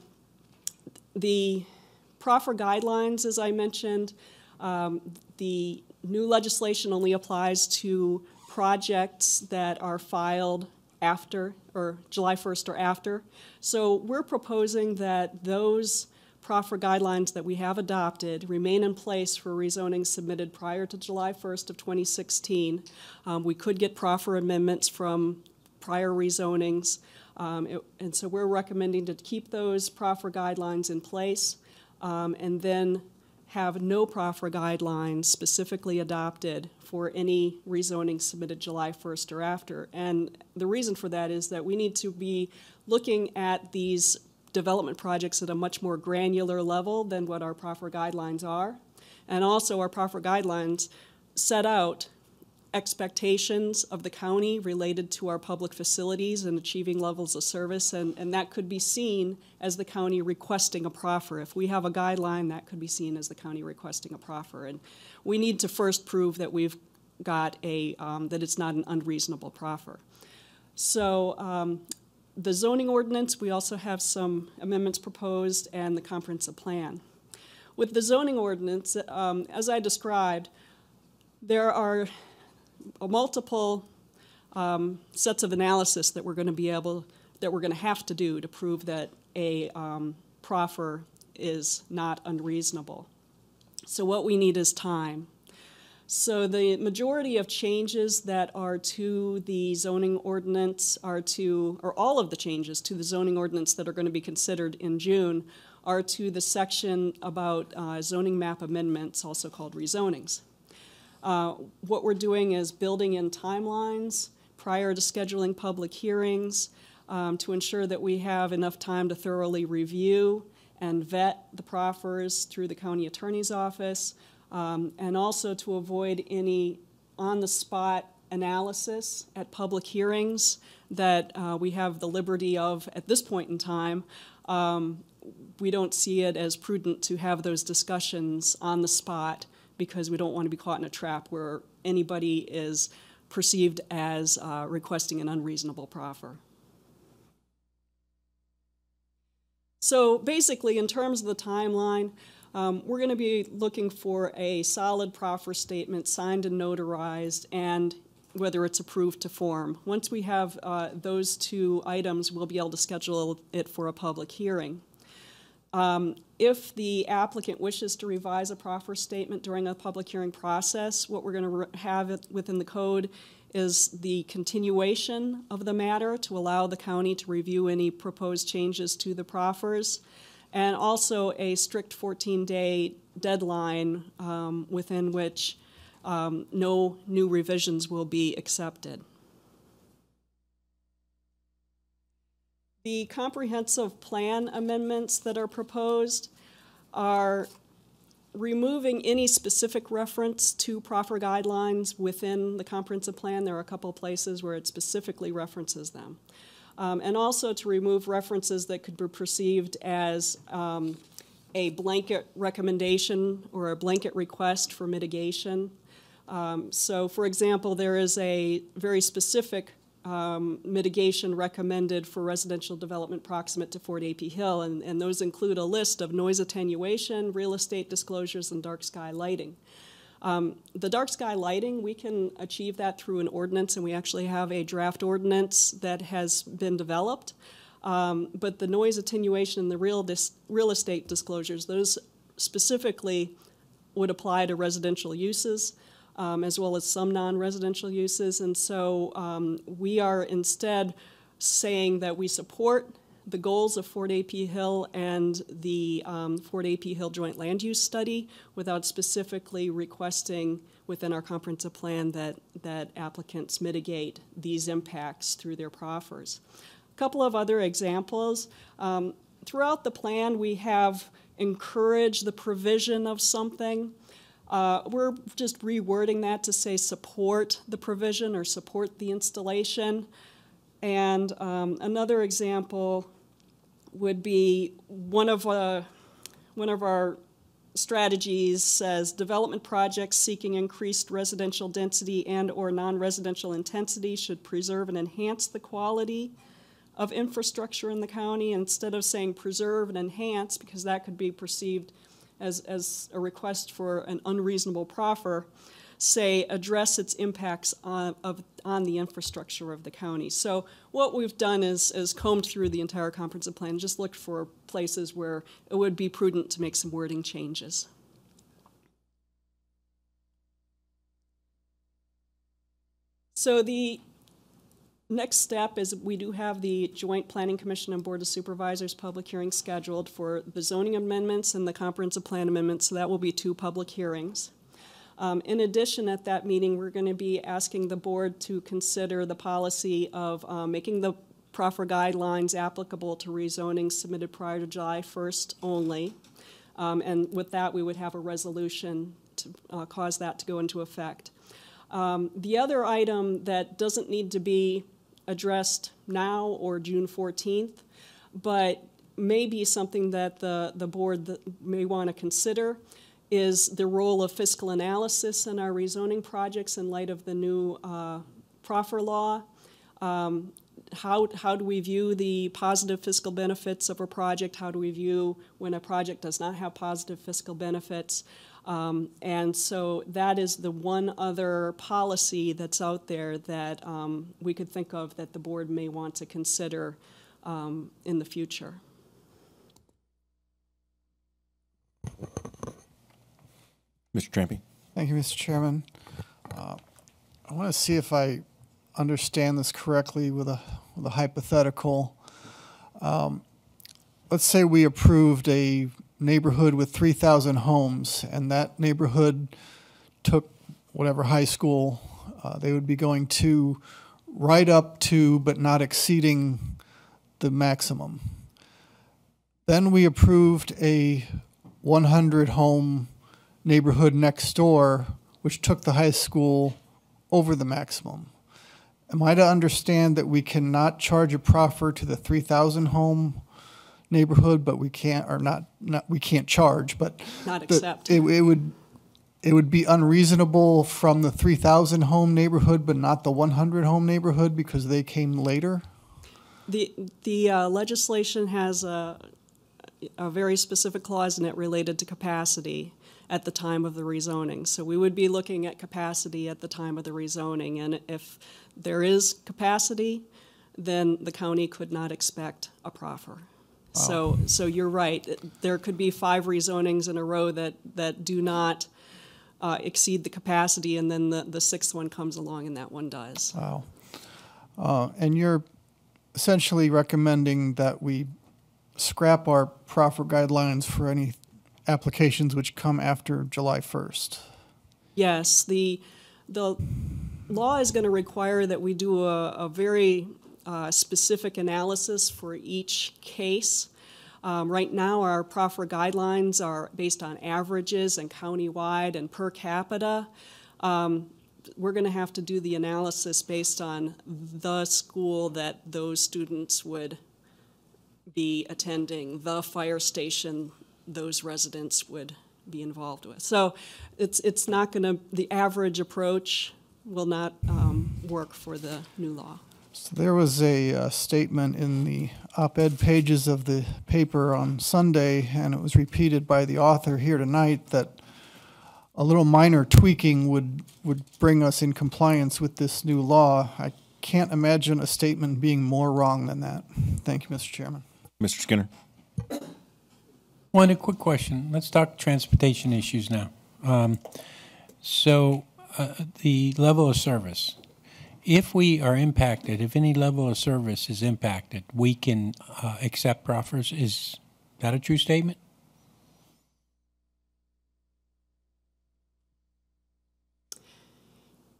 proffer guidelines, as I mentioned, the new legislation only applies to projects that are filed after, or July 1st or after. So we're proposing that those proffer guidelines that we have adopted remain in place for rezoning submitted prior to July 1st of 2016. We could get proffer amendments from prior rezonings, and so we're recommending to keep those proffer guidelines in place and then have no proffer guidelines specifically adopted for any rezoning submitted July 1st or after. And the reason for that is that we need to be looking at these development projects at a much more granular level than what our proffer guidelines are. And also our proffer guidelines set out expectations of the county related to our public facilities and achieving levels of service, and that could be seen as the county requesting a proffer. If we have a guideline, that could be seen as the county requesting a proffer. And we need to first prove that we've got that it's not an unreasonable proffer. So the zoning ordinance, we also have some amendments proposed, and the comprehensive plan. With the zoning ordinance, as I described, there are multiple sets of analysis that we're going to have to do to prove that a proffer is not unreasonable. So what we need is time. So the majority of changes that are to the zoning ordinance or all of the changes to the zoning ordinance that are going to be considered in June are to the section about zoning map amendments, also called rezonings. What we're doing is building in timelines prior to scheduling public hearings to ensure that we have enough time to thoroughly review and vet the proffers through the county attorney's office, and also to avoid any on-the-spot analysis at public hearings that we have the liberty of at this point in time. We don't see it as prudent to have those discussions on the spot because we don't want to be caught in a trap where anybody is perceived as requesting an unreasonable proffer. So basically, in terms of the timeline, we're going to be looking for a solid proffer statement signed and notarized, and whether it's approved to form. Once we have those two items, we'll be able to schedule it for a public hearing. If the applicant wishes to revise a proffer statement during a public hearing process, what we're going to have within the code is the continuation of the matter to allow the county to review any proposed changes to the proffers, and also a strict 14-day deadline within which no new revisions will be accepted. The comprehensive plan amendments that are proposed are removing any specific reference to proffer guidelines within the comprehensive plan. There are a couple of places where it specifically references them. And also to remove references that could be perceived as a blanket recommendation or a blanket request for mitigation. So, for example, there is a very specific mitigation recommended for residential development proximate to Fort A.P. Hill, and those include a list of noise attenuation, real estate disclosures, and dark sky lighting. The dark sky lighting, we can achieve that through an ordinance, and we actually have a draft ordinance that has been developed. But the noise attenuation and the real estate disclosures, those specifically would apply to residential uses, as well as some non-residential uses. And so we are instead saying that we support the goals of Fort A.P. Hill and the Fort A.P. Hill Joint Land Use Study without specifically requesting within our comprehensive plan that applicants mitigate these impacts through their proffers. A couple of other examples. Throughout the plan, we have encouraged the provision of something. We're just rewording that to say support the provision or support the installation. And another example would be one of our strategies says development projects seeking increased residential density and or non-residential intensity should preserve and enhance the quality of infrastructure in the county. Instead of saying preserve and enhance, because that could be perceived as a request for an unreasonable proffer, say address its impacts on the infrastructure of the county. So what we've done is combed through the entire comprehensive plan, just looked for places where it would be prudent to make some wording changes. So the next step is we do have the Joint Planning Commission and Board of Supervisors public hearing scheduled for the zoning amendments and the comprehensive plan amendments, so that will be 2 public hearings. In addition, at that meeting, we're going to be asking the board to consider the policy of making the proffer guidelines applicable to rezoning submitted prior to July 1st only. And with that, we would have a resolution to cause that to go into effect. The other item that doesn't need to be addressed now or June 14th, but may be something that the board may want to consider, is the role of fiscal analysis in our rezoning projects in light of the new proffer law. How do we view the positive fiscal benefits of a project? How do we view when a project does not have positive fiscal benefits? And so that is the one other policy that's out there that we could think of that the board may want to consider in the future. Mr. Trampy. Thank you, Mr. Chairman. I want to see if I understand this correctly with a hypothetical. Let's say we approved a neighborhood with 3,000 homes, and that neighborhood took whatever high school they would be going to right up to but not exceeding the maximum. Then we approved a 100-home neighborhood next door, which took the high school over the maximum. Am I to understand that we cannot charge a proffer to the 3,000 home neighborhood, but we can't, or not we can't charge, but not accept. It would it would be unreasonable from the 3,000 home neighborhood, but not the 100 home neighborhood because they came later? The legislation has a very specific clause in it related to capacity at the time of the rezoning. So we would be looking at capacity at the time of the rezoning, and if there is capacity, then the county could not expect a proffer. Wow. So you're right. There could be 5 rezonings in a row that do not exceed the capacity, and then the 6th one comes along and that one does. Wow. And you're essentially recommending that we scrap our proffer guidelines for any applications which come after July 1st. Yes, the law is going to require that we do a very specific analysis for each case. Right now, our proffer guidelines are based on averages and countywide and per capita. We're going to have to do the analysis based on the school that those students would be attending, the fire station those residents would be involved with. So it's not going to, the average approach will not work for the new law. So there was a statement in the op-ed pages of the paper on Sunday, and it was repeated by the author here tonight, that a little minor tweaking would bring us in compliance with this new law. I can't imagine a statement being more wrong than that. Thank you, Mr. Chairman. Mr. Skinner. One quick question. Let's talk transportation issues now. The level of service. If we are impacted, if any level of service is impacted, we can accept proffers. Is that a true statement?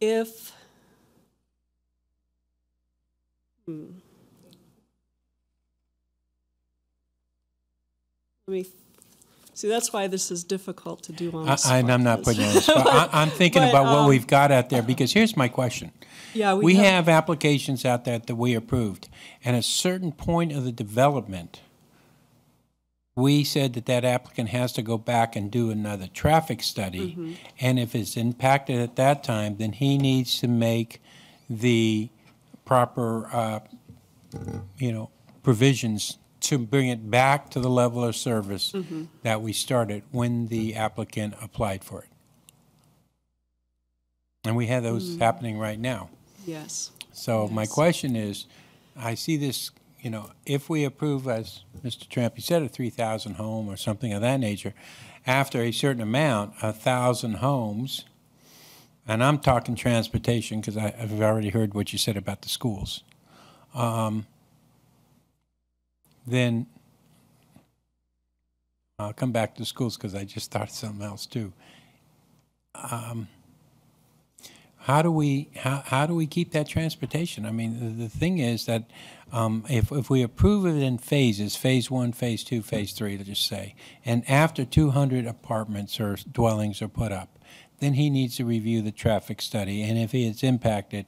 If see, that's why this is difficult to do on the spot. I'm not putting you on the spot. I'm thinking about what we've got out there, because here's my question. Yeah, we have applications out there that we approved, and at a certain point of the development, we said that applicant has to go back and do another traffic study, and if it's impacted at that time, then he needs to make the proper, provisions to bring it back to the level of service that we started when the applicant applied for it. And we have those happening right now. Yes. So yes. My question is, I see this, if we approve, as Mr. Trampy said, a 3,000 home or something of that nature, after a certain amount, 1,000 homes, and I'm talking transportation because I've already heard what you said about the schools, then I'll come back to schools because I just thought of something else too. How do we keep that transportation? I mean, the thing is that if we approve it in phases, phase 1, phase 2, phase 3, let's just say, and after 200 apartments or dwellings are put up, then he needs to review the traffic study, and if he is impacted,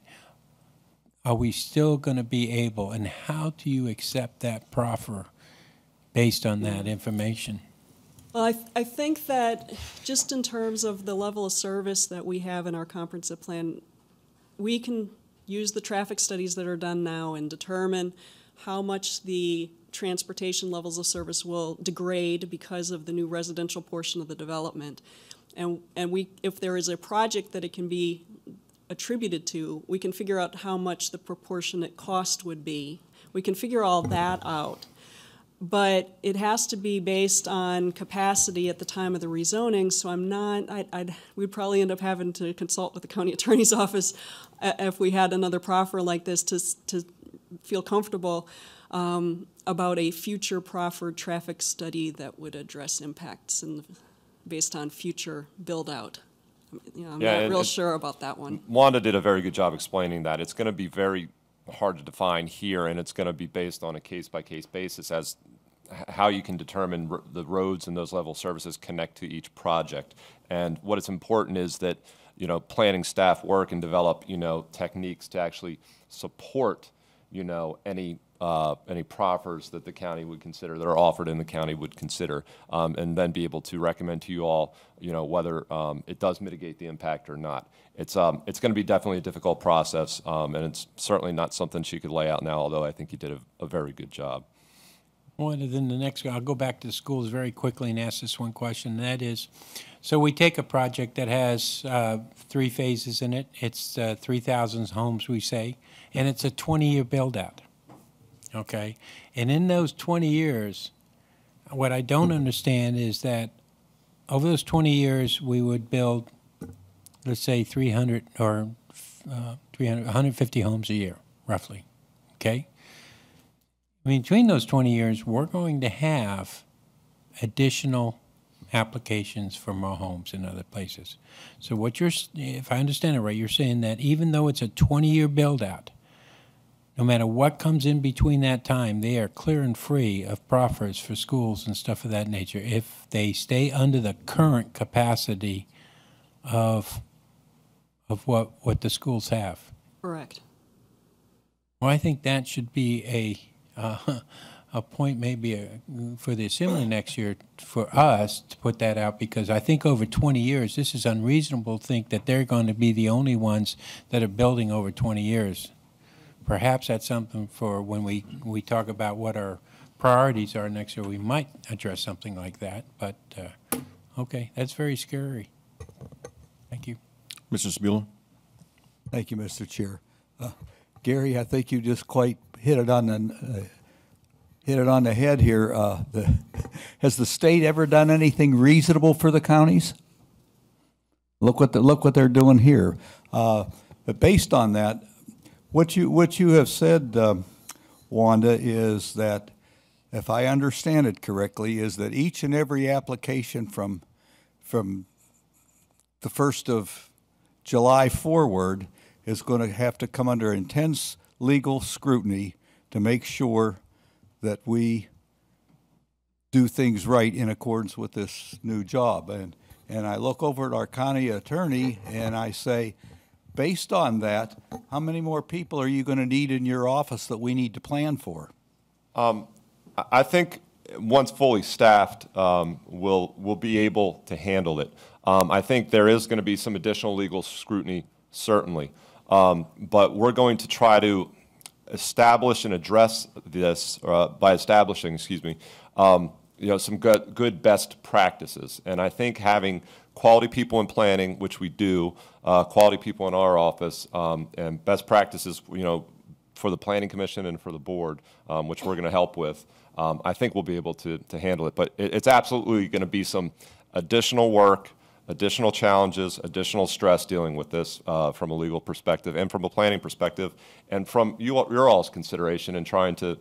are we still going to be able, and how do you accept that proffer based on that information? Well, I think that just in terms of the level of service that we have in our comprehensive plan, we can use the traffic studies that are done now and determine how much the transportation levels of service will degrade because of the new residential portion of the development. And if there is a project that it can be attributed to, we can figure out how much the proportionate cost would be. We can figure all that out. But it has to be based on capacity at the time of the rezoning, so we'd probably end up having to consult with the county attorney's office if we had another proffer like this to feel comfortable about a future proffered traffic study that would address impacts based on future build-out. I'm not real sure about that one. Wanda did a very good job explaining that. It's going to be very hard to define here, and it's going to be based on a case-by-case basis as how you can determine the roads and those level services connect to each project. And what is important is that, planning staff work and develop, techniques to actually support, any any proffers that the county would consider, that are offered and the county would consider, and then be able to recommend to you all, whether it does mitigate the impact or not. It's going to be definitely a difficult process, and it's certainly not something she could lay out now, although I think you did a very good job. Well, and then the next, I'll go back to the schools very quickly and ask this one question, and that is, so we take a project that has 3 phases in it. It's 3,000 homes, we say, and it's a 20-year build-out, okay? And in those 20 years, what I don't understand is that over those 20 years, we would build, let's say, 300 or 150 homes a year, roughly, okay? Between those 20 years, we're going to have additional applications for more homes in other places. So what you're, if I understand it right, you're saying that even though it's a 20-year build-out, no matter what comes in between that time, they are clear and free of proffers for schools and stuff of that nature if they stay under the current capacity of what the schools have. Correct. Well, I think that should be a point maybe for the Assembly next year for us to put that out, because I think over 20 years, this is unreasonable to think that they're going to be the only ones that are building over 20 years. Perhaps that's something for when we talk about what our priorities are next year, we might address something like that, but okay, that's very scary. Thank you. Mr. Spula? Thank you, Mr. Chair. Gary, I think you just quite hit it on the head here. Has the state ever done anything reasonable for the counties? Look what they're doing here. But based on that, what you have said, Wanda, is that, if I understand it correctly, is that each and every application from the 1st of July forward is going to have to come under intense legal scrutiny to make sure that we do things right in accordance with this new job. And I look over at our county attorney and I say, based on that, how many more people are you going to need in your office that we need to plan for? I think once fully staffed, we'll be able to handle it. I think there is going to be some additional legal scrutiny, certainly. But we're going to try to establish and address this by establishing, some good best practices. And I think having quality people in planning, which we do, quality people in our office, and best practices, for the Planning Commission and for the board, which we're going to help with, I think we'll be able to handle it. But it's absolutely going to be some additional work, additional challenges, additional stress dealing with this from a legal perspective and from a planning perspective, and from your all's consideration in trying to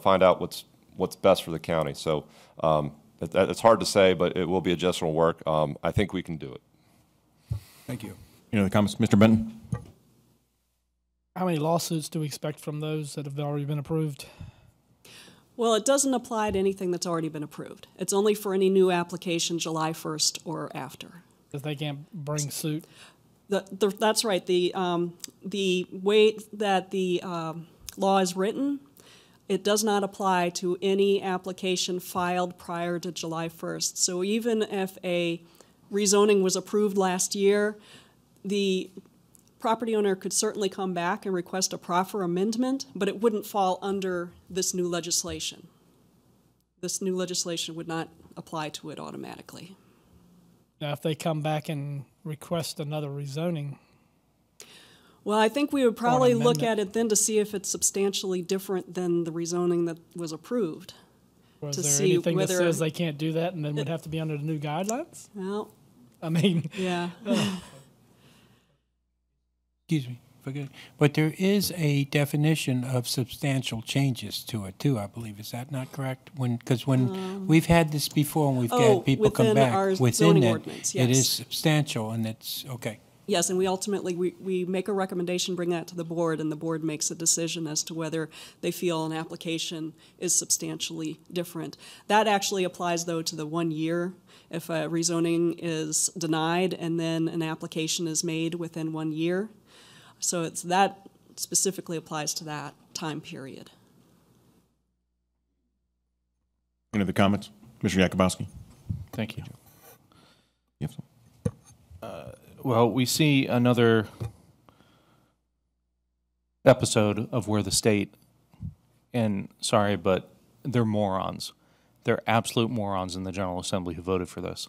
find out what's best for the county. So it's hard to say, but it will be additional work. I think we can do it. Thank you. Any other comments, Mr. Benton? How many lawsuits do we expect from those that have already been approved? Well, it doesn't apply to anything that's already been approved. It's only for any new application July 1st or after. Because they can't bring suit? That's right. The way that the law is written, it does not apply to any application filed prior to July 1st. So even if a rezoning was approved last year, the property owner could certainly come back and request a proffer amendment, but it wouldn't fall under this new legislation. This new legislation would not apply to it automatically. Now, if they come back and request another rezoning? Well, I think we would probably look at it then to see if it's substantially different than the rezoning that was approved. Or is there anything that says they can't do that and then would have to be under the new guidelines? Well, I mean, yeah. Excuse me, forget. But there is a definition of substantial changes to it too, I believe. Is that not correct? Because when we've had this before and we've had people come back within that, yes. It is substantial and it's okay. Yes, and we ultimately we make a recommendation, bring that to the board, and the board makes a decision as to whether they feel an application is substantially different. That actually applies, though, to the 1 year. If a rezoning is denied and then an application is made within 1 year. So that specifically applies to that time period. Any other comments? Mr. Yakubowski? Thank you. You have some? Well, we see another episode of where the state, and sorry, but they're morons. They're absolute morons in the General Assembly who voted for this.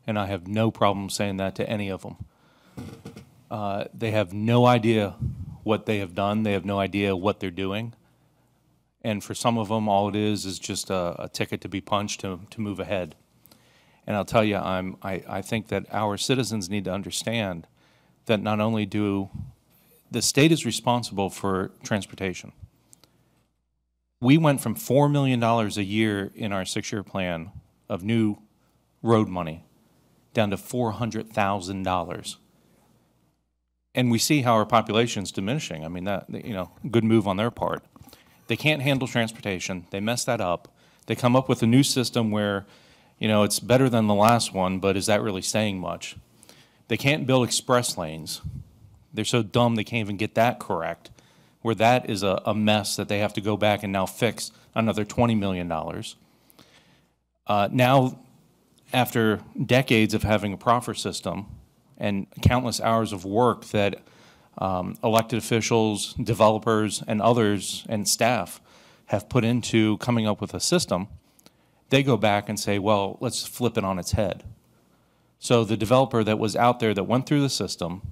And I have no problem saying that to any of them. They have no idea what they have done. They have no idea what they're doing. And for some of them, all it is just a ticket to be punched to move ahead. And I'll tell you, I think that our citizens need to understand that not only do the state is responsible for transportation. We went from $4 million a year in our 6-year plan of new road money down to $400,000. And we see how our population is diminishing. I mean, that, you know, good move on their part. They can't handle transportation. They mess that up. They come up with a new system where, you know, it's better than the last one, but is that really saying much? They can't build express lanes. They're so dumb they can't even get that correct, where that is a mess that they have to go back and now fix another $20 million. Now, after decades of having a proffer system and countless hours of work that elected officials, developers, and others and staff have put into coming up with a system, they go back and say, well, let's flip it on its head. So the developer that was out there that went through the system,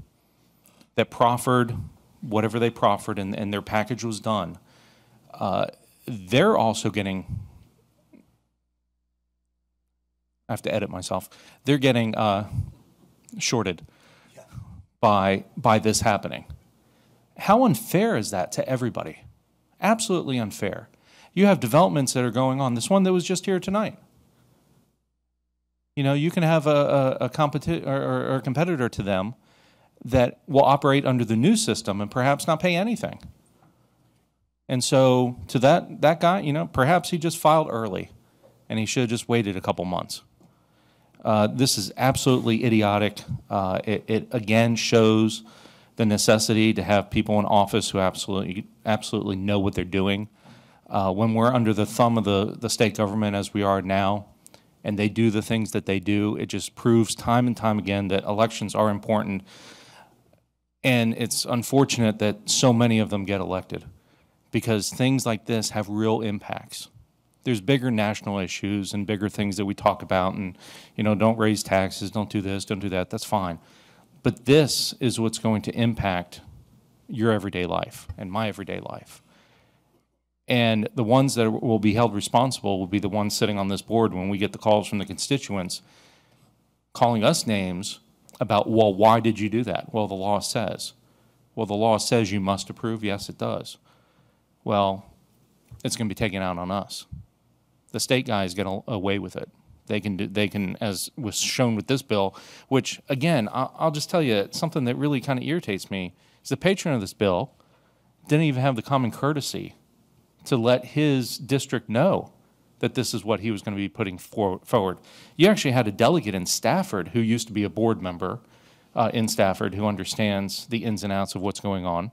that proffered whatever they proffered and their package was done, they're also getting, I have to edit myself, they're getting shorted by this happening. How unfair is that to everybody? Absolutely unfair. You have developments that are going on. This one that was just here tonight. You know, you can have a competitor to them that will operate under the new system and perhaps not pay anything. And so to that guy, you know, perhaps he just filed early and he should have just waited a couple months. This is absolutely idiotic. It again shows the necessity to have people in office who absolutely know what they're doing. When we're under the thumb of the state government as we are now, and they do the things that they do, it just proves time and time again that elections are important. And it's unfortunate that so many of them get elected because things like this have real impacts. There's bigger national issues and bigger things that we talk about and, you know, don't raise taxes, don't do this, don't do that, that's fine. But this is what's going to impact your everyday life and my everyday life. And the ones that will be held responsible will be the ones sitting on this board when we get the calls from the constituents calling us names about, well, why did you do that? Well, the law says. Well, the law says you must approve. Yes, it does. Well, it's going to be taken out on us. The state guys get away with it. They can, as was shown with this bill, which, again, I'll just tell you, something that really kind of irritates me is the patron of this bill didn't even have the common courtesy to let his district know that this is what he was going to be putting forward. You actually had a delegate in Stafford who used to be a board member in Stafford who understands the ins and outs of what's going on.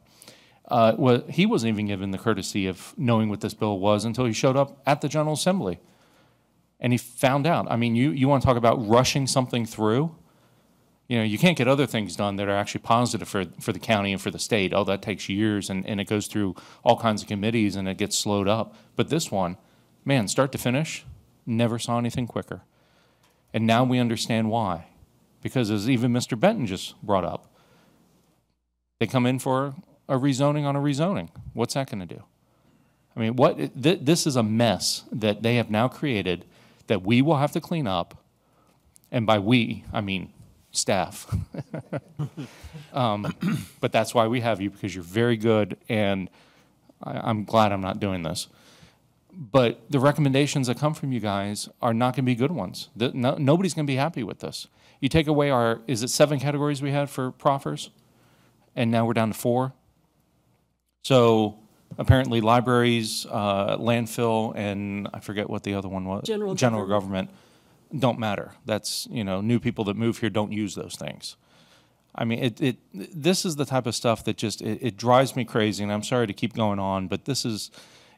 Well, he wasn't even given the courtesy of knowing what this bill was until he showed up at the General Assembly. And he found out. I mean, you want to talk about rushing something through? You know, you can't get other things done that are actually positive for the county and for the state. Oh, that takes years, and it goes through all kinds of committees, and it gets slowed up. But this one, man, start to finish, never saw anything quicker. And now we understand why. Because as even Mr. Benton just brought up, they come in for a rezoning on a rezoning. What's that going to do? I mean, this is a mess that they have now created that we will have to clean up. And by we, I mean staff. But that's why we have you, because you're very good, and I'm glad I'm not doing this. But the recommendations that come from you guys are not going to be good ones. Nobody's going to be happy with this. You take away our, is it 7 categories we had for proffers? And now we're down to 4. So apparently libraries, landfill, and I forget what the other one was. General government don't matter. That's, you know, new people that move here don't use those things. I mean, this is the type of stuff that just, it drives me crazy, and I'm sorry to keep going on, but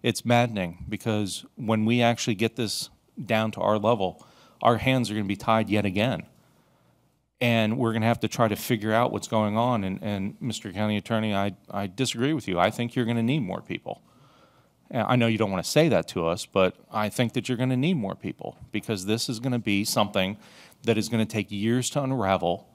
it's maddening, because when we actually get this down to our level, our hands are going to be tied yet again. And we're going to have to try to figure out what's going on. And Mr. County Attorney, I disagree with you. I think you're going to need more people. I know you don't want to say that to us, but I think that you're going to need more people, because this is going to be something that is going to take years to unravel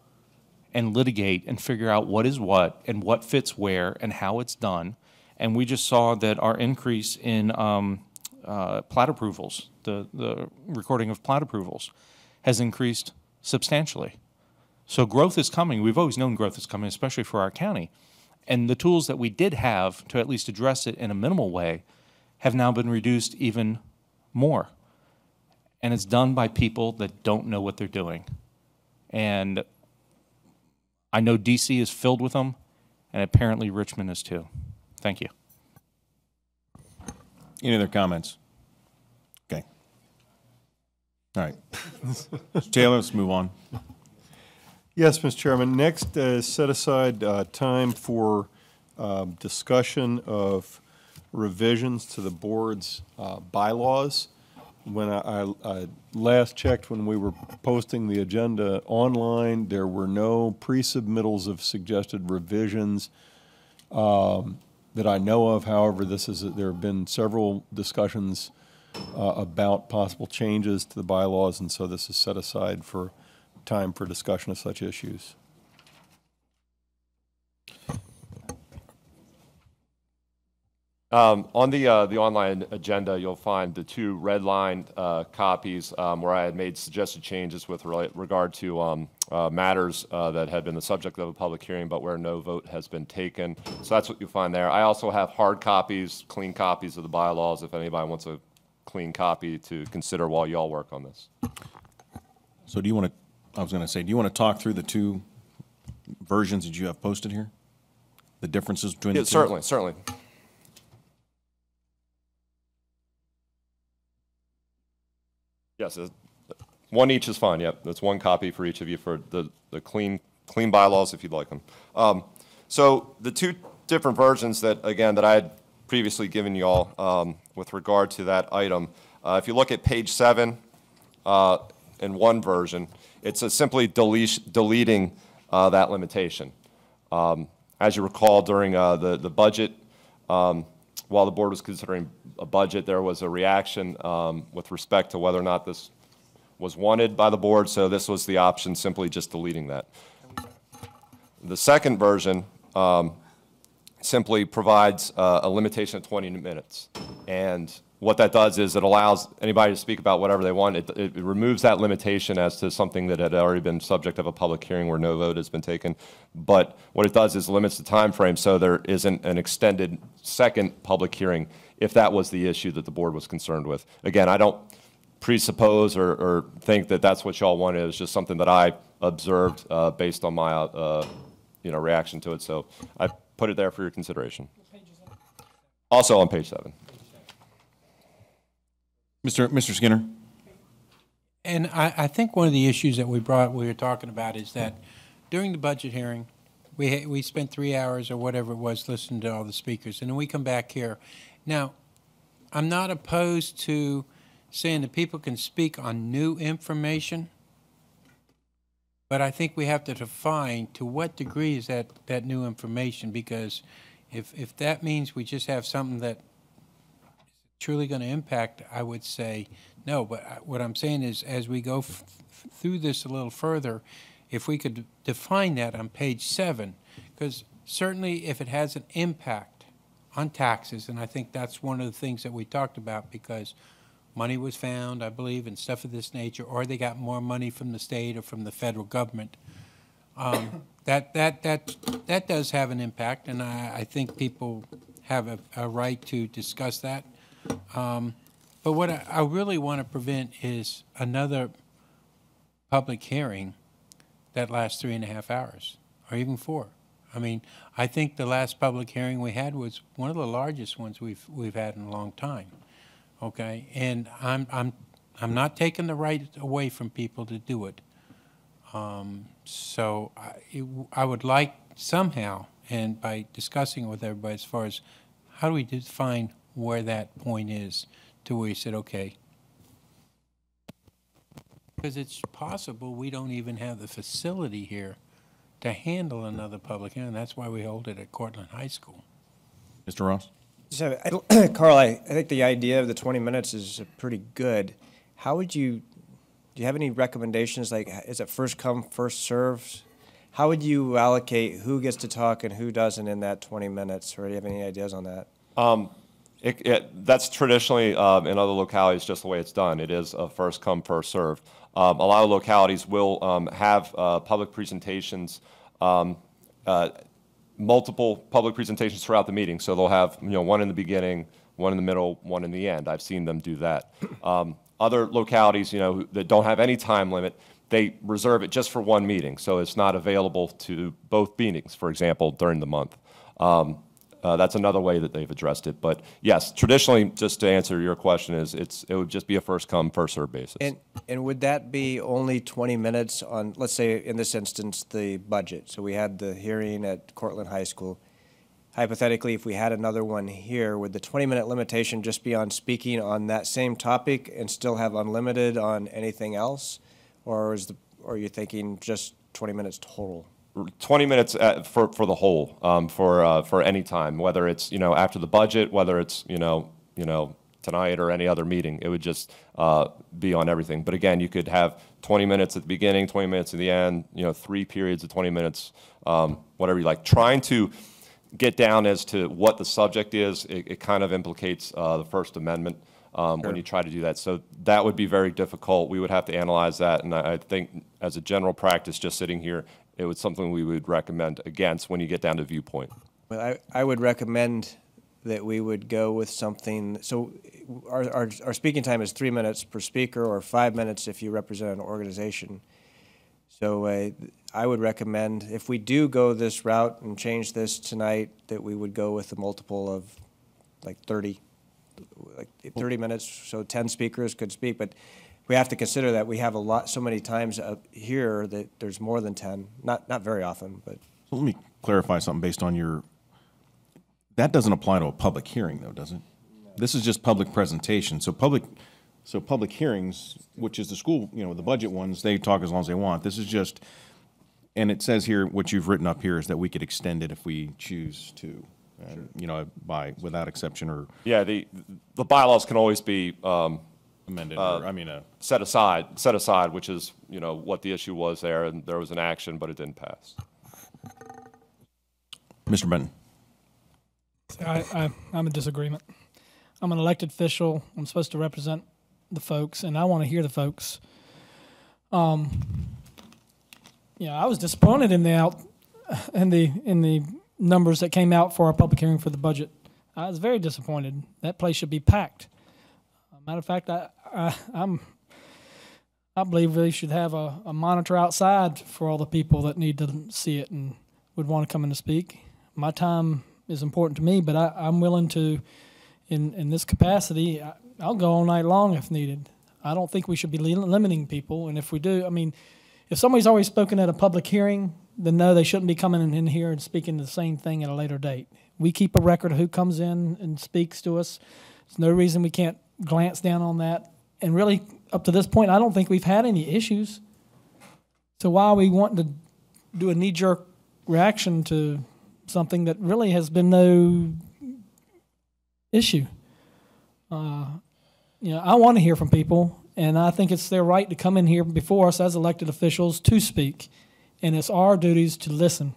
and litigate and figure out what is what and what fits where and how it's done. And we just saw that our increase in plat approvals, the recording of plat approvals, has increased substantially. So growth is coming. We've always known growth is coming, especially for our county. And the tools that we did have to at least address it in a minimal way have now been reduced even more. And it's done by people that don't know what they're doing. And I know DC is filled with them, and apparently Richmond is too. Thank you. Any other comments? Okay. All right. Mr. Taylor, let's move on. Yes, Mr. Chairman. Next, set aside time for discussion of revisions to the board's bylaws. When I last checked, when we were posting the agenda online, there were no pre-submittals of suggested revisions that I know of. However, there have been several discussions about possible changes to the bylaws, and so this is set aside for time for discussion of such issues. On the online agenda, you'll find the two red-lined copies where I had made suggested changes with regard to matters that had been the subject of a public hearing, but where no vote has been taken. So that's what you'll find there. I also have hard copies, clean copies of the bylaws, if anybody wants a clean copy to consider while y'all work on this. So do you want to, I was going to say, do you want to talk through the two versions that you have posted here? The differences between the two? Certainly. Yes, one each is fine. Yep, that's one copy for each of you for the clean bylaws if you'd like them. So the two different versions that I had previously given you all with regard to that item, if you look at page 7 in one version, it's simply deleting that limitation. As you recall, during the budget, while the board was considering a budget, there was a reaction with respect to whether or not this was wanted by the board, so this was the option, simply just deleting that. The second version simply provides a limitation of 20 minutes. And what that does is it allows anybody to speak about whatever they want. It removes that limitation as to something that had already been subject of a public hearing where no vote has been taken. But what it does is limits the time frame so there isn't an extended second public hearing if that was the issue that the board was concerned with. Again, I don't presuppose or think that that's what y'all wanted. It's just something that I observed based on my reaction to it. So I put it there for your consideration. Also on page 7. Mr. Skinner. And I think one of the issues that we were talking about is that during the budget hearing, we spent 3 hours or whatever it was listening to all the speakers, and then we come back here. Now, I'm not opposed to saying that people can speak on new information, but I think we have to define to what degree is that new information, because if that means we just have something that truly going to impact, I would say no. But what I'm saying is, as we go through this a little further, if we could define that on page 7, because certainly if it has an impact on taxes, and I think that's one of the things that we talked about, because money was found, I believe, and stuff of this nature, or they got more money from the state or from the federal government. That does have an impact, and I think people have a right to discuss that. But what I really want to prevent is another public hearing that lasts 3.5 hours, or even 4. I mean, I think the last public hearing we had was one of the largest ones we've had in a long time. Okay, and I'm not taking the right away from people to do it. So I would like somehow, and by discussing it with everybody, as far as how do we define where that point is, to where you said, okay, Because it's possible we don't even have the facility here to handle another public hearing. That's why we hold it at Cortland High School. Mr. Ross? So, Carl, I think the idea of the 20 minutes is pretty good. How would do you have any recommendations, like is it first come, first served? How would you allocate who gets to talk and who doesn't in that 20 minutes, or do you have any ideas on that? That's traditionally, in other localities, just the way it's done. It is a first come, first served. A lot of localities will have public presentations, multiple public presentations throughout the meeting. So they'll have one in the beginning, one in the middle, one in the end. I've seen them do that. Other localities, that don't have any time limit, they reserve it just for one meeting. So it's not available to both meetings, for example, during the month. That's another way that they've addressed it. But yes, traditionally, just to answer your question, it would just be a first come, first served basis. And would that be only 20 minutes on, let's say in this instance, the budget? So we had the hearing at Cortland High School. Hypothetically, if we had another one here, would the 20-minute limitation just be on speaking on that same topic and still have unlimited on anything else? Or are you thinking just 20 minutes total? 20 minutes for the whole, for any time, whether it's after the budget, whether it's tonight or any other meeting. It would just be on everything. But again, you could have 20 minutes at the beginning, 20 minutes at the end, 3 periods of 20 minutes, whatever you like. Trying to get down as to what the subject is, it kind of implicates the First Amendment when you try to do that. So that would be very difficult. We would have to analyze that, and I think as a general practice, just sitting here, it was something we would recommend against when you get down to viewpoint. Well, I would recommend that we would go with something, so our speaking time is 3 minutes per speaker or 5 minutes if you represent an organization. So I would recommend, if we do go this route and change this tonight, that we would go with a multiple of like 30 minutes, so 10 speakers could speak. But we have to consider that we have so many times up here that there's more than 10, not very often, but. So let me clarify something based on that doesn't apply to a public hearing though, does it? No. This is just public presentation. So public hearings, which is the school, the budget ones, they talk as long as they want. This is just, and it says here, what you've written up here is that we could extend it if we choose to, without exception or. Yeah, the bylaws can always be amended, set aside, which is, what the issue was there, and there was an action, but it didn't pass. Mr. Benton. I'm in disagreement. I'm an elected official. I'm supposed to represent the folks, and I want to hear the folks. I was disappointed in the numbers that came out for our public hearing for the budget. I was very disappointed. That place should be packed. Matter of fact, I believe we should have a monitor outside for all the people that need to see it and would want to come in to speak. My time is important to me, but I'm willing to, in this capacity, I'll go all night long if needed. I don't think we should be limiting people, and if we do, if somebody's already spoken at a public hearing, then no, they shouldn't be coming in here and speaking the same thing at a later date. We keep a record of who comes in and speaks to us. There's no reason we can't glance down on that. And really, up to this point, I don't think we've had any issues. So why are we wanting to do a knee-jerk reaction to something that really has been no issue? I want to hear from people, and I think it's their right to come in here before us as elected officials to speak, and it's our duties to listen.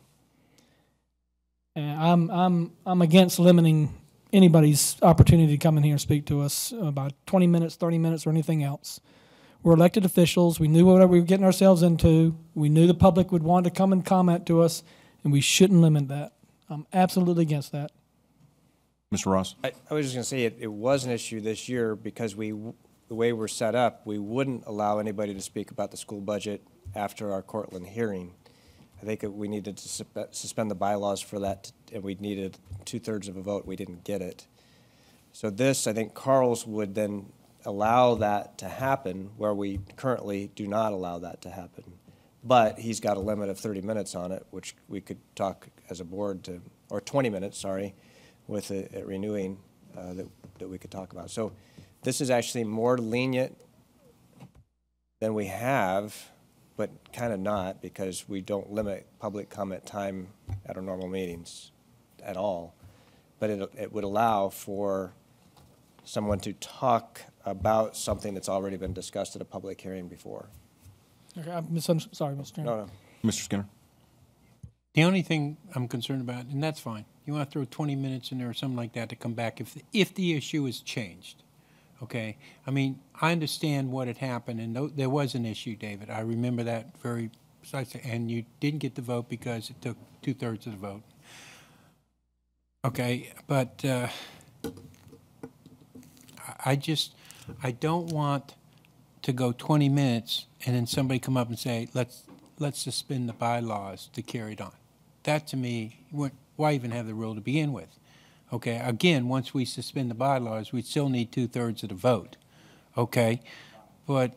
And I'm against limiting anybody's opportunity to come in here and speak to us about 20 minutes, 30 minutes, or anything else. We're elected officials. We knew what we were getting ourselves into. We knew the public would want to come and comment to us, and we shouldn't limit that. I'm absolutely against that. Mr. Ross? I was just going to say it was an issue this year because the way we're set up, we wouldn't allow anybody to speak about the school budget after our Cortland hearing. I think we needed to suspend the bylaws for that, and we needed 2/3 of a vote. We didn't get it. So this, I think Carl's would then allow that to happen where we currently do not allow that to happen. But he's got a limit of 30 minutes on it, which we could talk as a board or 20 minutes, sorry, with a renewing that we could talk about. So this is actually more lenient than we have, but kind of not, because we don't limit public comment time at our normal meetings at all. But it would allow for someone to talk about something that's already been discussed at a public hearing before. Okay, sorry, Mr. Chairman. No, no. Mr. Skinner? The only thing I'm concerned about, and that's fine, you want to throw 20 minutes in there or something like that to come back if the issue is changed, okay? I mean, I understand what had happened, and there was an issue, David. I remember that very precisely, and you didn't get the vote because it took 2/3 of the vote. Okay, but I don't want to go 20 minutes and then somebody come up and say, let's suspend the bylaws to carry it on. That, to me, why even have the rule to begin with? Okay, again, once we suspend the bylaws, we still need 2/3 of the vote. Okay, but,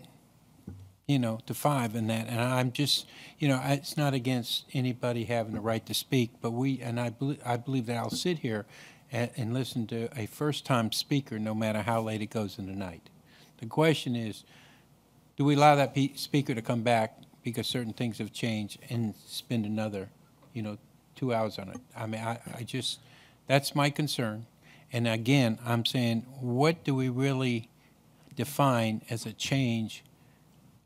you know, to 5 and that, and I'm just, you know, it's not against anybody having the right to speak, but I believe that I'll sit here and listen to a first-time speaker no matter how late it goes in the night. The question is, do we allow that speaker to come back because certain things have changed and spend another, you know, 2 hours on it? I mean, I just, that's my concern. And again, I'm saying, what do we really define as a change,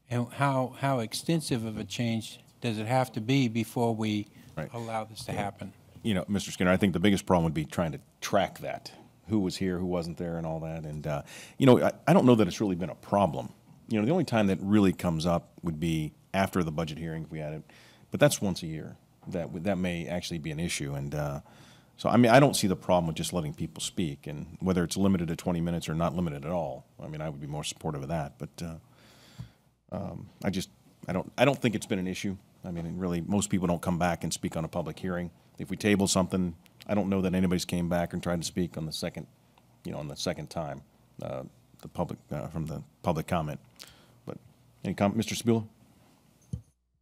and how extensive of a change does it have to be before we allow this to happen? You know, Mr. Skinner, I think the biggest problem would be trying to track that, who was here, who wasn't there, and all that. And, you know, I don't know that it's really been a problem. You know, the only time that really comes up would be after the budget hearing, if we had it. But that's once a year. That may actually be an issue. And so, I mean, I don't see the problem with just letting people speak. And whether it's limited to 20 minutes or not limited at all, I mean, I would be more supportive of that. But I don't think it's been an issue. I mean, really, most people don't come back and speak on a public hearing. If we table something, I don't know that anybody's came back and tried to speak on the second, you know, on the second time, the public from the public comment. But any comment, Mr. Spula?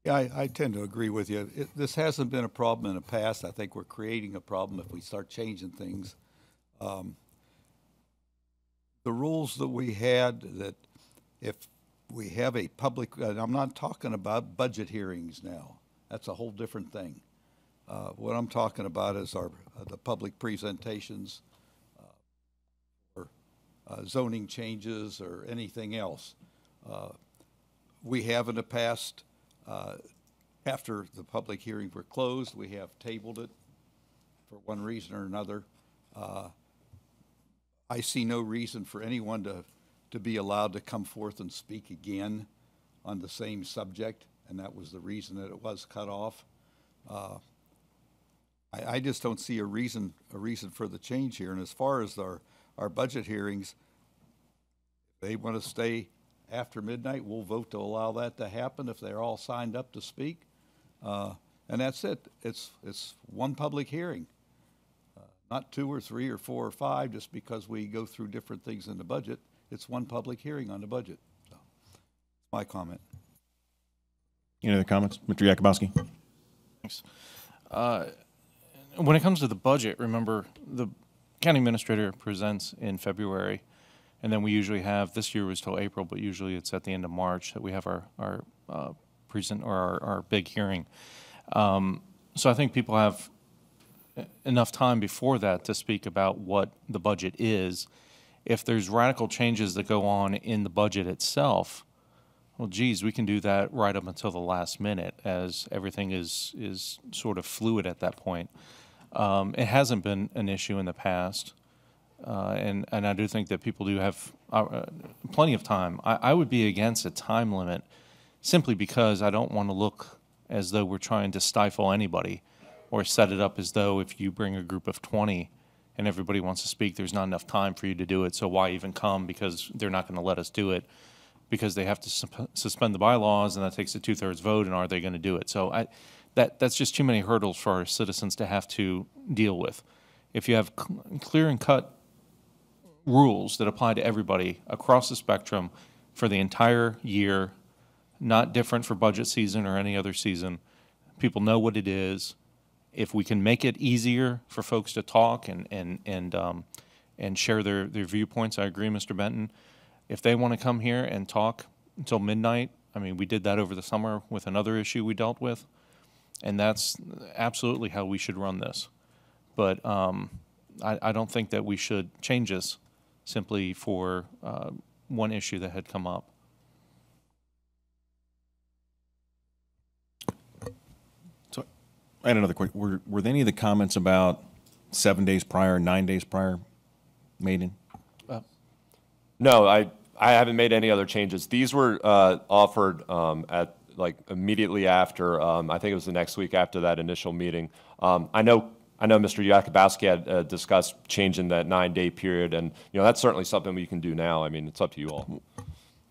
Yeah, I tend to agree with you. This hasn't been a problem in the past. I think we're creating a problem if we start changing things. The rules that we had, that if we have a public, I'm not talking about budget hearings now. That's a whole different thing. What I'm talking about is the public presentations or zoning changes or anything else. We have in the past, after the public hearings were closed, we have tabled it for one reason or another. I see no reason for anyone to be allowed to come forth and speak again on the same subject, and that was the reason that it was cut off. I just don't see a reason for the change here. And as far as our budget hearings, if they want to stay after midnight, we'll vote to allow that to happen if they're all signed up to speak. And that's it. It's one public hearing, not 2 or 3 or 4 or 5 just because we go through different things in the budget. It's one public hearing on the budget. So, my comment. Any other comments? Mr. Yakubowski? Thanks. When it comes to the budget, remember, the county administrator presents in February, and then we usually have, this year was till April, but usually it's at the end of March that we have our big hearing. So I think people have enough time before that to speak about what the budget is. If there's radical changes that go on in the budget itself, well, geez, we can do that right up until the last minute, as everything is sort of fluid at that point. It hasn't been an issue in the past, and I do think that people do have plenty of time. I would be against a time limit simply because I don't want to look as though we're trying to stifle anybody or set it up as though if you bring a group of 20 and everybody wants to speak, there's not enough time for you to do it, so why even come, because they're not going to let us do it, because they have to suspend the bylaws, and that takes a 2/3 vote, and are they going to do it? So that's just too many hurdles for our citizens to have to deal with. If you have clear and cut rules that apply to everybody across the spectrum for the entire year, not different for budget season or any other season, people know what it is. If we can make it easier for folks to talk and share their viewpoints, I agree, Mr. Benton. If they want to come here and talk until midnight, I mean, we did that over the summer with another issue we dealt with, and that's absolutely how we should run this. But I don't think that we should change this simply for one issue that had come up. So I had another question. Were there any of the comments about 7 days prior, 9 days prior made in? No, I haven't made any other changes. These were offered at like immediately after, I think it was the next week after that initial meeting. I know Mr. Yakubowski had discussed changing that 9-day period, and that's certainly something we can do now. I mean, it's up to you all.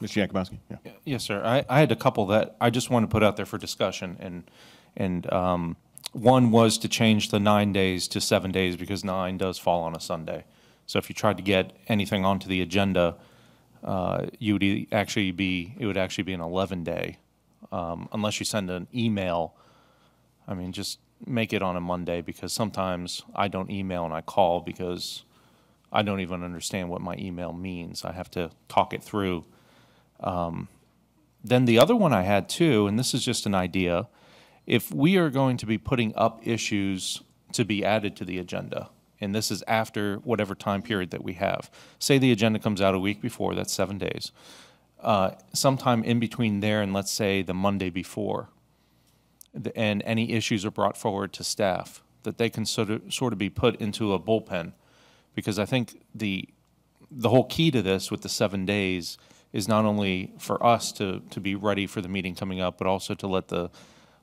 Mr. Yakubowski? Yeah. Yes, sir. I had a couple that I just want to put out there for discussion, and one was to change the 9 days to 7 days because 9 does fall on a Sunday. So if you tried to get anything onto the agenda, it would actually be an 11-day, unless you send an email. I mean, just make it on a Monday, because sometimes I don't email and I call because I don't even understand what my email means. I have to talk it through. Then the other one I had too, and this is just an idea, if we are going to be putting up issues to be added to the agenda, and this is after whatever time period that we have, say the agenda comes out a week before, that's 7 days, sometime in between there and let's say the Monday before, and any issues are brought forward to staff, that they can sort of be put into a bullpen, because I think the whole key to this with the 7 days is not only for us to be ready for the meeting coming up, but also to let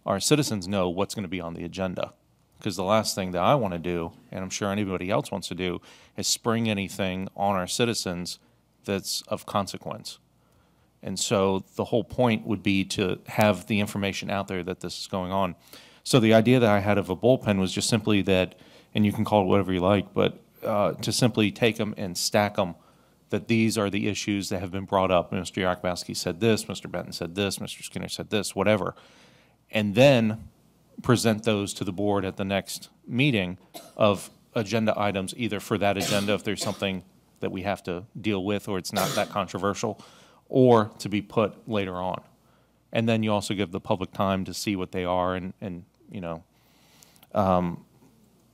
our citizens know what's going to be on the agenda. Because the last thing that I want to do, and I'm sure anybody else wants to do, is spring anything on our citizens that's of consequence. And so the whole point would be to have the information out there that this is going on. So the idea that I had of a bullpen was just simply that, and you can call it whatever you like, but to simply take them and stack them, that these are the issues that have been brought up. Mr. Yakubowski said this, Mr. Benton said this, Mr. Skinner said this, whatever. And then present those to the board at the next meeting of agenda items, either for that agenda if there's something that we have to deal with or it's not that controversial, or to be put later on. And then you also give the public time to see what they are, and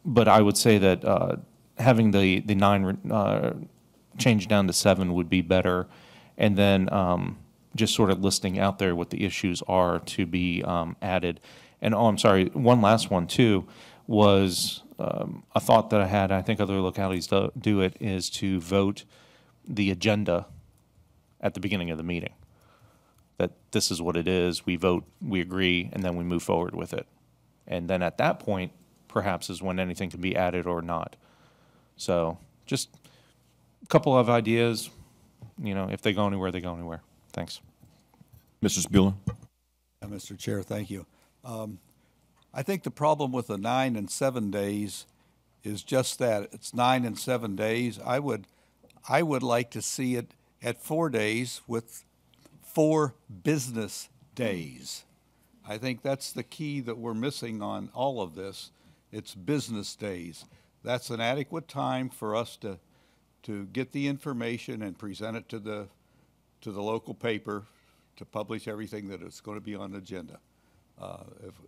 but I would say that having the 9 changed down to 7 would be better, and then just sort of listing out there what the issues are to be added. And I'm sorry, one last one too was a thought that I had, I think other localities do it, is to vote the agenda at the beginning of the meeting. That this is what it is, we vote, we agree, and then we move forward with it. And then at that point, perhaps is when anything can be added or not. So just a couple of ideas, if they go anywhere, they go anywhere. Thanks. Mr. Spula? Mr. Chair, thank you. I think the problem with the 9 and 7 days is just that it's 9 and 7 days. I would like to see it at 4 days with 4 business days. I think that's the key that we're missing on all of this. It's business days. That's an adequate time for us to get the information and present it to the local paper to publish everything that is going to be on the agenda.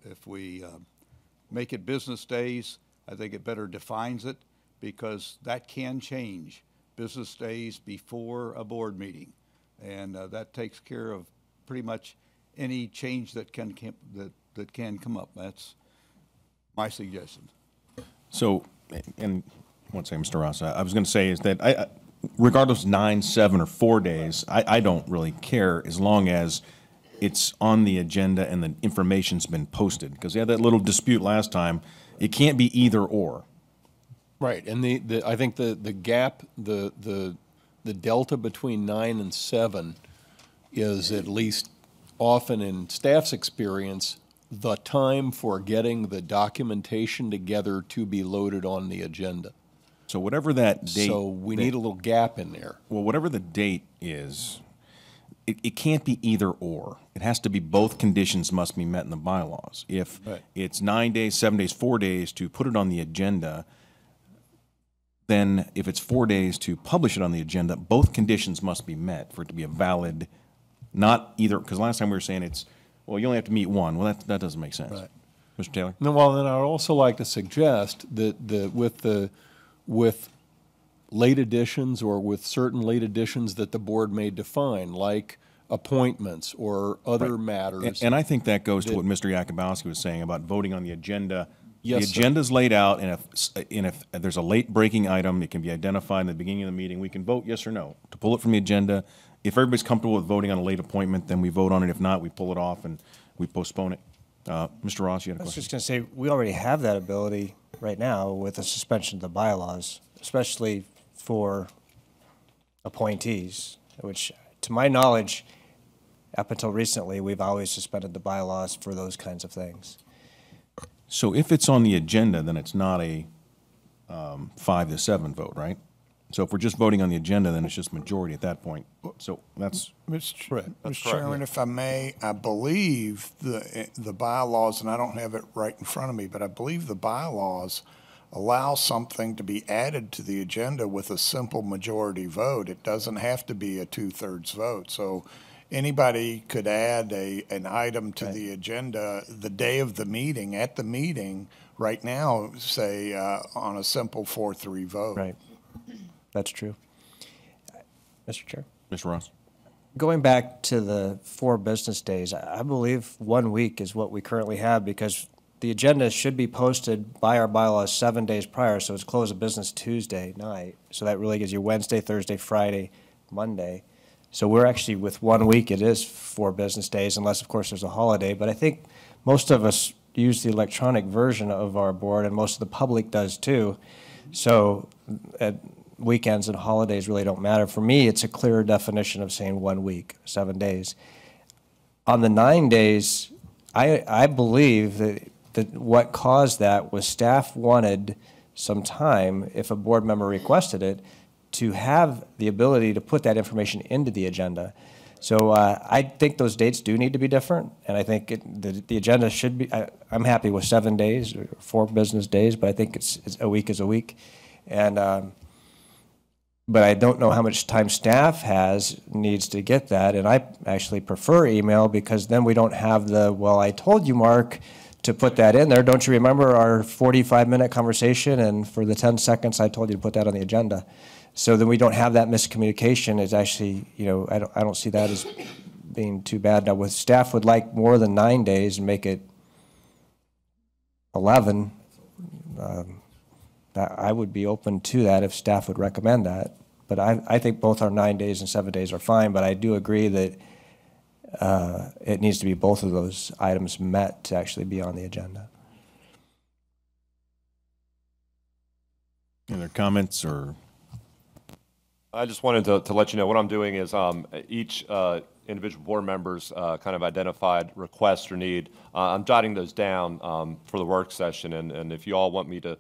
If we make it business days, I think it better defines it, because that can change. Business days before a board meeting, and that takes care of pretty much any change that can come up. That's my suggestion. So, and one second, Mr. Ross, I was going to say is that regardless 9, 7, or 4 days, I don't really care as long as it's on the agenda and the information's been posted, because we had that little dispute last time. It can't be either or. Right, and I think the gap, the delta between 9 and 7 is, at least often in staff's experience, the time for getting the documentation together to be loaded on the agenda. So whatever that date... So we need a little gap in there. Well, whatever the date is, it can't be either or. It has to be both conditions must be met in the bylaws. If it's 9 days, 7 days, 4 days to put it on the agenda, then if it's 4 days to publish it on the agenda, both conditions must be met for it to be a valid Not either, because last time we were saying it's, well, you only have to meet one. Well, that doesn't make sense. Right. Mr. Taylor? No, well, then I'd also like to suggest that with late additions or with certain late additions that the board may define, like appointments or other matters. And I think that goes to what Mr. Yakubowski was saying about voting on the agenda. Yes, the agenda's laid out, and if there's a late breaking item, it can be identified in the beginning of the meeting. We can vote yes or no to pull it from the agenda. If everybody's comfortable with voting on a late appointment, then we vote on it. If not, we pull it off and we postpone it. Mr. Ross, you had a I was question? just going to say, we already have that ability right now with the suspension of the bylaws, especially for appointees, which, to my knowledge, up until recently, we've always suspended the bylaws for those kinds of things. So if it's on the agenda, then it's not a 5-7 vote, right? So if we're just voting on the agenda, then it's just majority at that point. So that's Mr. Chairman, if I may, I believe the bylaws, and I don't have it right in front of me, but I believe the bylaws allow something to be added to the agenda with a simple majority vote. It doesn't have to be a 2/3 vote. So anybody could add an item to the agenda the day of the meeting, at the meeting, right now, say, on a simple 4-3 vote. Right. That's true. Mr. Chair. Mr. Ross. Going back to the 4 business days, I believe 1 week is what we currently have because the agenda should be posted by our bylaws 7 days prior, so it's close of business Tuesday night. So that really gives you Wednesday, Thursday, Friday, Monday. So we're actually, with 1 week, it is 4 business days, unless, of course, there's a holiday. But I think most of us use the electronic version of our board, and most of the public does too. So weekends and holidays really don't matter. For me, it's a clearer definition of saying 1 week, 7 days. On the 9 days, I believe that what caused that was staff wanted some time, if a board member requested it, to have the ability to put that information into the agenda. So I think those dates do need to be different, and I think the agenda should be, I'm happy with 7 days, or 4 business days, but I think it's a week is a week. And but I don't know how much time staff needs to get that, and I actually prefer email because then we don't have well, I told you, Mark, to put that in there. Don't you remember our 45-minute conversation, and for the 10 seconds I told you to put that on the agenda? So then we don't have that miscommunication. It's actually, I don't see that as being too bad. Now, with staff would like more than 9 days and make it 11, I would be open to that if staff would recommend that. But I think both our 9 days and 7 days are fine, but I do agree that it needs to be both of those items met to actually be on the agenda. Any other comments or? I just wanted to let you know what I'm doing is each individual board members kind of identified request or need. I'm jotting those down for the work session, and if you all want me to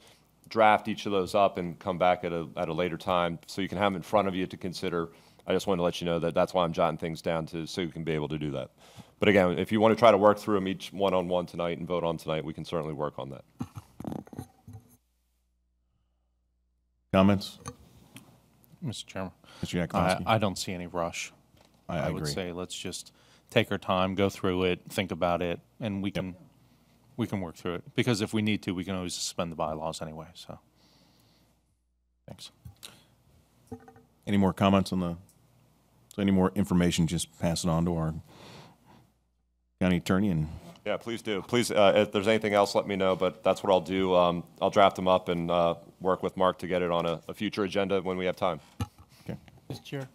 draft each of those up and come back at a later time so you can have them in front of you to consider, I just wanted to let you know that that's why I'm jotting things down so you can be able to do that. But again, if you want to try to work through them each one-on-one tonight and vote on tonight, we can certainly work on that. Comments? Mr. Chairman. Mr. Yakubowski. I don't see any rush. I would agree. say let's just take our time, go through it, think about it, and we can work through it. Because if we need to, we can always suspend the bylaws anyway. So, thanks. Any more comments on so any more information, just pass it on to our county attorney and. Yeah, please do. Please, if there's anything else, let me know, but that's what I'll do. I'll draft them up and work with Mark to get it on a future agenda when we have time. Okay. Mr. Chair.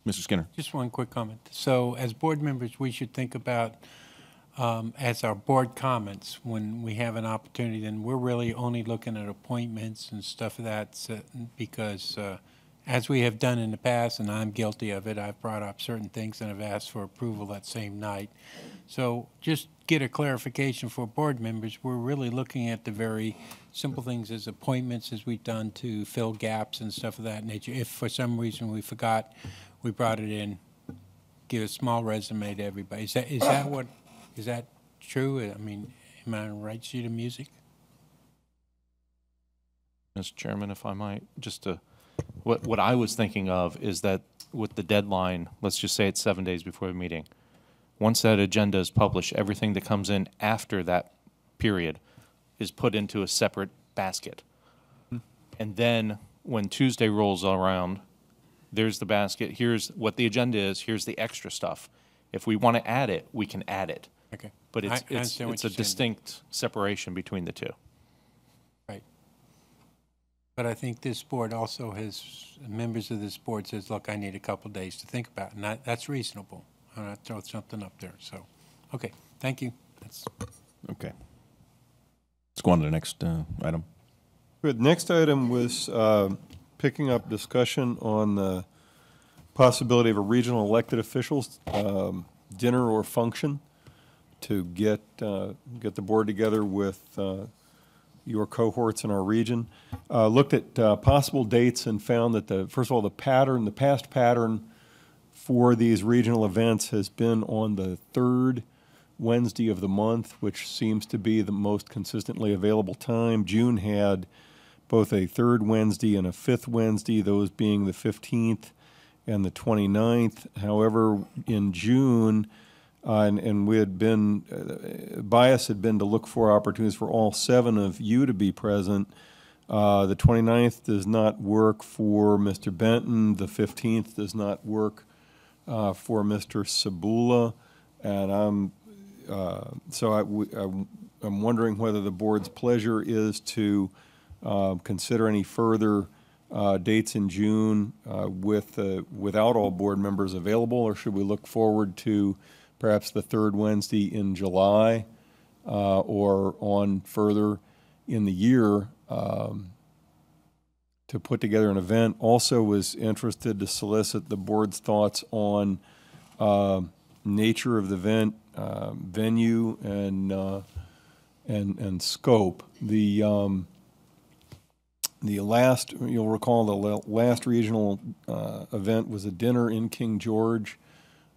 Mr. Skinner. Just one quick comment. So as board members, we should think about as our board comments when we have an opportunity, then we're really only looking at appointments and stuff of that because as we have done in the past, and I'm guilty of it, I've brought up certain things and I've asked for approval that same night. So just get a clarification for board members. We're really looking at the very simple things as appointments as we've done to fill gaps and stuff of that nature. If for some reason we forgot, we brought it in, give a small resume to everybody. Is that true? I mean, am I on the right sheet of music? Mr. Chairman, if I might, just to What I was thinking of is that with the deadline, let's just say it's 7 days before the meeting, once that agenda is published, everything that comes in after that period is put into a separate basket. And then when Tuesday rolls around, there's the basket, here's what the agenda is, here's the extra stuff. If we want to add it, we can add it. Okay. But I understand what it's you're a saying. distinct separation between the two. Right. But I think this board also has, members of this board says, look, I need a couple days to think about it, and that's reasonable. I'm not throwing something up there, so, okay, thank you. That's Okay. Let's go on to the next item. Good. Next item was picking up discussion on the possibility of a regional elected officials dinner or function to get the board together with your cohorts in our region. Looked at possible dates and found that first of all, the past pattern for these regional events has been on the third Wednesday of the month, which seems to be the most consistently available time. June had both a third Wednesday and a fifth Wednesday, those being the 15th and the 29th. However, in June, and we had been, bias had been to look for opportunities for all 7 of you to be present. The 29th does not work for Mr. Benton. The 15th does not work for Mr. Sabula. And I'm wondering whether the board's pleasure is to consider any further dates in June without all board members available, or should we look forward to perhaps the third Wednesday in July or on further in the year to put together an event. Also was interested to solicit the board's thoughts on nature of the event, venue, and scope. The last, you'll recall, the last regional event was a dinner in King George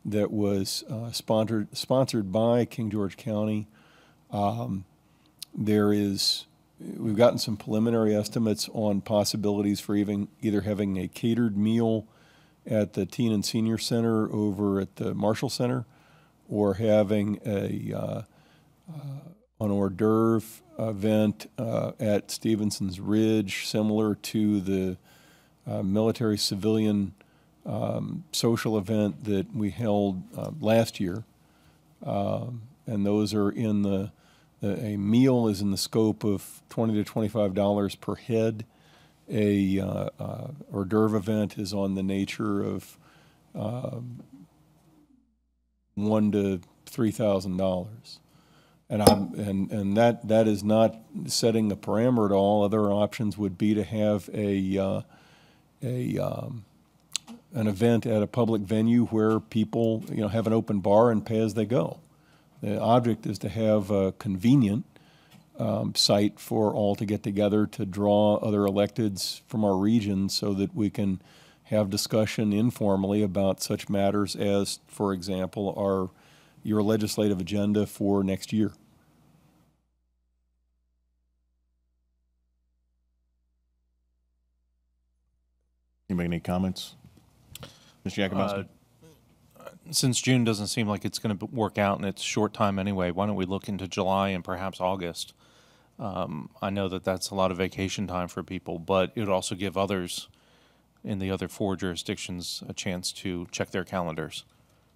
that was sponsored by King George County. We've gotten some preliminary estimates on possibilities for either having a catered meal at the Teen and Senior Center over at the Marshall Center, or having an hors d'oeuvre event at Stevenson's Ridge, similar to the military civilian social event that we held last year. And those are in a meal is in the scope of $20 to $25 per head. A hors d'oeuvre event is on the nature of $1,000 to $3,000. And that is not setting the parameter at all. Other options would be to have an event at a public venue where people, have an open bar and pay as they go. The object is to have a convenient site for all to get together to draw other electeds from our region so that we can have discussion informally about such matters as, for example, your legislative agenda for next year. Anybody any comments? Mr. Yakubowski? Since June doesn't seem like it's going to work out and it's short time anyway, why don't we look into July and perhaps August? I know that that's a lot of vacation time for people, but it would also give others in the other 4 jurisdictions a chance to check their calendars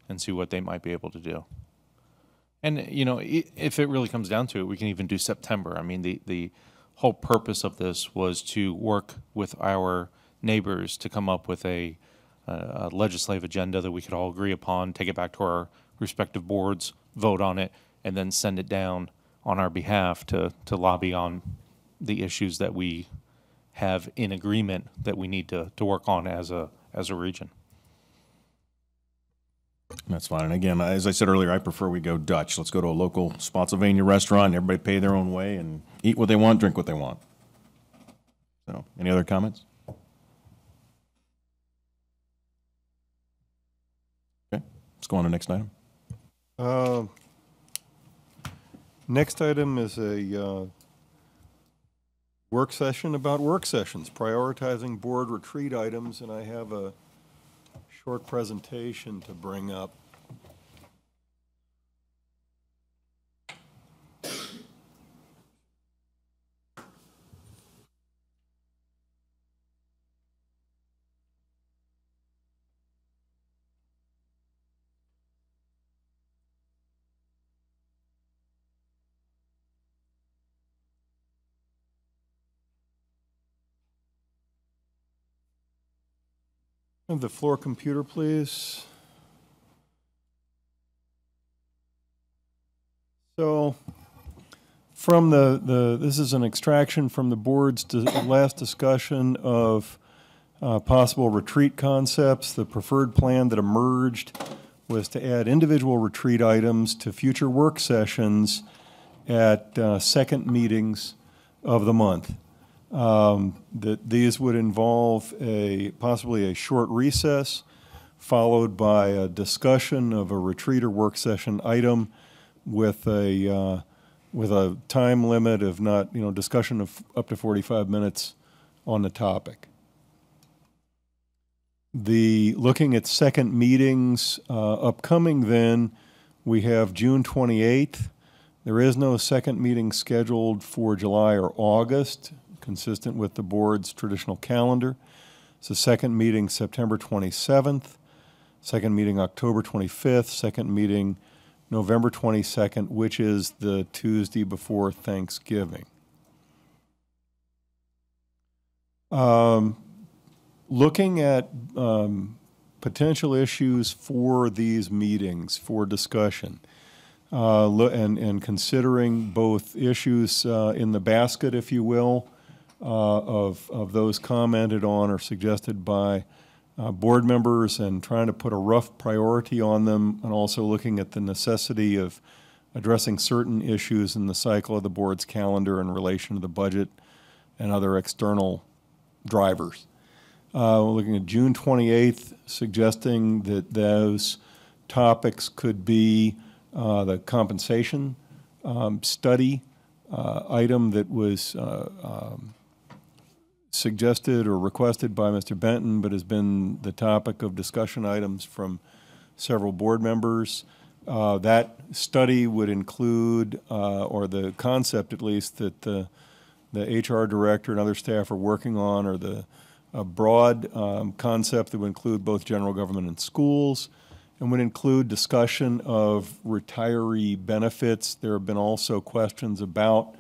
and see what they might be able to do. And, if it really comes down to it, we can even do September. I mean, the whole purpose of this was to work with our neighbors to come up with a legislative agenda that we could all agree upon, take it back to our respective boards, vote on it, and then send it down on our behalf to lobby on the issues that we have in agreement that we need to work on as a region. That's fine. And again, as I said earlier, I prefer we go Dutch. Let's go to a local Spotsylvania restaurant, everybody pay their own way and eat what they want, drink what they want. So, any other comments? Okay, let's go on to the next item. Next item is a Work session about work sessions, prioritizing board retreat items, and I have a short presentation to bring up. Have the floor computer, please. So, from this is an extraction from the board's last discussion of possible retreat concepts. The preferred plan that emerged was to add individual retreat items to future work sessions at second meetings of the month. That these would involve possibly a short recess, followed by a discussion of a retreat or work session item with a time limit of discussion of up to 45 minutes on the topic. Looking at second meetings upcoming, then we have June 28th. There is no second meeting scheduled for July or August, consistent with the board's traditional calendar. It's the second meeting September 27th, second meeting October 25th, second meeting November 22nd, which is the Tuesday before Thanksgiving. Looking at potential issues for these meetings for discussion, and considering both issues in the basket, if you will, of those commented on or suggested by board members, and trying to put a rough priority on them, and also looking at the necessity of addressing certain issues in the cycle of the board's calendar in relation to the budget and other external drivers. We're looking at June 28th, suggesting that those topics could be the compensation study item that was suggested or requested by Mr. Benton, but has been the topic of discussion items from several board members. That study would include, or the concept at least, that the HR director and other staff are working on, or a broad concept that would include both general government and schools, and would include discussion of retiree benefits. There have been also questions about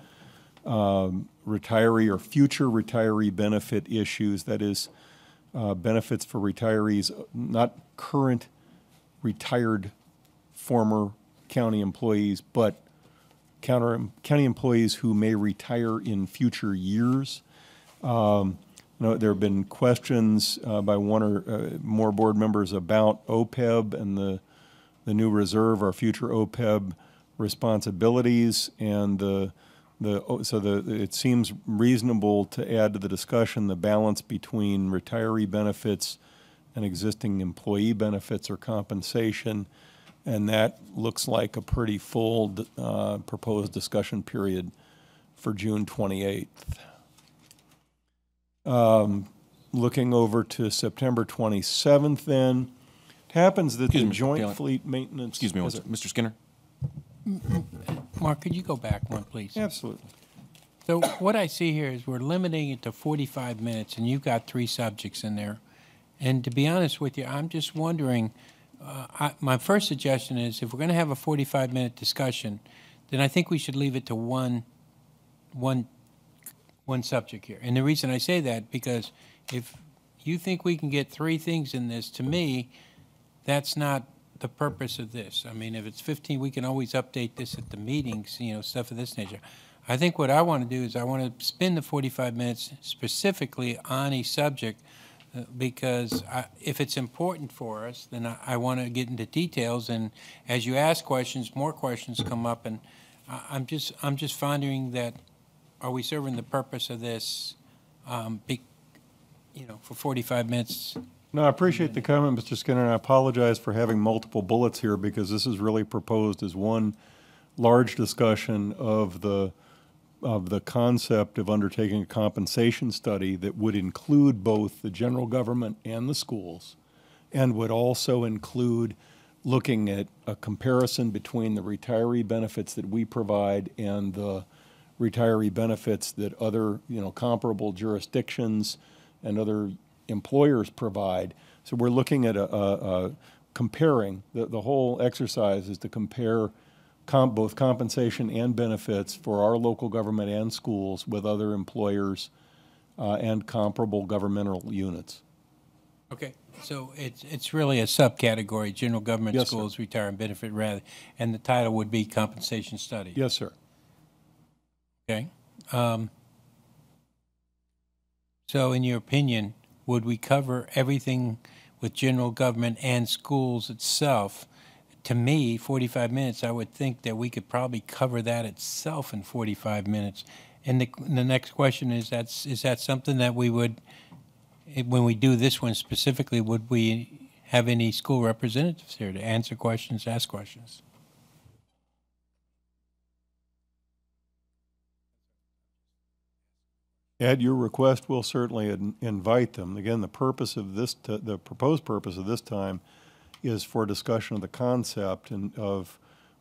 retiree or future retiree benefit issues, that is, benefits for retirees, not current retired former county employees, but county employees who may retire in future years. There have been questions by one or more board members about OPEB and the new reserve, our future OPEB responsibilities, and it seems reasonable to add to the discussion the balance between retiree benefits and existing employee benefits or compensation, and that looks like a pretty full proposed discussion period for June 28th. Looking over to September 27th, then, it happens that the Joint Fleet Maintenance... Excuse me, Mr. Skinner? Mark, could you go back one, please? Absolutely. So what I see here is we're limiting it to 45 minutes, and you've got 3 subjects in there. And to be honest with you, I'm just wondering, my first suggestion is if we're going to have a 45-minute discussion, then I think we should leave it to one subject here. And the reason I say that, because if you think we can get 3 things in this, to me, that's not the purpose of this. I mean, if it's 15, we can always update this at the meetings, stuff of this nature. I think what I want to do is I want to spend the 45 minutes specifically on a subject because if it's important for us, then I want to get into details. And as you ask questions, more questions come up, and I'm just finding that, are we serving the purpose of this, for 45 minutes? No, I appreciate the comment, Mr. Skinner, and I apologize for having multiple bullets here, because this is really proposed as one large discussion of the of the concept of undertaking a compensation study that would include both the general government and the schools, and would also include looking at a comparison between the retiree benefits that we provide and the retiree benefits that other, comparable jurisdictions and other employers provide. So we're looking at comparing. The whole exercise is to compare both compensation and benefits for our local government and schools with other employers and comparable governmental units. Okay, so it's really a subcategory, general government, Yes, schools, sir. retirement benefit rather, and the title would be compensation study. Yes, sir. Okay. So in your opinion, would we cover everything with general government and schools itself? To me, 45 minutes, I would think that we could probably cover that itself in 45 minutes. And the next question is that something that we would, when we do this one specifically, would we have any school representatives here to answer questions, ask questions? At your request, we'll certainly invite them. Again, the purpose of this, the proposed purpose of this time is for discussion of the concept and of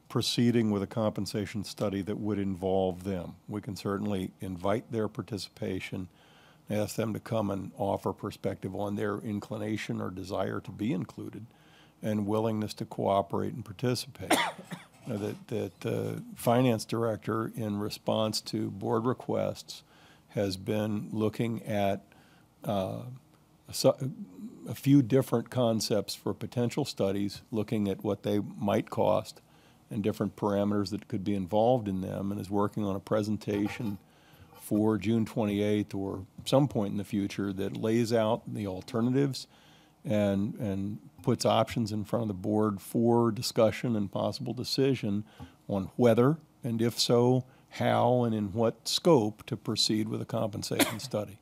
proceeding with a compensation study that would involve them. We can certainly invite their participation, ask them to come and offer perspective on their inclination or desire to be included and willingness to cooperate and participate. That the finance director, in response to board requests, has been looking at a few different concepts for potential studies, looking at what they might cost and different parameters that could be involved in them, and is working on a presentation for June 28th or some point in the future that lays out the alternatives and puts options in front of the board for discussion and possible decision on whether, and if so, how and in what scope to proceed with a compensation study.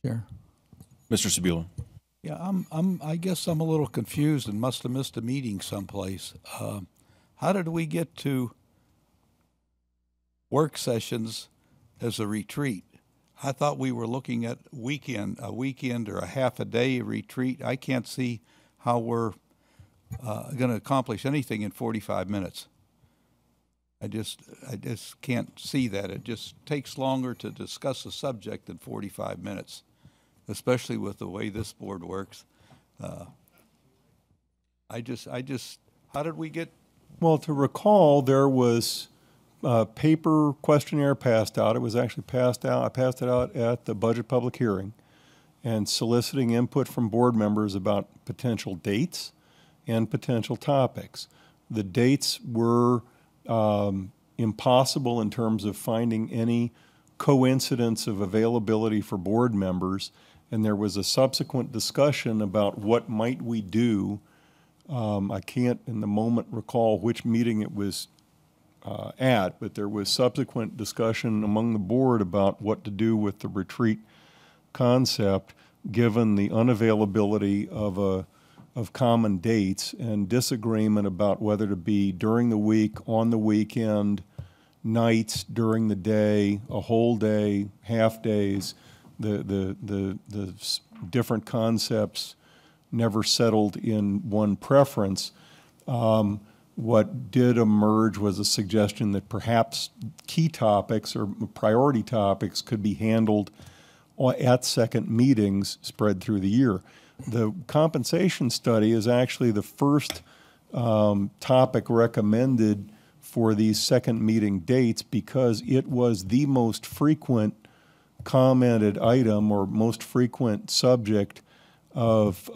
Chair. Mr. Sabula. Yeah, I guess I'm a little confused and must have missed a meeting someplace. How did we get to work sessions as a retreat? I thought we were looking at a weekend or a half a day retreat. I can't see how we're going to accomplish anything in 45 minutes. I just can't see that. It just takes longer to discuss a subject than 45 minutes, especially with the way this board works. How did we get? Well, to recall, there was a paper questionnaire passed out. It was actually passed out. I passed it out at the budget public hearing and soliciting input from board members about potential dates and potential topics. The dates were impossible in terms of finding any coincidence of availability for board members, and there was a subsequent discussion about what might we do. I can't in the moment recall which meeting it was at, but there was subsequent discussion among the board about what to do with the retreat concept given the unavailability of common dates and disagreement about whether to be during the week, on the weekend, nights, during the day, a whole day, half days. The different concepts never settled in one preference. What did emerge was a suggestion that perhaps key topics or priority topics could be handled at second meetings spread through the year. The compensation study is actually the first topic recommended for these second meeting dates because it was the most frequent commented item or most frequent subject of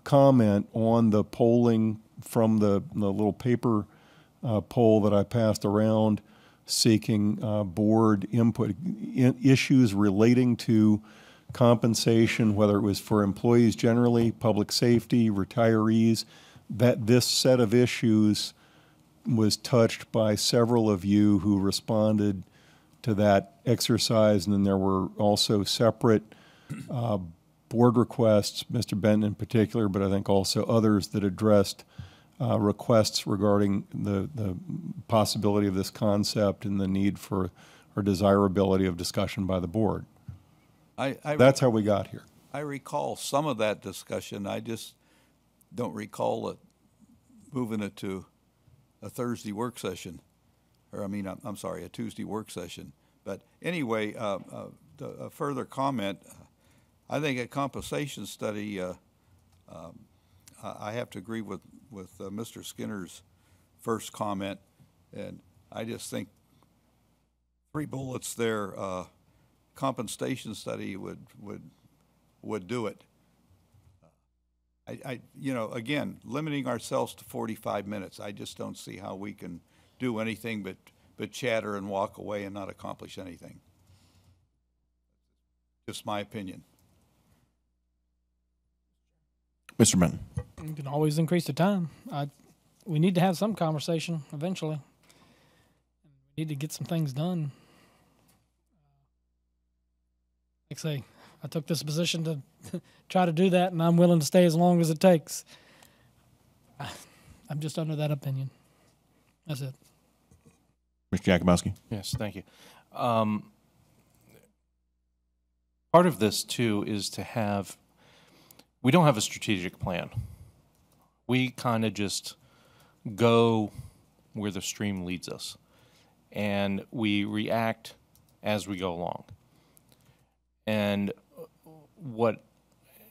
comment on the polling from the little paper poll that I passed around seeking board input. Issues relating to compensation, whether it was for employees generally, public safety, retirees, that this set of issues was touched by several of you who responded to that exercise. And then there were also separate board requests, Mr. Benton in particular, but I think also others that addressed requests regarding the possibility of this concept and the need for or desirability of discussion by the board. That's how we got here. I recall some of that discussion. I just don't recall it moving it to a Thursday work session, or I'm sorry, a Tuesday work session. But anyway, a further comment. I think a compensation study. I have to agree with Mr. Skinner's first comment, and I just think 3 bullets there. Compensation study would do it. Again, limiting ourselves to 45 minutes. I just don't see how we can do anything but chatter and walk away and not accomplish anything. Just my opinion. Mr. Benton. You can always increase the time. We need to have some conversation eventually. We need to get some things done. Like I say, I took this position to try to do that, and I'm willing to stay as long as it takes. I'm just under that opinion. That's it. Mr. Jakubowski. Yes, thank you. Part of this, too, is to have, we don't have a strategic plan. We kind of just go where the stream leads us, and we react as we go along. And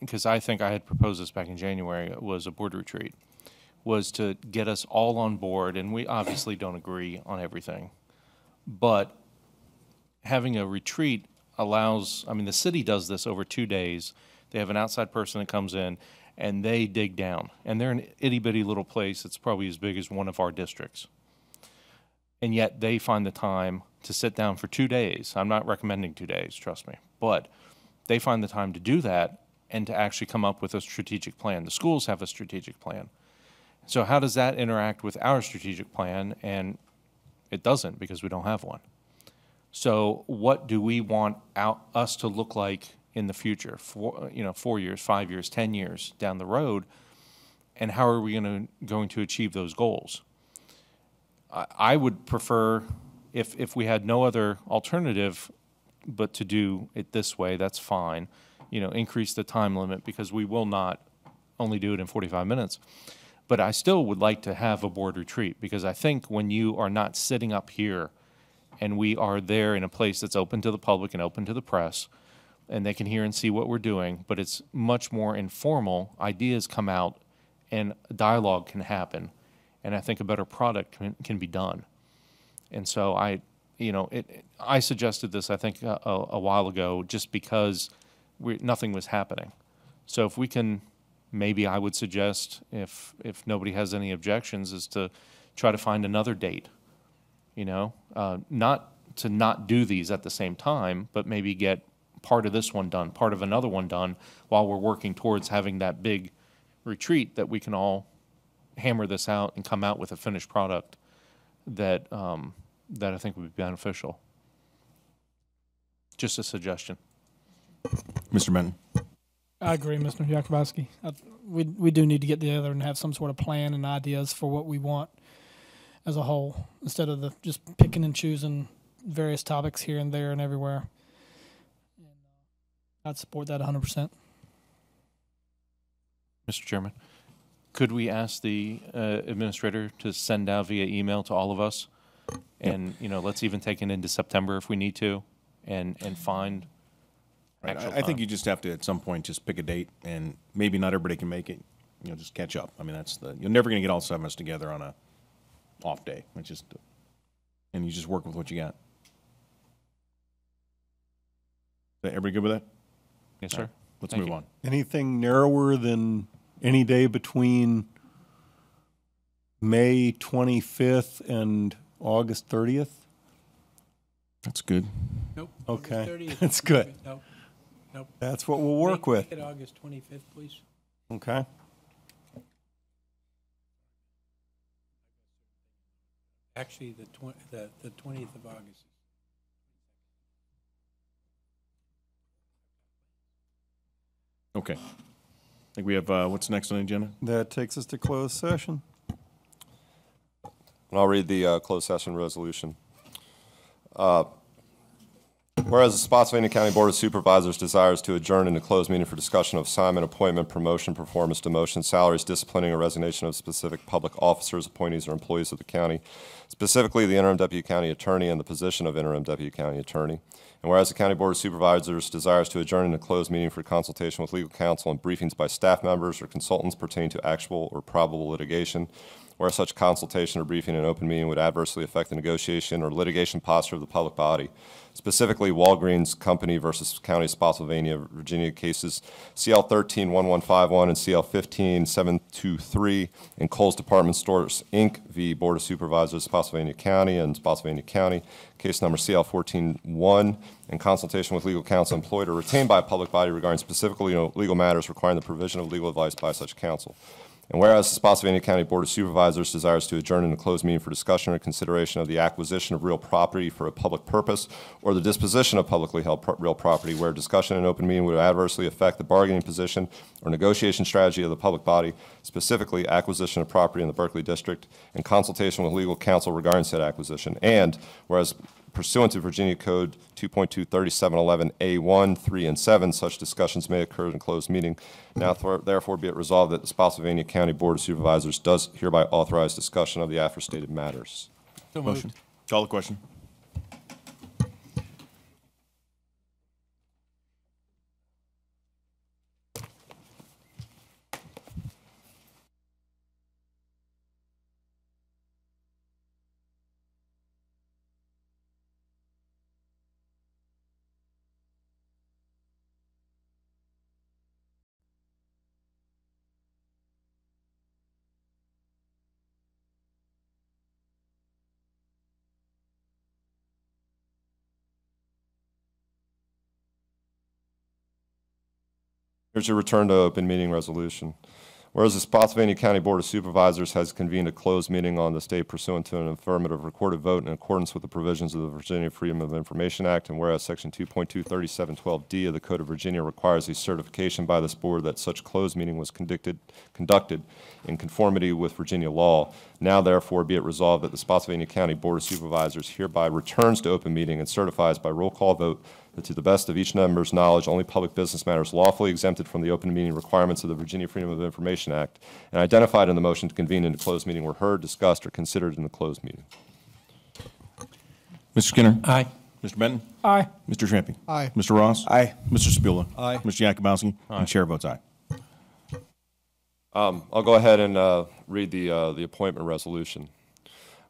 because I think I had proposed this back in January, was a board retreat, was to get us all on board, and we obviously don't agree on everything, but having a retreat allows, the city does this over 2 days. They have an outside person that comes in, and they dig down, and they're an itty-bitty little place that's probably as big as one of our districts. And yet they find the time to sit down for 2 days. I'm not recommending 2 days, trust me. But they find the time to do that and to actually come up with a strategic plan. The schools have a strategic plan. So how does that interact with our strategic plan? And it doesn't, because we don't have one. So what do we want us to look like in the future, 4 years, 5 years, 10 years down the road? And how are we going to achieve those goals? I would prefer, if we had no other alternative but to do it this way, that's fine. Increase the time limit, because we will not only do it in 45 minutes. But I still would like to have a board retreat, because I think when you are not sitting up here and we are there in a place that's open to the public and open to the press, and they can hear and see what we're doing, but it's much more informal, ideas come out and dialogue can happen. And I think a better product can be done. And so I suggested this, I think, a while ago, just because nothing was happening. So if we can, maybe I would suggest, if nobody has any objections, is to try to find another date. Not to not do these at the same time, but maybe get part of this one done, part of another one done, while we're working towards having that big retreat that we can all hammer this out and come out with a finished product that that I think would be beneficial. Just a suggestion. Mr. Benton. I agree, Mr. Jakubowski. We do need to get together and have some sort of plan and ideas for what we want as a whole, instead of just picking and choosing various topics here and there and everywhere. I'd support that 100%. Mr. Chairman, could we ask the administrator to send out via email to all of us? And, let's even take it into September if we need to, and find actual I think you just have to, at some point, just pick a date, and maybe not everybody can make it. Just catch up. You're never going to get all 7 of us together on a off day. And you just work with what you got. Everybody good with that? Yes, sir. Right, let's Thank move you. on. Anything narrower than any day between May 25th and August 30th? That's good. Nope. Okay, August 30th. that's good. Nope. Nope. That's what we'll work with. Make it August 25th, please. Okay. Actually, the 20th of August. Okay. I think we have, what's next on the agenda? That takes us to closed session. And I'll read the closed session resolution. Whereas the Spotsylvania County Board of Supervisors desires to adjourn into closed meeting for discussion of assignment, appointment, promotion, performance, demotion, salaries, disciplining, or resignation of specific public officers, appointees, or employees of the county, specifically the interim deputy county attorney and the position of interim deputy county attorney. And whereas the County Board of Supervisors desires to adjourn into closed meeting for consultation with legal counsel and briefings by staff members or consultants pertaining to actual or probable litigation, where such consultation or briefing in an open meeting would adversely affect the negotiation or litigation posture of the public body, specifically Walgreens Company versus County of Spotsylvania, Virginia cases CL 13-1151 and CL 15-723, and Kohl's Department Stores, Inc. v. Board of Supervisors, Spotsylvania County and Spotsylvania County, case number CL 14-1, and consultation with legal counsel employed or retained by a public body regarding specific legal matters requiring the provision of legal advice by such counsel. And whereas the Spotsylvania County Board of Supervisors desires to adjourn into closed meeting for discussion or consideration of the acquisition of real property for a public purpose or the disposition of publicly held real property where discussion in open meeting would adversely affect the bargaining position or negotiation strategy of the public body, specifically acquisition of property in the Berkeley District and consultation with legal counsel regarding said acquisition. And whereas pursuant to Virginia Code 2.23711A1, 3, and 7, such discussions may occur in closed meeting. Now, therefore, be it resolved that the Spotsylvania County Board of Supervisors does hereby authorize discussion of the aforestated matters. So Motion. moved. Call the question. Here's your return to open meeting resolution. Whereas the Spotsylvania County Board of Supervisors has convened a closed meeting on this day pursuant to an affirmative recorded vote in accordance with the provisions of the Virginia Freedom of Information Act, and whereas Section 2.23712D of the Code of Virginia requires a certification by this board that such closed meeting was conducted in conformity with Virginia law, now therefore be it resolved that the Spotsylvania County Board of Supervisors hereby returns to open meeting and certifies by roll call vote that to the best of each member's knowledge, only public business matters lawfully exempted from the open meeting requirements of the Virginia Freedom of Information Act and identified in the motion to convene into closed meeting were heard, discussed, or considered in the closed meeting. Mr. Skinner? Aye. Mr. Benton? Aye. Mr. Trampy? Aye. Mr. Ross? Aye. Mr. Spula? Aye. Mr. Yakubowski? And Chair votes aye. I'll go ahead and read the appointment resolution.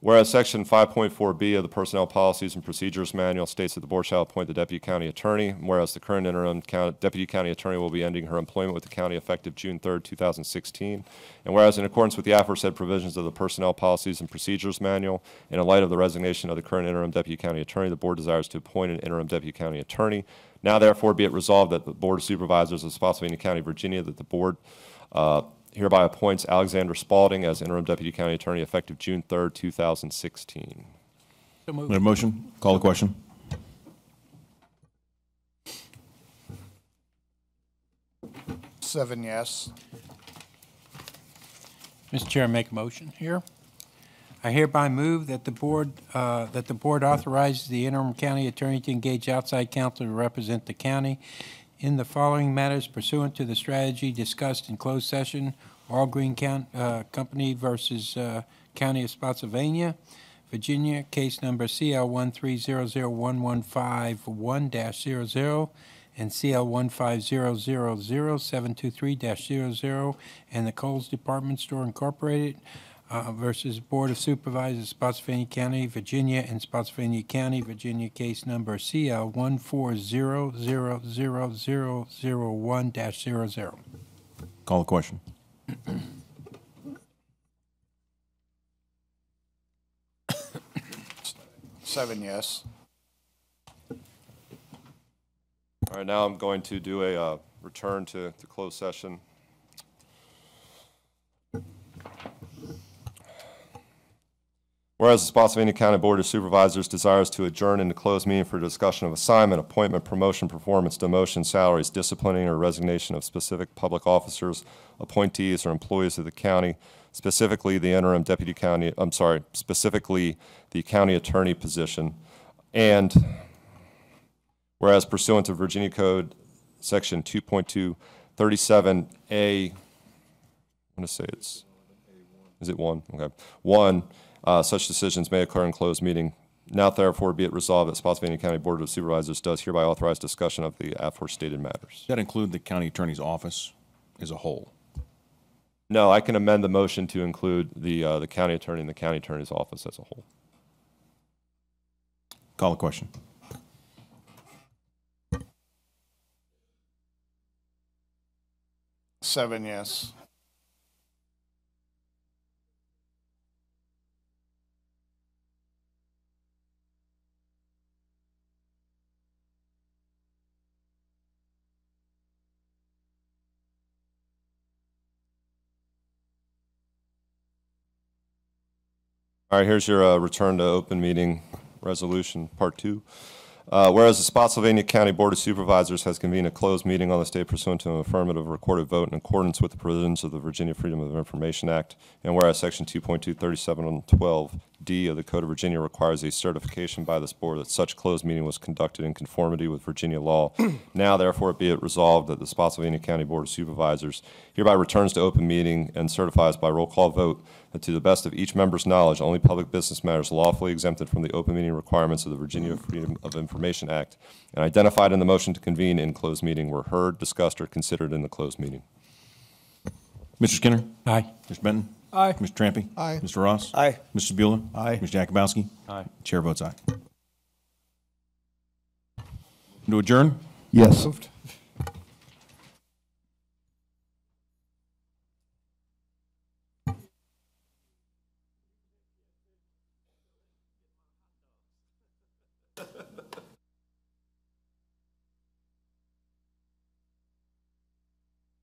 Whereas Section 5.4B of the Personnel Policies and Procedures Manual states that the board shall appoint the Deputy County Attorney, whereas the current interim Deputy County Attorney will be ending her employment with the county effective June 3rd, 2016, and whereas in accordance with the aforesaid provisions of the Personnel Policies and Procedures Manual, and in light of the resignation of the current interim Deputy County Attorney, the board desires to appoint an interim Deputy County Attorney. Now therefore be it resolved that the Board of Supervisors of Spotsylvania County, Virginia, that the board hereby appoints Alexander Spalding as interim Deputy County Attorney effective June 3rd, 2016. So moved. We have a motion. Call the question. Seven yes. Mr. Chair, I make a motion here. I hereby move that the board authorizes the interim county attorney to engage outside counsel to represent the county in the following matters pursuant to the strategy discussed in closed session: Walgreens Company versus County of Spotsylvania, Virginia, case number CL 1300115-1-00 and CL 150000723-00, and the Kohl's Department Store Incorporated versus Board of Supervisors, Spotsylvania County, Virginia, and Spotsylvania County, Virginia, case number CL 1400001-00. Call the question. Seven yes. All right, now I'm going to do a return to closed session. Whereas the Spotsylvania County Board of Supervisors desires to adjourn into closed meeting for discussion of assignment, appointment, promotion, performance, demotion, salaries, disciplining, or resignation of specific public officers, appointees, or employees of the county, specifically the interim deputy county, specifically the county attorney position. And whereas pursuant to Virginia Code Section 2.237A, I'm going to say is it 1? Okay. 1, such decisions may occur in closed meeting. Now therefore be it resolved that Spotsylvania County Board of Supervisors does hereby authorize discussion of the aforestated matters. Does that include the county attorney's office as a whole? No, I can amend the motion to include the county attorney and the county attorney's office as a whole. Call the question. Seven yes. All right, here's your return to open meeting resolution, part 2. Whereas the Spotsylvania County Board of Supervisors has convened a closed meeting on this day pursuant to an affirmative recorded vote in accordance with the provisions of the Virginia Freedom of Information Act, and whereas Section 2.23712D of the Code of Virginia requires a certification by this board that such closed meeting was conducted in conformity with Virginia law, now therefore be it resolved that the Spotsylvania County Board of Supervisors hereby returns to open meeting and certifies by roll call vote that to the best of each member's knowledge, only public business matters lawfully exempted from the open meeting requirements of the Virginia Freedom of Information Act and identified in the motion to convene in closed meeting were heard, discussed, or considered in the closed meeting. Mr. Skinner? Aye. Mr. Benton? Aye. Mr. Trampy? Aye. Mr. Ross? Aye. Mr. Bueller? Aye. Mr. Jakubowski? Aye. Chair votes aye. To adjourn? Yes.